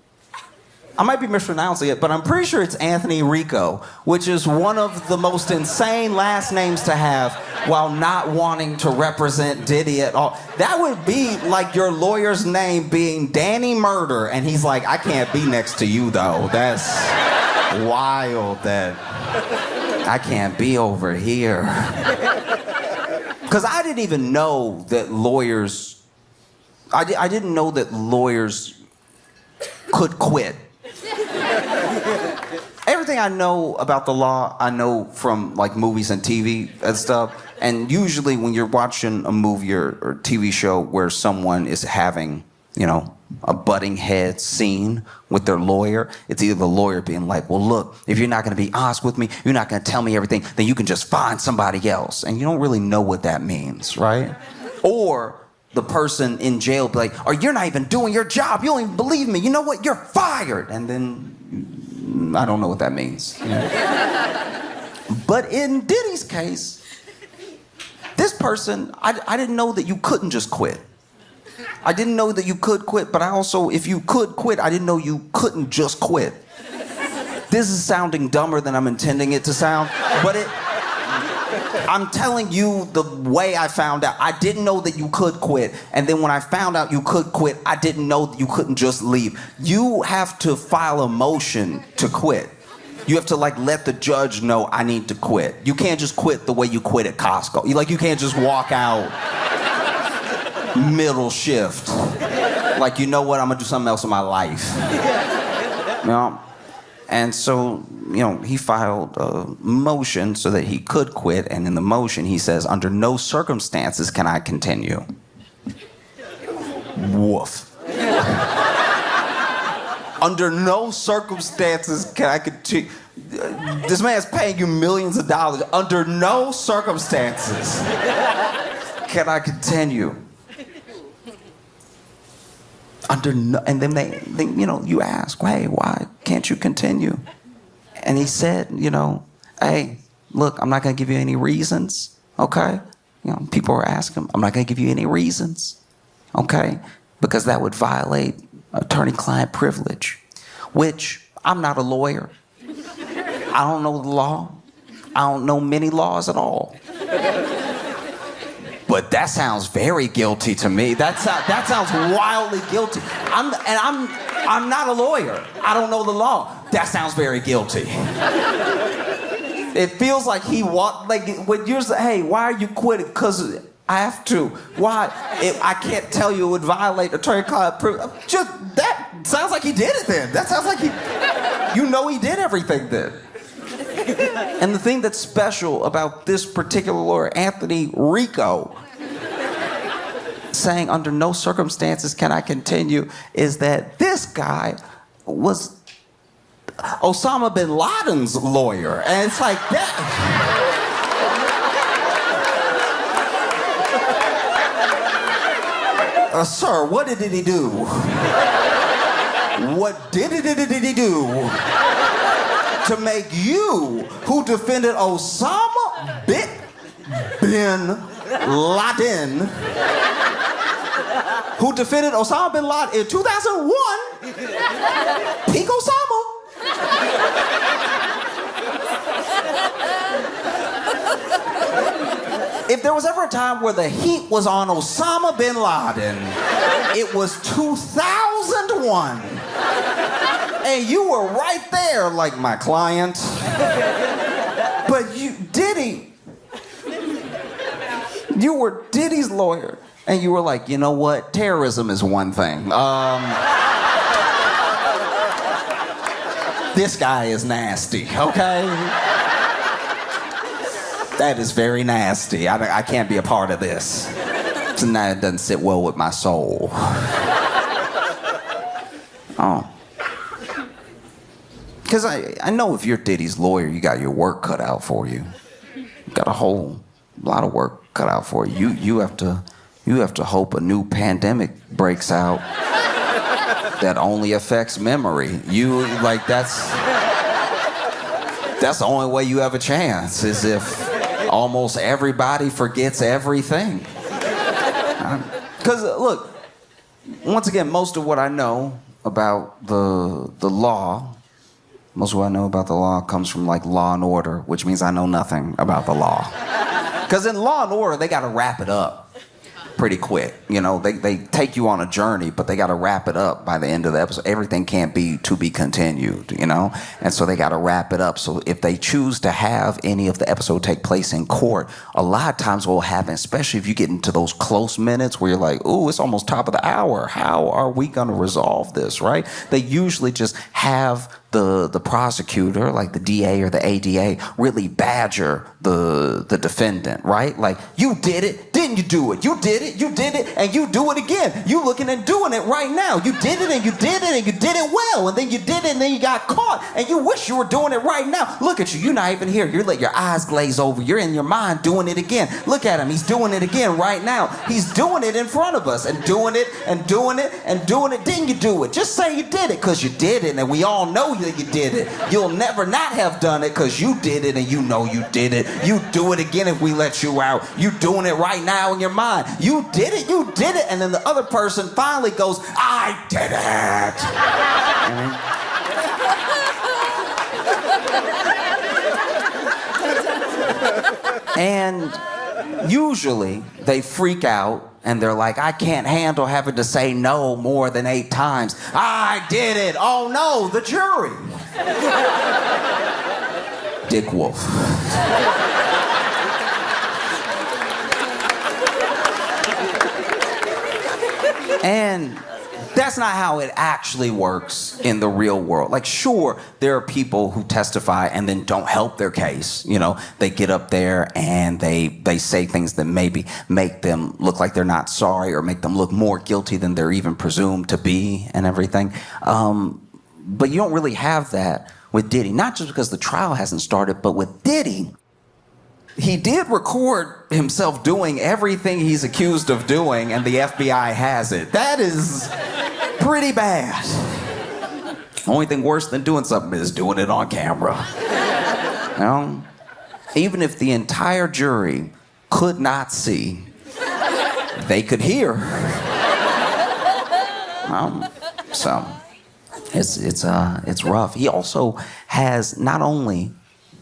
I might be mispronouncing it, but I'm pretty sure it's Anthony Rico, which is one of the most insane last names to have while not wanting to represent Diddy at all. That would be like your lawyer's name being Danny Murder, and he's like, I can't be next to you though. That's wild that I can't be over here. Because I didn't even know that lawyers, I didn't know that lawyers could quit. Everything I know about the law, I know from like movies and TV and stuff. And usually when you're watching a movie or TV show where someone is having, you know, a butting head scene with their lawyer, it's either the lawyer being like, well, look, if you're not going to be honest with me, you're not going to tell me everything, then you can just find somebody else. And you don't really know what that means, right? Or the person in jail be like, or you're not even doing your job. You don't even believe me. You know what? You're fired. And then I don't know what that means. You know? But in Diddy's case, this person, I didn't know that you couldn't just quit. I didn't know that you could quit, but I also, if you could quit, I didn't know you couldn't just quit. This is sounding dumber than I'm intending it to sound, but I'm telling you the way I found out. I didn't know that you could quit, and then when I found out you could quit, I didn't know that you couldn't just leave. You have to file a motion to quit. You have to like let the judge know I need to quit. You can't just quit the way you quit at Costco. You can't just walk out middle shift. Like, you know what, I'm gonna do something else in my life. You know? And so, you know, he filed a motion so that he could quit, and in the motion he says, under no circumstances can I continue. Woof. Under no circumstances can I continue. This man's paying you millions of dollars. Under no circumstances can I continue. And then they, you ask, hey, why can't you continue? And he said, hey, look, I'm not going to give you any reasons, okay? People are asking him, I'm not going to give you any reasons, okay? Because that would violate attorney-client privilege, which I'm not a lawyer. I don't know the law. I don't know many laws at all. But that sounds very guilty to me. That sounds wildly guilty. I'm not a lawyer. I don't know the law. That sounds very guilty. It feels like when you're saying, hey, why are you quitting? Because I have to. Why? I can't tell you it would violate attorney-client privilege. Just that sounds like he did it then. That sounds like he did everything then. And the thing that's special about this particular lawyer, Anthony Rico, saying under no circumstances can I continue, is that this guy was Osama bin Laden's lawyer. And it's like that. Sir, what did he do? What did he do to make you, who defended Osama bin Laden, who defended Osama bin Laden in 2001, peak Osama. If there was ever a time where the heat was on Osama bin Laden, it was 2001. And you were right there, like my client. But Diddy, you were Diddy's lawyer. And you were like, you know what? Terrorism is one thing. This guy is nasty, okay? That is very nasty. I can't be a part of this. Tonight it doesn't sit well with my soul. Oh. Because I know if you're Diddy's lawyer, you got your work cut out for you. You got a whole lot of work cut out for you. You have to hope a new pandemic breaks out that only affects memory. That's the only way you have a chance, is if almost everybody forgets everything. Because look, once again, most of what I know about the law, comes from like Law and Order, which means I know nothing about the law. Because in Law and Order, they got to wrap it up pretty quick. They take you on a journey, but they got to wrap it up by the end of the episode. Everything can't be to be continued, And so they got to wrap it up. So if they choose to have any of the episode take place in court, a lot of times what will happen, especially if you get into those close minutes where you're like, ooh, it's almost top of the hour. How are we going to resolve this, right? They usually just have the prosecutor, like the DA or the ADA, really badger the defendant, right? Like, you did it, didn't you do it? You did it, and you do it again. You looking and doing it right now. You did it, and you did it, and you did it well, and then you did it, and then you got caught, and you wish you were doing it right now. Look at you, you're not even here. You're letting your eyes glaze over. You're in your mind doing it again. Look at him, he's doing it again right now. He's doing it in front of us, and doing it, and doing it, and doing it. Didn't you do it? Just say you did it, because you did it, and we all know that you did it. You'll never not have done it because you did it and you know you did it. You do it again if we let you out. You doing it right now in your mind. You did it, and then the other person finally goes, I did it. And usually they freak out and they're like, I can't handle having to say no more than 8 times. I did it. Oh no, the jury. Dick Wolf. And that's not how it actually works in the real world. Like, sure, there are people who testify and then don't help their case. They get up there and they say things that maybe make them look like they're not sorry or make them look more guilty than they're even presumed to be and everything. But you don't really have that with Diddy. Not just because the trial hasn't started, but with Diddy, he did record himself doing everything he's accused of doing, and the FBI has it. That is pretty bad. Only thing worse than doing something is doing it on camera. You know? Even if the entire jury could not see, they could hear. So it's rough. He also has not only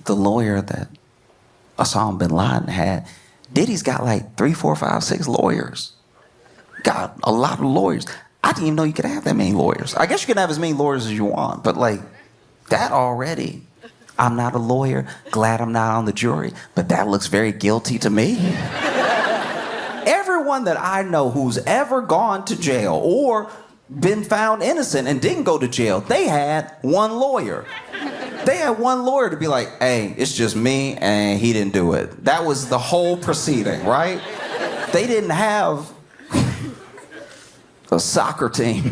the lawyer that Osama bin Laden had, Diddy's got like 3, 4, 5, 6 lawyers. Got a lot of lawyers. I didn't even know you could have that many lawyers. I guess you can have as many lawyers as you want, but like that already. I'm not a lawyer. Glad I'm not on the jury, but that looks very guilty to me. Everyone that I know who's ever gone to jail or been found innocent and didn't go to jail, they had one lawyer. They had one lawyer to be like, hey, it's just me and he didn't do it. That was the whole proceeding, right? They didn't have a soccer team.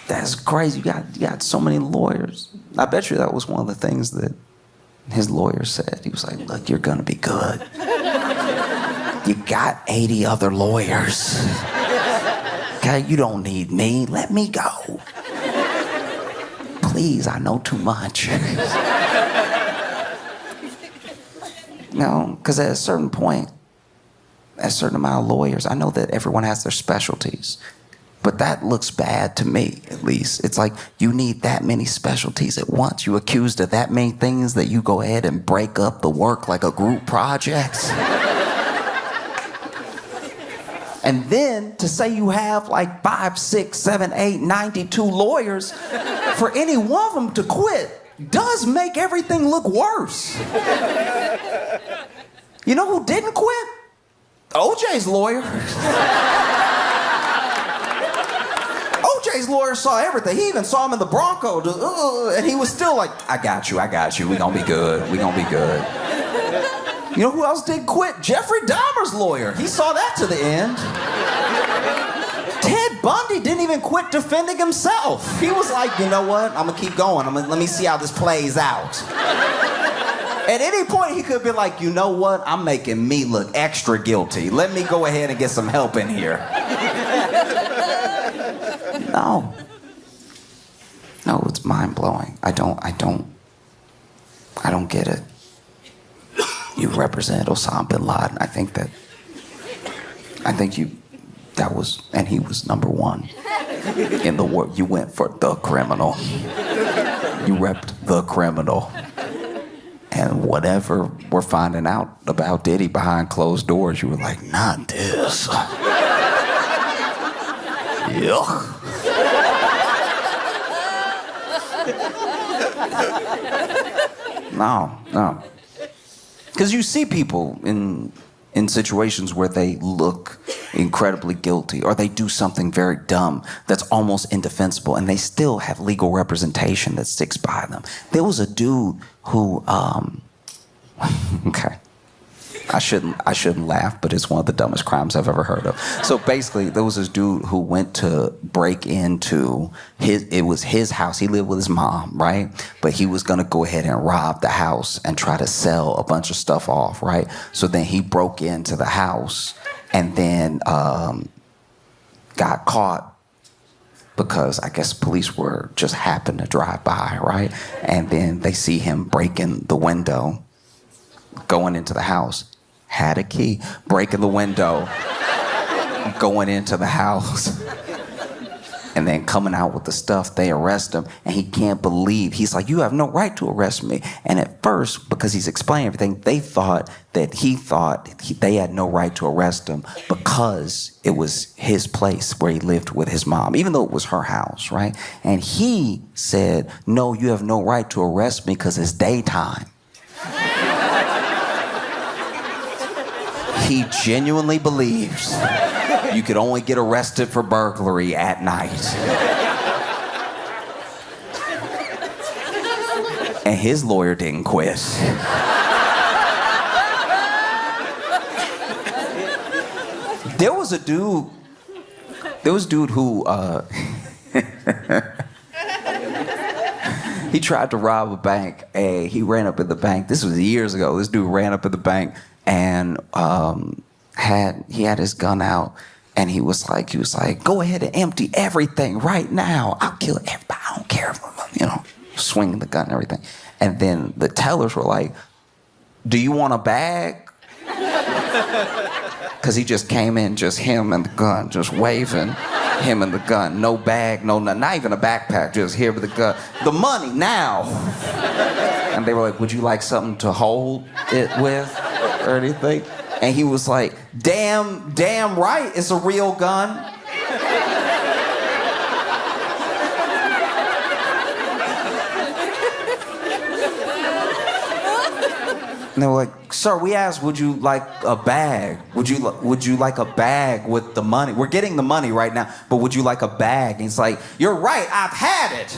That's crazy. You got so many lawyers. I bet you that was one of the things that his lawyer said. He was like, look, you're gonna be good. You got 80 other lawyers. Okay, you don't need me. Let me go. Please, I know too much. No, because at a certain point, a certain amount of lawyers, I know that everyone has their specialties, but that looks bad to me, at least. It's like you need that many specialties at once. You accused of that many things that you go ahead and break up the work like a group project. And then to say you have like 5, 6, 7, 8, 92 lawyers, for any one of them to quit does make everything look worse. You know who didn't quit? OJ's lawyer. OJ's lawyer saw everything. He even saw him in the Bronco, and he was still like, I got you. We gonna be good. You know who else did quit? Jeffrey Dahmer's lawyer. He saw that to the end. Ted Bundy didn't even quit defending himself. He was like, you know what? I'm gonna keep going. Let me see how this plays out. At any point, he could be like, you know what? I'm making me look extra guilty. Let me go ahead and get some help in here. No, it's mind-blowing. I don't get it. You represent Osama bin Laden. And he was number one in the war. You went for the criminal. You repped the criminal. And whatever we're finding out about Diddy behind closed doors, you were like, not this. Yuck. No. Because you see people in situations where they look incredibly guilty or they do something very dumb that's almost indefensible and they still have legal representation that sticks by them. There was a dude who, okay, I shouldn't laugh, but it's one of the dumbest crimes I've ever heard of. So basically, there was this dude who went to break into it was his house. He lived with his mom, right? But he was gonna go ahead and rob the house and try to sell a bunch of stuff off, right? So then he broke into the house and then got caught because I guess police were just happened to drive by, right? And then they see him breaking the window, going into the house. Had a key, breaking the window, going into the house, and then coming out with the stuff. They arrest him, and he can't believe. He's like, you have no right to arrest me. And at first, because he's explaining everything, they thought they had no right to arrest him because it was his place where he lived with his mom, even though it was her house, right? And he said, no, you have no right to arrest me because it's daytime. He genuinely believes you could only get arrested for burglary at night. And his lawyer didn't quit. There was a dude who He tried to rob a bank. He ran up in the bank. This was years ago. This dude ran up in the bank and had his gun out, and he was like, go ahead and empty everything right now. I'll kill everybody. I don't care. Swinging the gun and everything. And then the tellers were like, do you want a bag? Because he just came in, just him and the gun, just waving. Him and the gun, no bag, not even a backpack, just here with the gun. The money now. And they were like, would you like something to hold it with or anything? And he was like, damn right, it's a real gun. And they were like, sir, we asked, would you like a bag? Would you like a bag with the money? We're getting the money right now, but would you like a bag? And he's like, you're right, I've had it.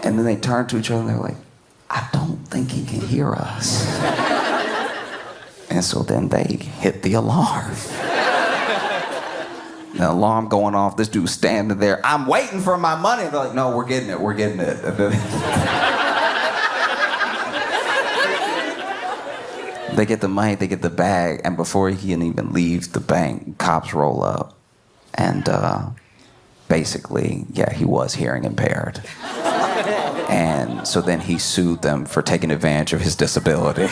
And then they turned to each other and they were like, I don't think he can hear us. And so then they hit the alarm. The alarm going off, this dude's standing there. I'm waiting for my money. They're like, no, we're getting it. They get the money, they get the bag, and before he can even leave the bank, cops roll up. And basically, he was hearing impaired. And so then he sued them for taking advantage of his disability.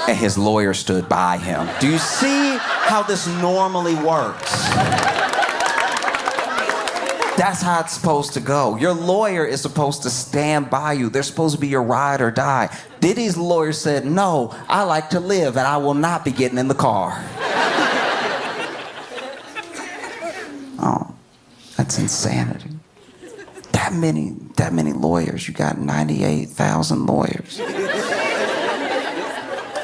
And his lawyer stood by him. Do you see how this normally works? That's how it's supposed to go. Your lawyer is supposed to stand by you. They're supposed to be your ride or die. Diddy's lawyer said, no, I like to live and I will not be getting in the car. Oh, that's insanity. That many lawyers. You got 98,000 lawyers.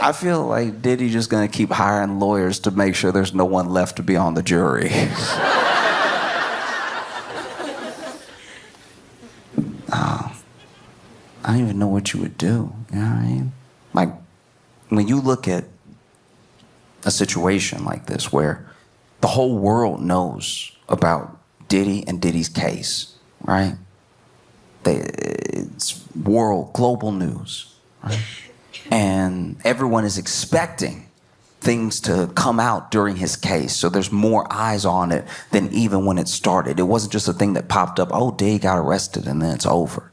I feel like Diddy just gonna keep hiring lawyers to make sure there's no one left to be on the jury. I don't even know what you would do. You know what I mean? Like, when you look at a situation like this where the whole world knows about Diddy and Diddy's case, right? It's global news, right? And everyone is expecting things to come out during his case. So there's more eyes on it than even when it started. It wasn't just a thing that popped up, oh, Diddy got arrested and then it's over.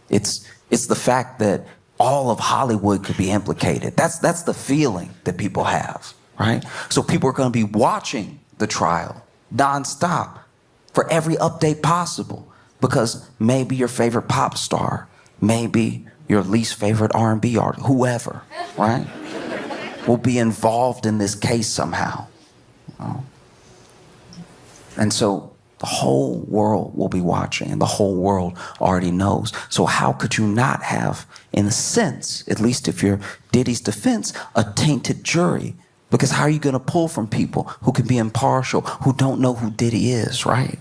It's the fact that all of Hollywood could be implicated. That's the feeling that people have, right? So people are going to be watching the trial nonstop for every update possible because maybe your favorite pop star, maybe your least favorite R&B artist, whoever, right, will be involved in this case somehow. And so the whole world will be watching, and the whole world already knows. So how could you not have, in a sense, at least if you're Diddy's defense, a tainted jury? Because how are you going to pull from people who can be impartial, who don't know who Diddy is, right?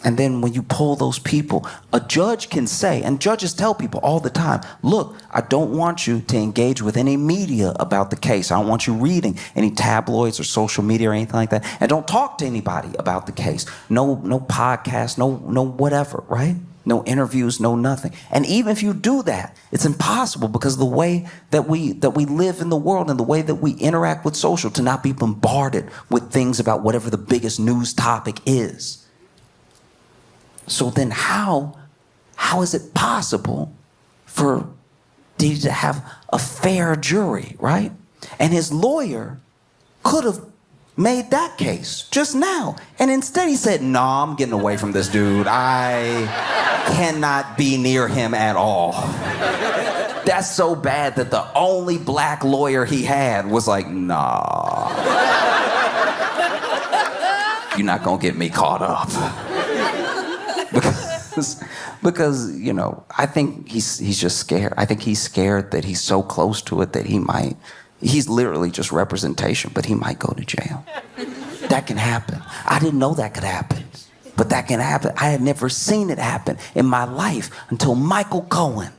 And then when you pull those people, a judge can say, and judges tell people all the time, look, I don't want you to engage with any media about the case. I don't want you reading any tabloids or social media or anything like that. And don't talk to anybody about the case. No podcast, no whatever, right? No interviews, no nothing. And even if you do that, it's impossible because of the way that we live in the world and the way that we interact with social to not be bombarded with things about whatever the biggest news topic is. So then how is it possible for Diddy to have a fair jury, right? And his lawyer could have made that case just now. And instead he said, no, I'm getting away from this dude. I cannot be near him at all. That's so bad that the only black lawyer he had was like, nah. You're not gonna get me caught up. Because you know, I think he's just scared. I think he's scared that he's so close to it that he's literally just representation, but he might go to jail. That can happen. I didn't know that could happen, but that can happen. I had never seen it happen in my life until Michael Cohen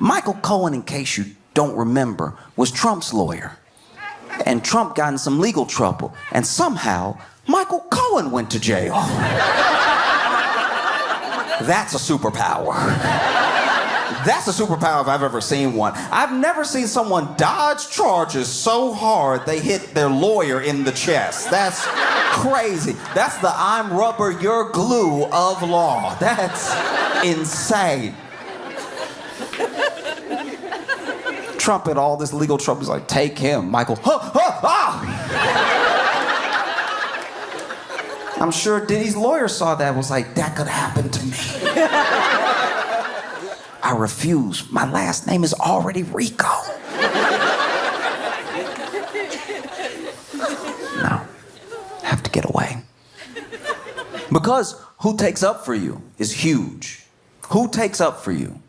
Michael Cohen, in case you don't remember, was Trump's lawyer. And Trump got in some legal trouble. And somehow, Michael Cohen went to jail. That's a superpower. That's a superpower if I've ever seen one. I've never seen someone dodge charges so hard they hit their lawyer in the chest. That's crazy. That's the I'm rubber, you're glue of law. That's insane. Trump had all this legal trouble. He's like, take him. Michael, I'm sure Diddy's lawyer saw that and was like, that could happen to me. I refuse. My last name is already Rico. No, have to get away. Because who takes up for you is huge. Who takes up for you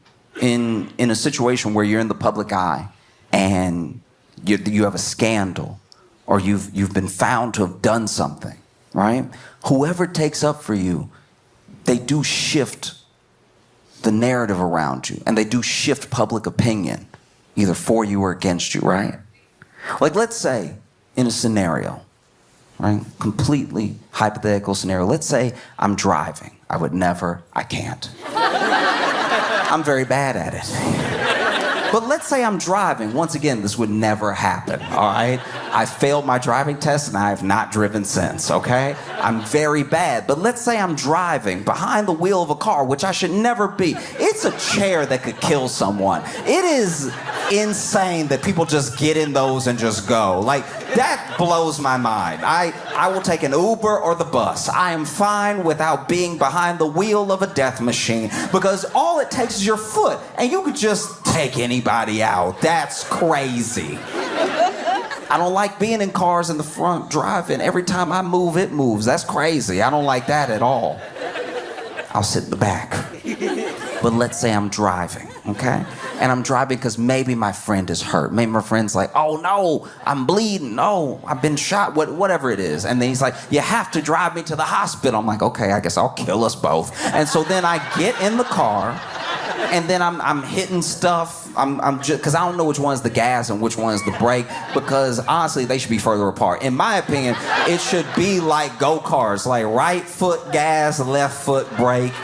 in a situation where you're in the public eye and you have a scandal or you've been found to have done something, right? Whoever takes up for you, they do shift the narrative around you, and they do shift public opinion, either for you or against you, right? Like, let's say in a scenario, right? Completely hypothetical scenario. Let's say I'm driving. I can't. I'm very bad at it. But let's say I'm driving. Once again, this would never happen, all right? I failed my driving test and I have not driven since, okay? I'm very bad. But let's say I'm driving behind the wheel of a car, which I should never be. It's a chair that could kill someone. It is insane that people just get in those and just go. Like, that blows my mind. I will take an Uber or the bus. I am fine without being behind the wheel of a death machine because all it takes is your foot and you could just take anybody out. That's crazy. I don't like being in cars in the front driving. Every time I move, it moves. That's crazy. I don't like that at all. I'll sit in the back. But let's say I'm driving, okay? And I'm driving because maybe my friend is hurt. Maybe my friend's like, oh no, I'm bleeding. No, I've been shot, whatever it is. And then he's like, you have to drive me to the hospital. I'm like, okay, I guess I'll kill us both. And so then I get in the car and then I'm hitting stuff. I'm just, because I don't know which one's the gas and which one's the brake, because honestly, they should be further apart. In my opinion, it should be like go-karts, like right foot gas, left foot brake,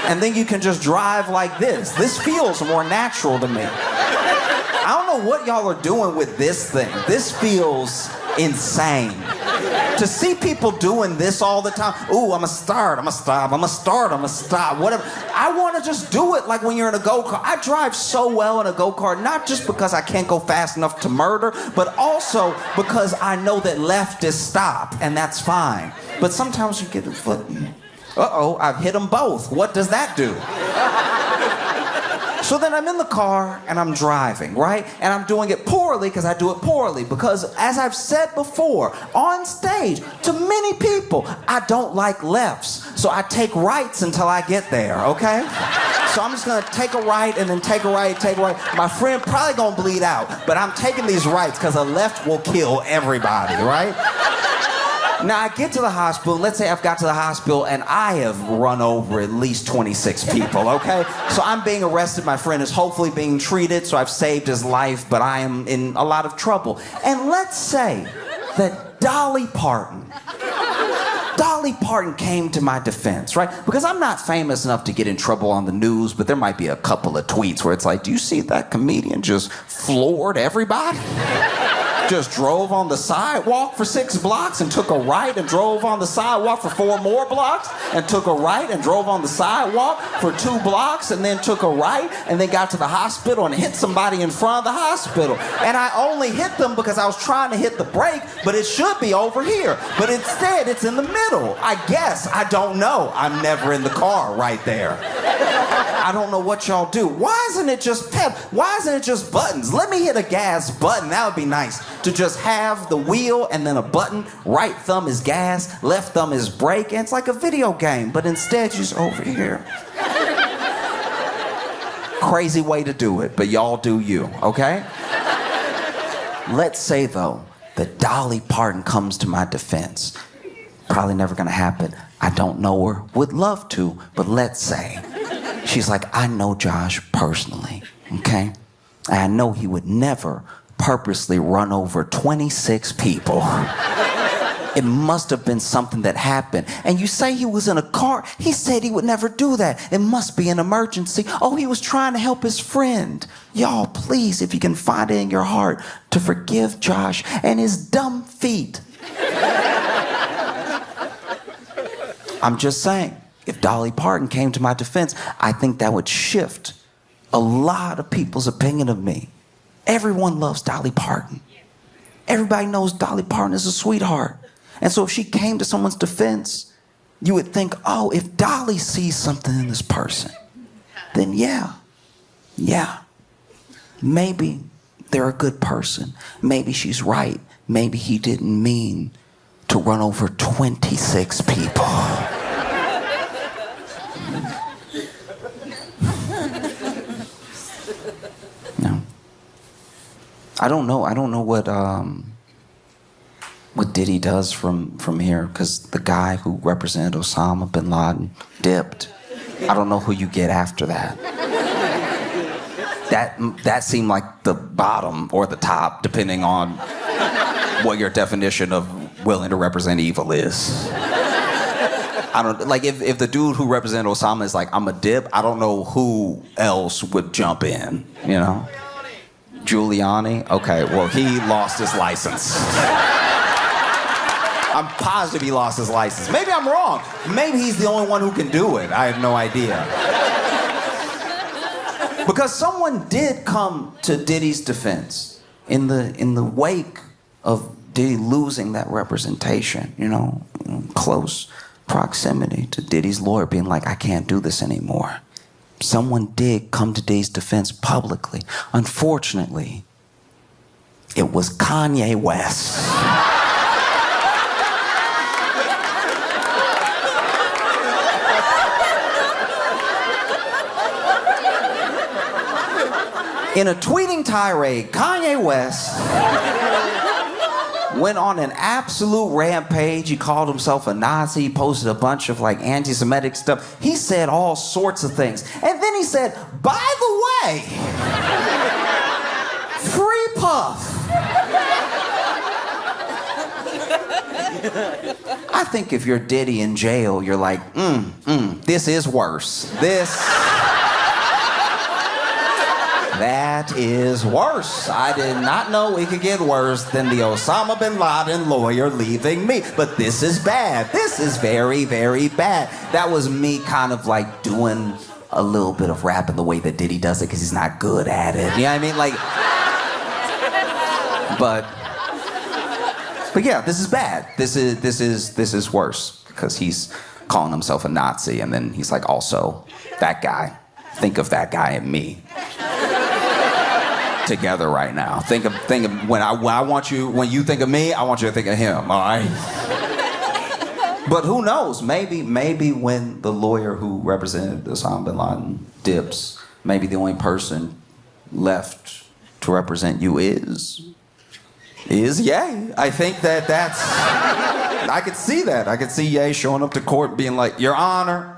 and then you can just drive like this. This feels more natural to me. I don't know what y'all are doing with this thing. This feels insane. To see people doing this all the time, ooh, I'ma start, I'ma stop, I'ma start, I'ma stop, whatever. I wanna just do it like when you're in a go-kart. I drive so well in a go-kart, not just because I can't go fast enough to murder, but also because I know that left is stop, and that's fine. But sometimes you get a foot, uh-oh, I've hit them both. What does that do? So then I'm in the car and I'm driving, right? And I'm doing it poorly because I do it poorly. Because as I've said before, on stage, to many people, I don't like lefts. So I take rights until I get there, okay? So I'm just gonna take a right and then take a right, take a right. My friend probably gonna bleed out, but I'm taking these rights because a left will kill everybody, right? Now, I get to the hospital. Let's say I've got to the hospital and I have run over at least 26 people, okay? So I'm being arrested. My friend is hopefully being treated, so I've saved his life, but I am in a lot of trouble. And let's say that Dolly Parton came to my defense, right? Because I'm not famous enough to get in trouble on the news, but there might be a couple of tweets where it's like, do you see that comedian just floored everybody? Just drove on the sidewalk for 6 blocks and took a right and drove on the sidewalk for 4 more blocks and took a right and drove on the sidewalk for 2 blocks and then took a right and then got to the hospital and hit somebody in front of the hospital. And I only hit them because I was trying to hit the brake, but it should be over here. But instead, it's in the middle. I guess. I don't know. I'm never in the car right there. I don't know what y'all do. Why isn't it just pep? Why isn't it just buttons? Let me hit a gas button. That would be nice. To just have the wheel and then a button. Right thumb is gas, left thumb is brake, and it's like a video game, but instead you're just over here. Crazy way to do it, but y'all do you, okay? Let's say, though, that Dolly Parton comes to my defense. Probably never gonna happen. I don't know her, would love to, but let's say. She's like, I know Josh personally. okay? And I know he would never purposely run over 26 people. It must have been something that happened. And you say he was in a car. He said he would never do that. It must be an emergency. Oh, he was trying to help his friend. Y'all, please, if you can find it in your heart, to forgive Josh and his dumb feet. I'm just saying, if Dolly Parton came to my defense, I think that would shift a lot of people's opinion of me. Everyone loves Dolly Parton. Everybody knows Dolly Parton is a sweetheart. And so if she came to someone's defense, you would think, oh, if Dolly sees something in this person, then yeah, maybe they're a good person. Maybe she's right. Maybe he didn't mean to run over 26 people. No. I don't know what Diddy does from here, because the guy who represented Osama bin Laden dipped. I don't know who you get after that. That seemed like the bottom or the top, depending on what your definition of willing to represent evil is. I don't like if the dude who represented Osama is like, I'm a dip, I don't know who else would jump in, you know? Giuliani? Okay, well, he lost his license. I'm positive he lost his license. Maybe I'm wrong. Maybe he's the only one who can do it. I have no idea. Because someone did come to Diddy's defense in the wake of Diddy losing that representation, you know, close proximity to Diddy's lawyer being like, I can't do this anymore. Someone did come to Diddy's defense publicly. Unfortunately, it was Kanye West. In a tweeting tirade, Kanye West went on an absolute rampage. He called himself a Nazi. He posted a bunch of like anti-Semitic stuff. He said all sorts of things. And then he said, by the way, free Puff. I think if you're Diddy in jail, you're like, this is worse. That is worse. I did not know it could get worse than the Osama bin Laden lawyer leaving me. But this is bad. This is very, very bad. That was me kind of like doing a little bit of rapping the way that Diddy does it because he's not good at it. You know what I mean? Like, but yeah, this is bad. This is worse because he's calling himself a Nazi and then he's like, also, that guy. Think of that guy and me. Together right now. Think of when you think of me, I want you to think of him, all right? But who knows? Maybe when the lawyer who represented Osama bin Laden dips, maybe the only person left to represent you is Ye. I think that's I could see that. I could see Ye showing up to court being like, Your Honor,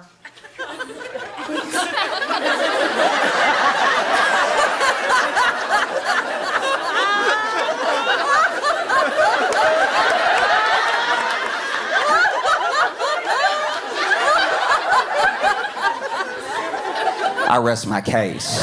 I rest my case.